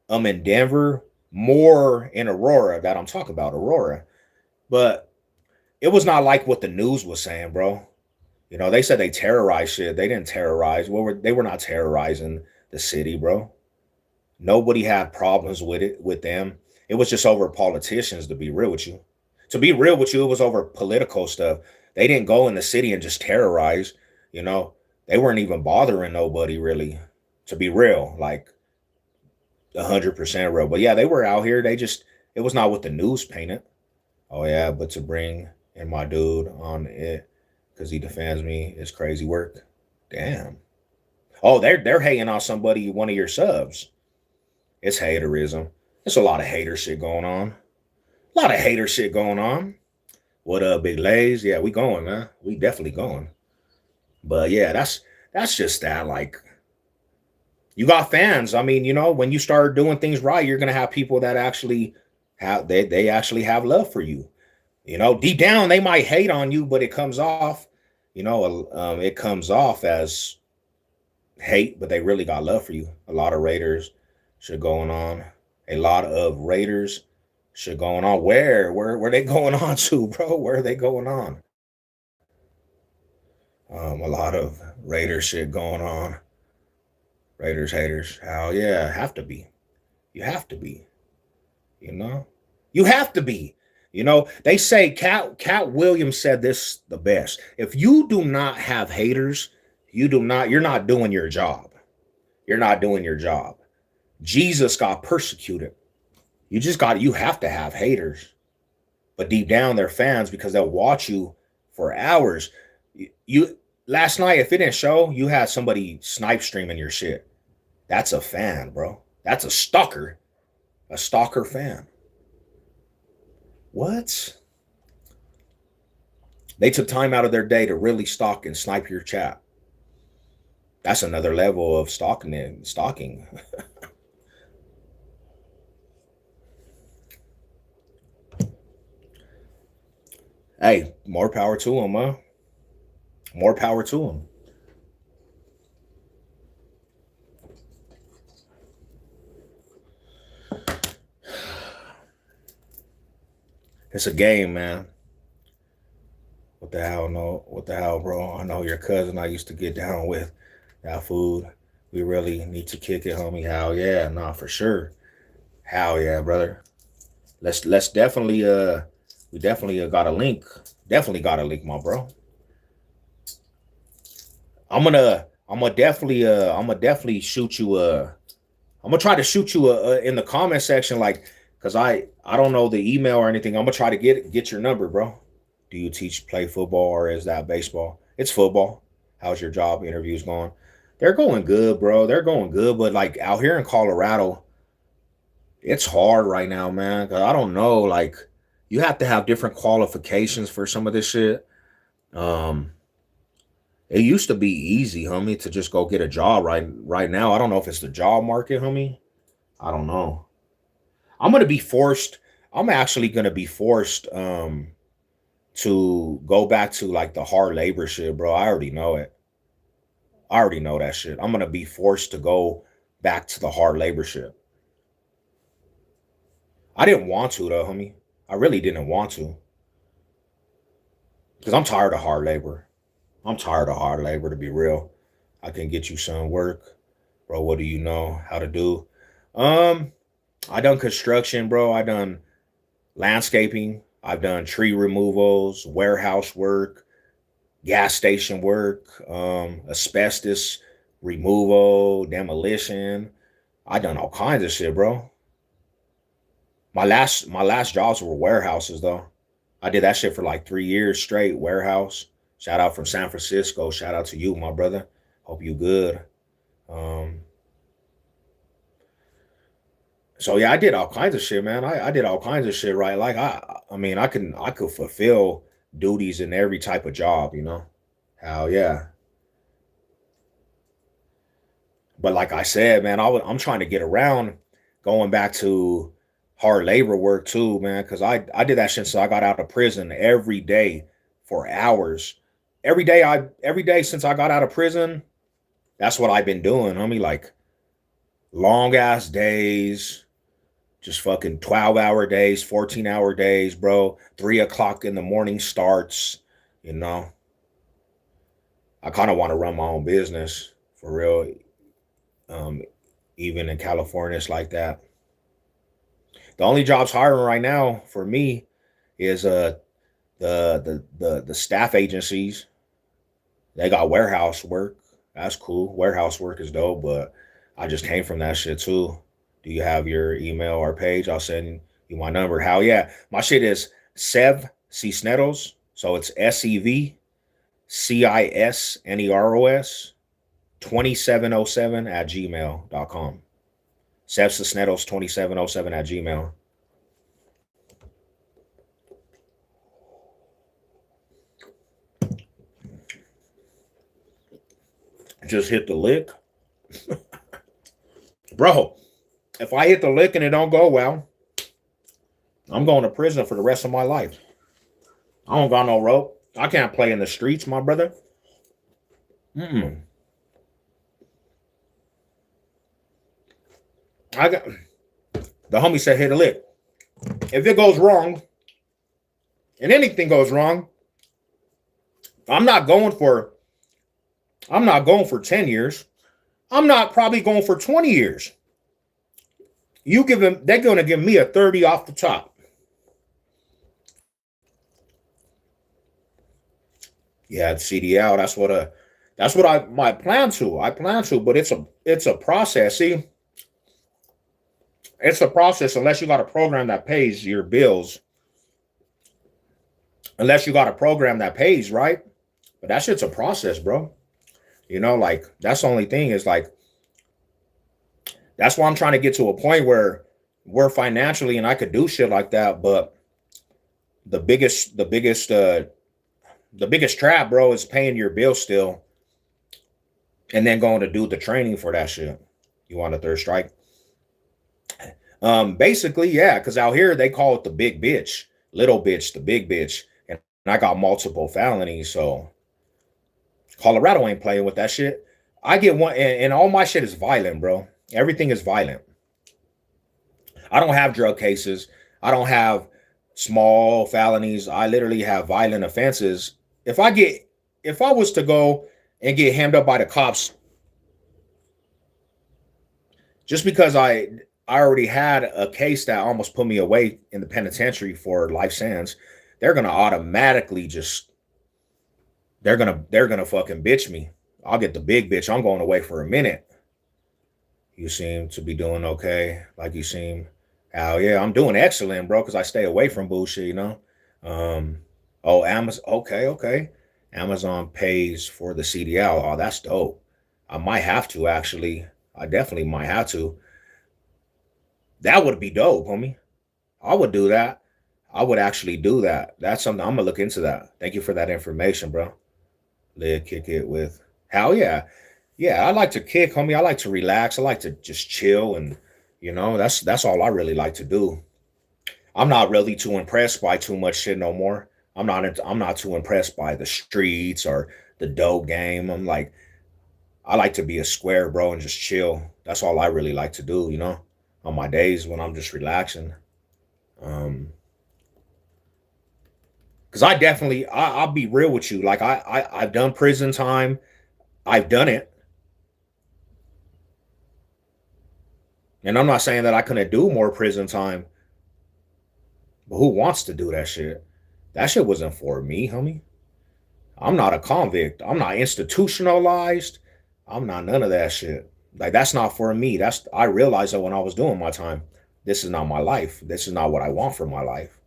them in Denver, more in Aurora that I'm talking about, Aurora. But it was not like what the news was saying, bro. They said they terrorized shit. They didn't terrorize. They were not terrorizing the city, bro. Nobody had problems with them. It was just over politicians, to be real with you. To be real with you, it was over political stuff. They didn't go in the city and just terrorize, you know. They weren't even bothering nobody really, to be real, like 100% real. But yeah, they were out here. It was not what the news painted. Oh yeah, but to bring in my dude on it because he defends me is crazy work. Damn. Oh, they're hating on somebody, one of your subs. It's haterism. There's a lot of hater shit going on. A lot of hater shit going on. What up, Big Lays? Yeah, we going, man. We definitely going. But yeah, that's just that. Like, you got fans. I mean, when you start doing things right, you're gonna have people that actually they actually have love for you. Deep down they might hate on you, but it comes off, it comes off as hate, but they really got love for you. A lot of Raiders shit going on. A lot of Raiders shit going on. Where they going on to, bro? Where are they going on? A lot of Raiders shit going on. Raiders haters. Hell yeah, have to be. You have to be. You have to be. They say Cat Williams said this the best. If you do not have haters, you're not doing your job. You're not doing your job. Jesus got persecuted. You have to have haters. But deep down they're fans because they'll watch you for hours. You last night, if it didn't show, you had somebody snipe streaming your shit. That's a fan, bro. That's a stalker. A stalker fan. What? They took time out of their day to really stalk and snipe your chat. That's another level of stalking. Hey, more power to them, huh? More power to them. It's a game, man. What the hell, no? What the hell, bro? I know your cousin I used to get down with. That food. We really need to kick it, homie. Hell yeah. Nah, for sure. Hell yeah, brother. Let's definitely we definitely got a link. Definitely got a link, my bro. I'm gonna definitely shoot you I'm gonna try to shoot you in the comment section, like, cause I don't know the email or anything. I'm gonna try to get your number, bro. Do you play football or is that baseball? It's football. How's your job interviews going? They're going good, bro. They're going good, but like out here in Colorado, it's hard right now, man. Cause I don't know, like, You have to have different qualifications for some of this shit. Um, it used to be easy, homie, to just go get a job right now. I don't know if it's the job market, homie. I don't know. I'm gonna be forced. I'm actually gonna be forced to go back to like the hard labor shit, bro. I already know it. I already know that shit. I'm gonna be forced to go back to the hard labor shit. I didn't want to though, homie. I really didn't want to. Because I'm tired of hard labor. I'm tired of hard labor, to be real. I can get you some work. Bro, what do you know how to do? Um, I done construction, bro. I done landscaping. I've done tree removals, warehouse work, gas station work, asbestos removal, demolition. I done all kinds of shit, bro. My last jobs were warehouses though. I did that shit for like 3 years straight. Warehouse. Shout out from San Francisco. Shout out to you, my brother. Hope you good. Um, so yeah, I did all kinds of shit, man. I did all kinds of shit, right? Like I mean, I could fulfill duties in every type of job, you know. Hell yeah. But like I said, man, I'm trying to get around going back to hard labor work too, man, because I did that shit since I got out of prison every day for hours. Every day since I got out of prison, that's what I've been doing, homie. Like long ass days, just fucking 12-hour days, 14-hour days, bro. 3 o'clock in the morning starts, you know. I kind of want to run my own business for real. Um, even in California, it's like that. The only jobs hiring right now for me is the staff agencies. They got warehouse work. That's cool. Warehouse work is dope, but I just came from that shit too. Do you have your email or page? I'll send you my number. Hell yeah. My shit is Sev Cisneros. So it's SEVCISNEROS 2707 at gmail.com. Sev Cisneros 2707 at gmail. Just hit the lick. Bro, if I hit the lick and it don't go well, I'm going to prison for the rest of my life. I don't got no rope. I can't play in the streets, my brother. Mm-mm. I got the homie said hit a lick. If it goes wrong, and anything goes wrong, I'm not going for 10 years. I'm not probably going for 20 years. You give them, they're going to give me a 30 off the top. Yeah, it's CDL. That's what I might plan to. I plan to, but it's a process. See, it's a process unless you got a program that pays your bills. Unless you got a program that pays, right? But that shit's a process, bro. You know, like that's the only thing is like that's why I'm trying to get to a point where we're financially and I could do shit like that. But the biggest trap, bro, is paying your bill still and then going to do the training for that shit. You want a third strike? Basically, yeah, because out here they call it the big bitch, little bitch, the big bitch. And I got multiple felonies, so Colorado ain't playing with that shit. I get one, and all my shit is violent, bro. Everything is violent. I don't have drug cases. I don't have small felonies. I literally have violent offenses. If I was to go and get hemmed up by the cops, just because I already had a case that almost put me away in the penitentiary for life sentence, they're gonna automatically just they're gonna fucking bitch me. I'll get the big bitch. I'm going away for a minute. You seem to be doing okay. Like you seem, hell yeah, I'm doing excellent, bro, because I stay away from bullshit, you know. Oh, Amazon, okay. Amazon pays for the CDL. Oh, that's dope. I might have to actually. I definitely might have to. That would be dope, homie. I would do that. I would actually do that. That's something I'm gonna look into that. Thank you for that information, bro. Live, kick it with. Hell yeah. Yeah, I like to kick, homie. I like to relax. I like to just chill and that's all I really like to do. I'm not really too impressed by too much shit no more. I'm not too impressed by the streets or the dope game. I like to be a square, bro, and just chill. That's all I really like to do, on my days when I'm just relaxing. Because I'll be real with you. Like I've done prison time. I've done it. And I'm not saying that I couldn't do more prison time, but who wants to do that shit? That shit wasn't for me, homie. I'm not a convict. I'm not institutionalized. I'm not none of that shit. Like that's not for me. I realized that when I was doing my time. This is not my life. This is not what I want for my life.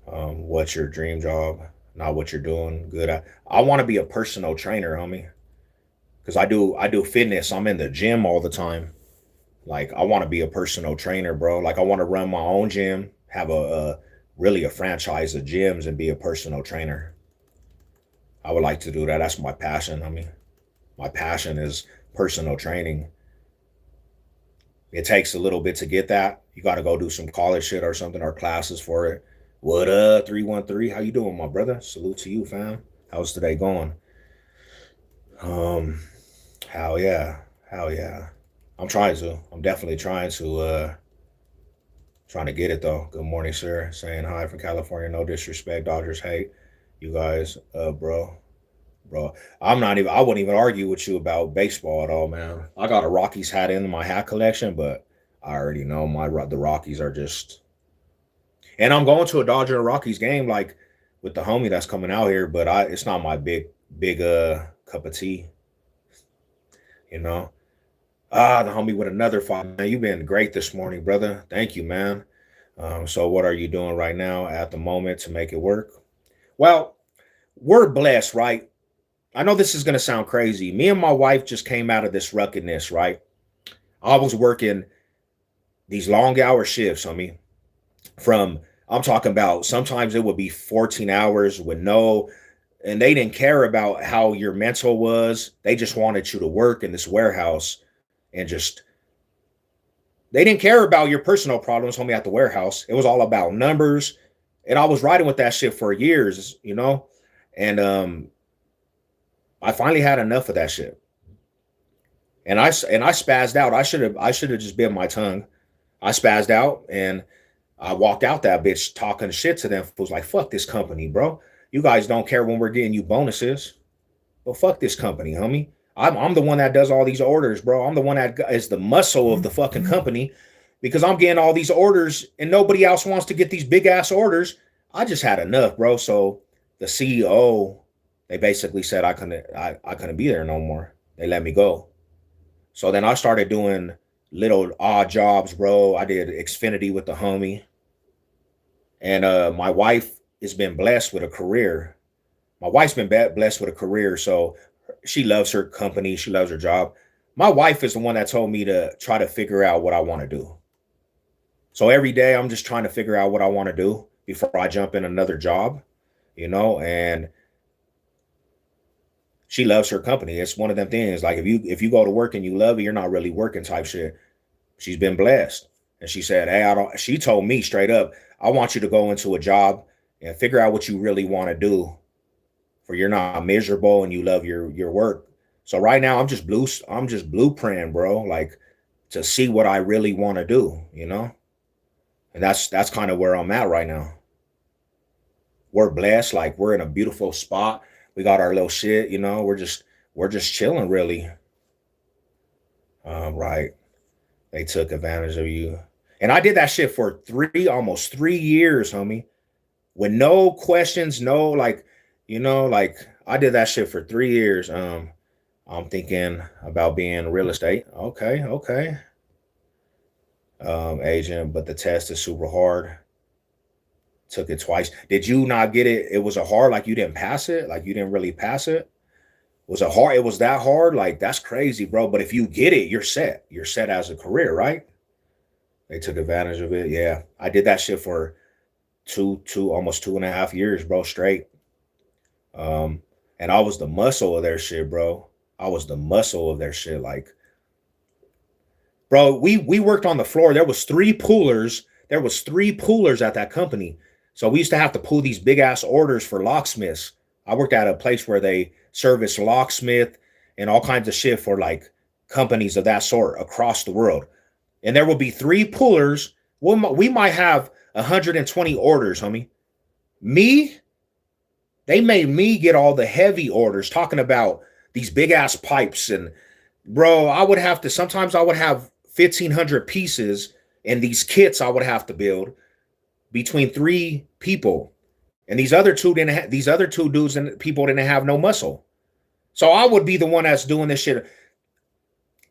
What's your dream job? Not what you're doing good at. I want to be a personal trainer, homie. Because I do fitness. I'm in the gym all the time. Like I want to be a personal trainer, bro. Like I want to run my own gym, have a really a franchise of gyms and be a personal trainer. I would like to do that. That's my passion. I mean, my passion is personal training. It takes a little bit to get that. You got to go do some college shit or something or classes for it. What up, 313? How you doing, my brother? Salute to you, fam. How's today going? Um, hell yeah. Hell yeah. I'm trying to. I'm definitely trying to get it though. Good morning, sir. Saying hi from California. No disrespect. Dodgers hate. You guys, bro. I wouldn't even argue with you about baseball at all, man. I got a Rockies hat in my hat collection, but I already know the Rockies are just. And I'm going to a Dodger and Rockies game, like with the homie that's coming out here, but it's not my big cup of tea, you know. The homie with another fight, man. You've been great this morning, brother. Thank you, man. So what are you doing right now at the moment to make it work? Well, we're blessed, right? I know this is gonna sound crazy. Me and my wife just came out of this ruckedness, right? I was working these long hour shifts, homie. I'm talking about sometimes it would be 14 hours with and they didn't care about how your mental was. They just wanted you to work in this warehouse and just they didn't care about your personal problems, homie, at the warehouse. It was all about numbers. And I was riding with that shit for years, And I finally had enough of that shit. And I spazzed out. I should have just bit my tongue. I spazzed out and I walked out that bitch talking shit to them. Was like, fuck this company, bro. You guys don't care when we're getting you bonuses. But fuck this company, homie. I'm the one that does all these orders, bro. I'm the one that is the muscle of the fucking company because I'm getting all these orders and nobody else wants to get these big ass orders. I just had enough, bro. So the CEO, they basically said I couldn't be there no more. They let me go. So then I started doing little odd jobs, bro. I did Xfinity with the homie. And my wife has been blessed with a career. My wife's been blessed with a career, so she loves her company. She loves her job. My wife is the one that told me to try to figure out what I want to do. So every day I'm just trying to figure out what I want to do before I jump in another job, and she loves her company. It's one of them things. Like if you go to work and you love it, you're not really working type shit. She's been blessed. And she said, hey, she told me straight up, I want you to go into a job and figure out what you really want to do for you're not miserable and you love your work. So right now I'm just blueprinting, bro, like to see what I really want to do, And that's kind of where I'm at right now. We're blessed, like we're in a beautiful spot. We got our little shit, we're just chilling really. Right. They took advantage of you. And I did that shit for almost 3 years, homie. With no questions, like I did that shit for 3 years. I'm thinking about being real estate. Okay. Agent, but the test is super hard. Took it twice. Did you not get it? It was a hard, like you didn't pass it? Like you didn't really pass it? Was it hard? It was that hard? Like that's crazy, bro. But if you get it, you're set. You're set as a career, right? They took advantage of it. Yeah, I did that shit for almost 2.5 years, bro, straight. Um, and I was the muscle of their shit, bro. I was the muscle of their shit. Like, bro, we worked on the floor. There was three poolers. There was three poolers at that company. So we used to have to pull these big ass orders for locksmiths. I worked at a place where they service locksmith and all kinds of shit for like companies of that sort across the world. And there will be three pullers. We might have 120 orders, homie. Me, they made me get all the heavy orders, talking about these big ass pipes. And bro, I would have to, sometimes I would have 1,500 pieces and these kits I would have to build between three people. And these other two dudes and people didn't have no muscle. So I would be the one that's doing this shit.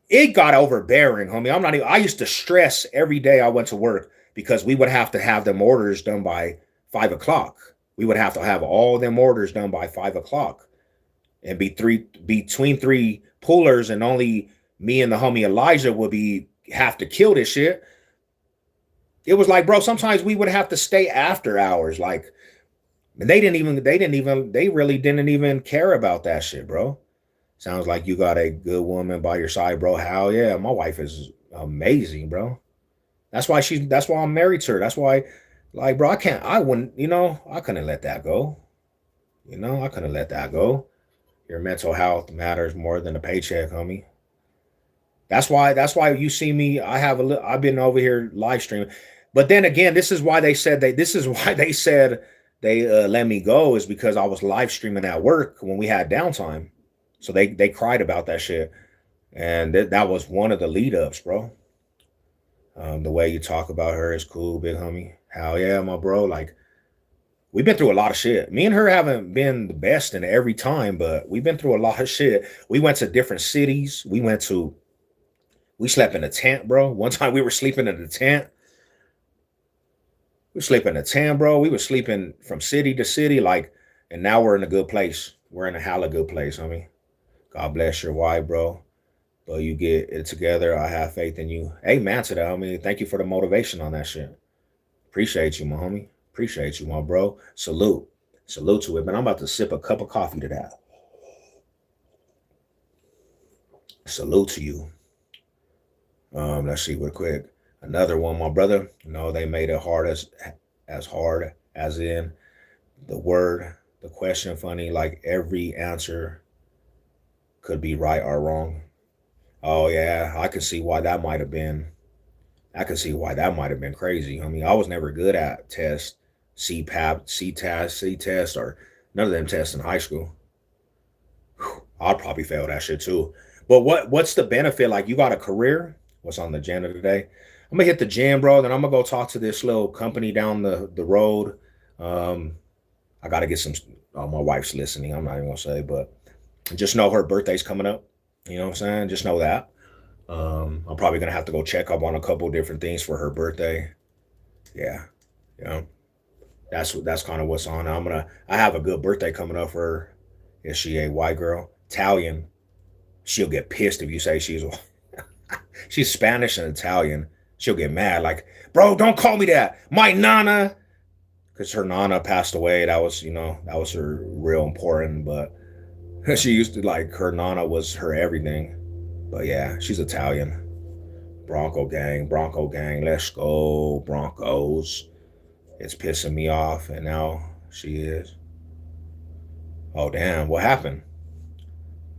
It got overbearing, homie. I used to stress every day I went to work because we would have to have them orders done by 5 o'clock. We would have to have all them orders done by 5 o'clock and between three pullers, and only me and the homie Elijah would have to kill this shit. It was like, bro, sometimes we would have to stay after hours. Like, and they really didn't even care about that shit, bro. Sounds like you got a good woman by your side, bro. Hell yeah. My wife is amazing, bro. That's why I'm married to her. That's why, like, bro, I couldn't let that go. I couldn't let that go. Your mental health matters more than a paycheck, homie. That's why you see me. I've been over here live streaming. But then again, this is why they said they let me go, is because I was live streaming at work when we had downtime. So they cried about that shit. And that was one of the lead ups, bro. The way you talk about her is cool, big homie. Hell yeah, my bro. Like, we've been through a lot of shit. Me and her haven't been the best in every time, but we've been through a lot of shit. We went to different cities. We slept in a tent, bro. One time we were sleeping in a tent. We sleep in a tent, bro. We were sleeping from city to city, like, and now we're in a good place. We're in a hella good place, homie. God bless your wife, bro. But you get it together. I have faith in you. Amen to that, homie. Thank you for the motivation on that shit. Appreciate you, my homie. Appreciate you, my bro. Salute. Salute to it. Man, I'm about to sip a cup of coffee to that. Salute to you. Let's see real quick. Another one, my brother. They made it hard as in the question funny, like every answer could be right or wrong. Oh yeah, I could see why that might have been. I could see why that might have been crazy. I mean, I was never good at tests, CPAP, C-test, or none of them tests in high school. I'd probably fail that shit too. But what's the benefit? Like, you got a career? What's on the agenda today? I'm gonna hit the gym, bro. Then I'm gonna go talk to this little company down the road. I gotta get some. Oh, my wife's listening. I'm not even gonna say, but just know her birthday's coming up. You know what I'm saying? Just know that. I'm probably gonna have to go check up on a couple different things for her birthday. Yeah, yeah. That's kind of what's on. I have a good birthday coming up for her. Is she a white girl? Italian. She'll get pissed if you say she's Spanish and Italian. She'll get mad. Like, bro, don't call me that. My nana. Because her nana passed away. That was her real important. But she used to, like, her nana was her everything. But yeah, she's Italian. Bronco gang, let's go, Broncos. It's pissing me off, and now she is. Oh damn, what happened?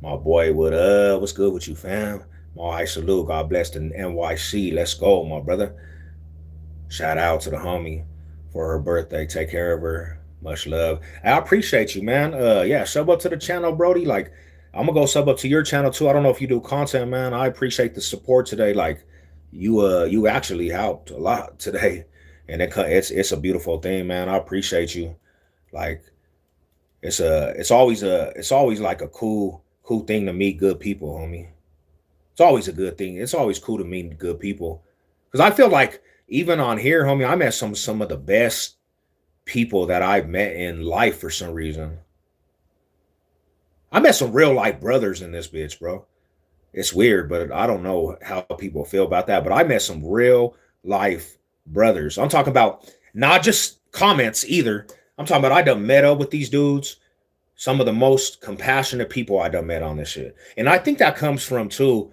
My boy, what's good with you, fam? My salute, God bless the NYC. Let's go, my brother. Shout out to the homie for her birthday. Take care of her. Much love. I appreciate you, man. Yeah, sub up to the channel, Brody. Like, I'm gonna go sub up to your channel too. I don't know if you do content, man. I appreciate the support today. Like, you actually helped a lot today, and it's a beautiful thing, man. I appreciate you. Like, it's always like a cool thing to meet good people, homie. It's always a good thing. It's always cool to meet good people, because I feel like even on here, homie, I met some of the best people that I've met in life for some reason. I met some real life brothers in this bitch, bro. It's weird, but I don't know how people feel about that. But I met some real life brothers. I'm talking about not just comments either. I'm talking about I done met up with these dudes, some of the most compassionate people I done met on this shit. And I think that comes from too,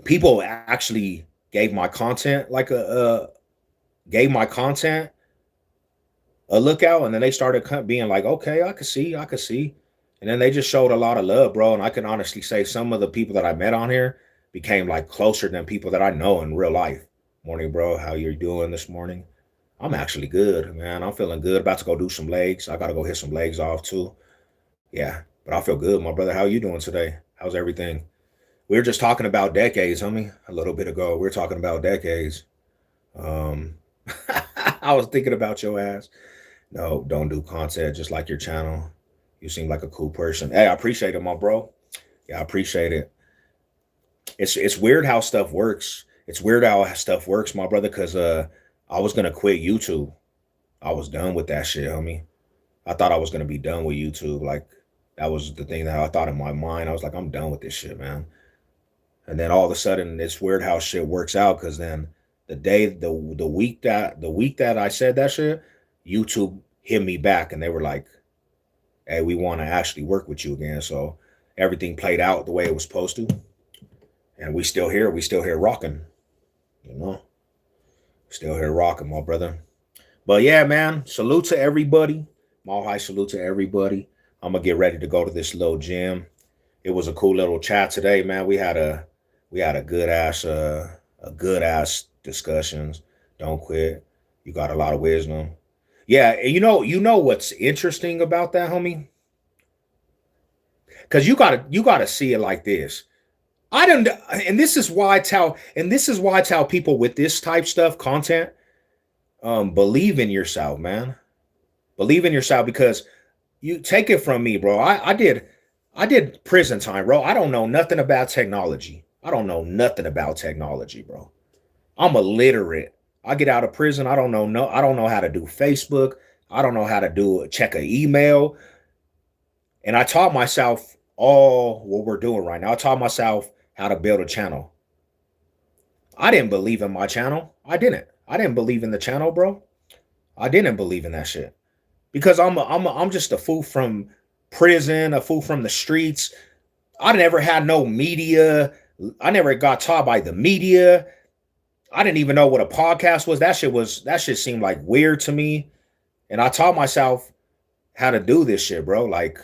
people actually gave my content like gave my content a look out, and then they started being like, okay, I could see. And then they just showed a lot of love, bro. And I can honestly say some of the people that I met on here became like closer than people that I know in real life. Morning, bro. How you doing this morning? I'm actually good, man. I'm feeling good. About to go do some legs. I gotta go hit some legs off too. Yeah, but I feel good, my brother. How you doing today? How's everything? We were just talking about decades, homie. A little bit ago, we were talking about decades. Um, I was thinking about your ass. No, don't do content just like your channel. You seem like a cool person. Hey, I appreciate it, my bro. Yeah, I appreciate it. It's weird how stuff works. It's weird how stuff works, my brother, because I was gonna quit YouTube. I was done with that shit, homie. I thought I was gonna be done with YouTube. Like that was the thing that I thought in my mind. I was like, I'm done with this shit, man. And then all of a sudden, it's weird how shit works out. Because then the week that I said that shit, YouTube hit me back, and they were like, hey, we want to actually work with you again. So everything played out the way it was supposed to. And we still here. We still here rocking. You know, still here rocking, my brother. But yeah, man, salute to everybody. Mile high salute to everybody. I'm gonna get ready to go to this little gym. It was a cool little chat today, man. We had a good ass discussions. Don't quit. You got a lot of wisdom. Yeah, and you know what's interesting about that, homie? Because you gotta see it like this. I don't, and this is why I tell people with this type stuff, content, believe in yourself, man. Believe in yourself, because you take it from me, bro. I did prison time, bro. I don't know nothing about technology. I don't know nothing about technology, bro. I'm illiterate. I get out of prison. I don't know how to do Facebook. I don't know how to check an email. And I taught myself all what we're doing right now. I taught myself how to build a channel. I didn't believe in my channel. I didn't. I didn't believe in the channel, bro. I didn't believe in that shit. Because I'm just a fool from prison, a fool from the streets. I never had no media. I never got taught by the media. I didn't even know what a podcast was. That shit seemed like weird to me. And I taught myself how to do this shit, bro. Like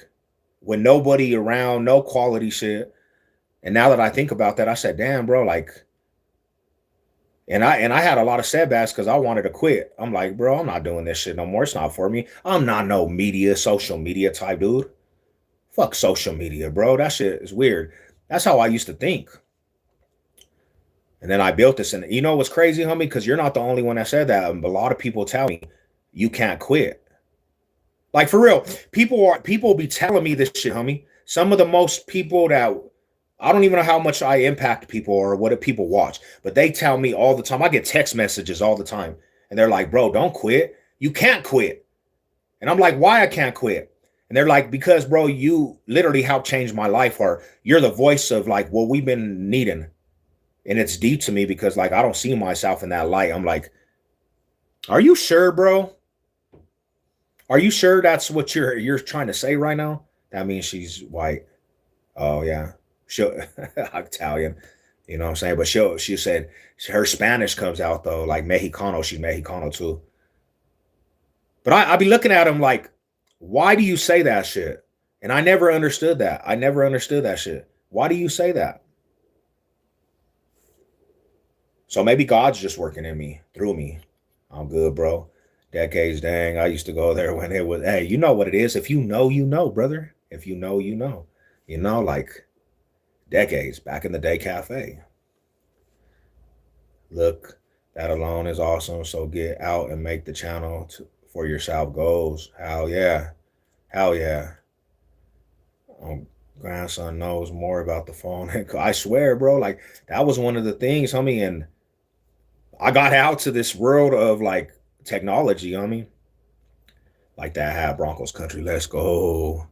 with nobody around, no quality shit. And now that I think about that, I said, damn, bro, like, and I had a lot of setbacks because I wanted to quit. I'm like, bro, I'm not doing this shit no more. It's not for me. I'm not no social media type dude. Fuck social media, bro. That shit is weird. That's how I used to think. And then I built this. And you know what's crazy, homie? Because you're not the only one that said that. A lot of people tell me you can't quit. Like for real, people be telling me this shit, homie. Some of the most people that I don't even know how much I impact people or what people watch, but they tell me all the time. I get text messages all the time, and they're like, bro, don't quit. You can't quit. And I'm like, why I can't quit? And they're like, because, bro, you literally helped change my life, or you're the voice of like what we've been needing. And it's deep to me because like I don't see myself in that light. I'm like, are you sure, bro? Are you sure that's what you're trying to say right now? That means she's white. Oh yeah. She'll Italian, you know what I'm saying? But she said her Spanish comes out though, like Mexicano. She's Mexicano too. But I be looking at him like, why do you say that shit? And I never understood that. I never understood that shit. Why do you say that? So maybe God's just working in me, through me. I'm good, bro. Decades, dang. I used to go there when it was, hey, you know what it is. If you know, brother. If you know, you know. You know, like decades back in the day cafe. Look, that alone is awesome. So get out and make the channel for yourself goals. Hell yeah. Hell yeah. Grandson knows more about the phone. I swear, bro, like that was one of the things, homie. And I got out to this world of like technology, homie. Like that had Broncos country. Let's go.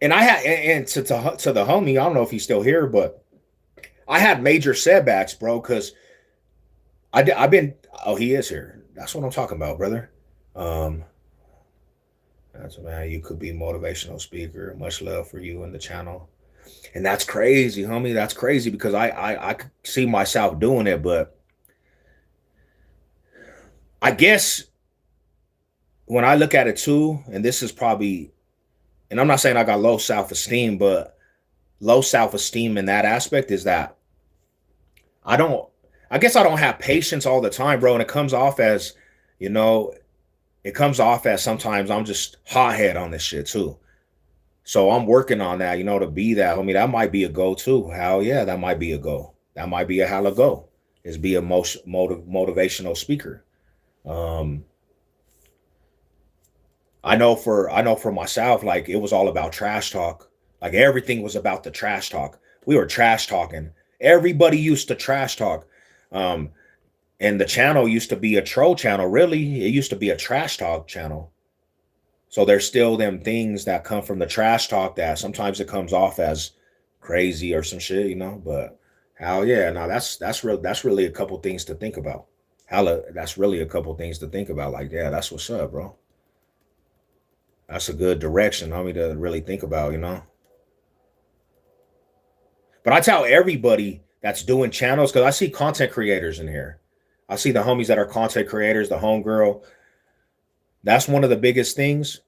And I had, and to the homie, I don't know if he's still here, but I had major setbacks, bro, because I've been. Oh, he is here. That's what I'm talking about, brother. Um, that's man. You could be a motivational speaker. Much love for you and the channel. And that's crazy, homie. That's crazy because I could see myself doing it, but I guess when I look at it too, and this is probably, and I'm not saying I got low self-esteem, but low self-esteem in that aspect is that I don't, I guess I don't have patience all the time, bro. And it comes off as, you know, it comes off as sometimes I'm just hothead on this shit too. So I'm working on that, you know, to be that, homie. That might be a go too. Hell yeah, that might be a go. That might be a hella go. Is be a motivational speaker. Um, I know for myself, like it was all about trash talk. Like everything was about the trash talk. We were trash talking. Everybody used to trash talk. Um, and the channel used to be a troll channel. Really, it used to be a trash talk channel. So there's still them things that come from the trash talk that sometimes it comes off as crazy or some shit, you know. But hell yeah, now that's really a couple things to think about. Hella, that's really a couple things to think about. Like, yeah, that's what's up, bro. That's a good direction, homie, to really think about, you know. But I tell everybody that's doing channels, because I see content creators in here. I see the homies that are content creators, the homegirl. That's one of the biggest things.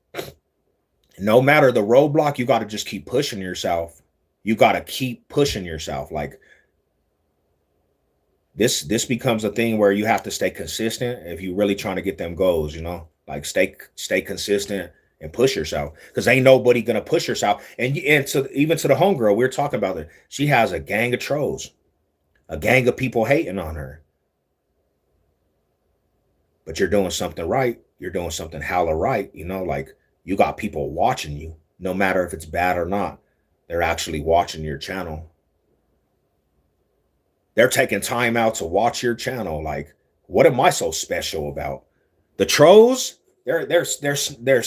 No matter the roadblock, you got to just keep pushing yourself. You got to keep pushing yourself. Like this becomes a thing where you have to stay consistent if you're really trying to get them goals, you know. Like stay consistent and push yourself, because ain't nobody gonna push yourself. And to even to the homegirl, we we're talking about it. She has a gang of trolls, a gang of people hating on her. But you're doing something right. You're doing something hella right, you know. Like you got people watching you, no matter if it's bad or not. They're actually watching your channel. They're taking time out to watch your channel. Like, what am I so special about? The trolls, they're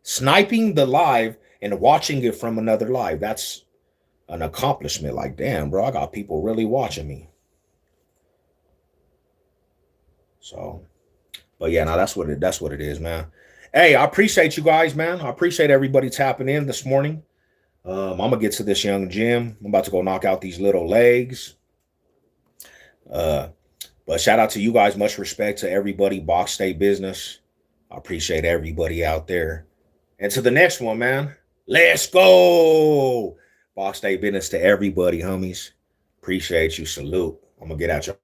sniping the live and watching it from another live. That's an accomplishment. Like, damn, bro, I got people really watching me. So, but yeah, now that's what it is, man. Hey, I appreciate you guys, man. I appreciate everybody tapping in this morning. I'm gonna get to this young gym. I'm about to go knock out these little legs. But shout out to you guys. Much respect to everybody. Box State Business. I appreciate everybody out there. And to the next one, man. Let's go. Box State Business to everybody, homies. Appreciate you. Salute. I'm gonna get at you.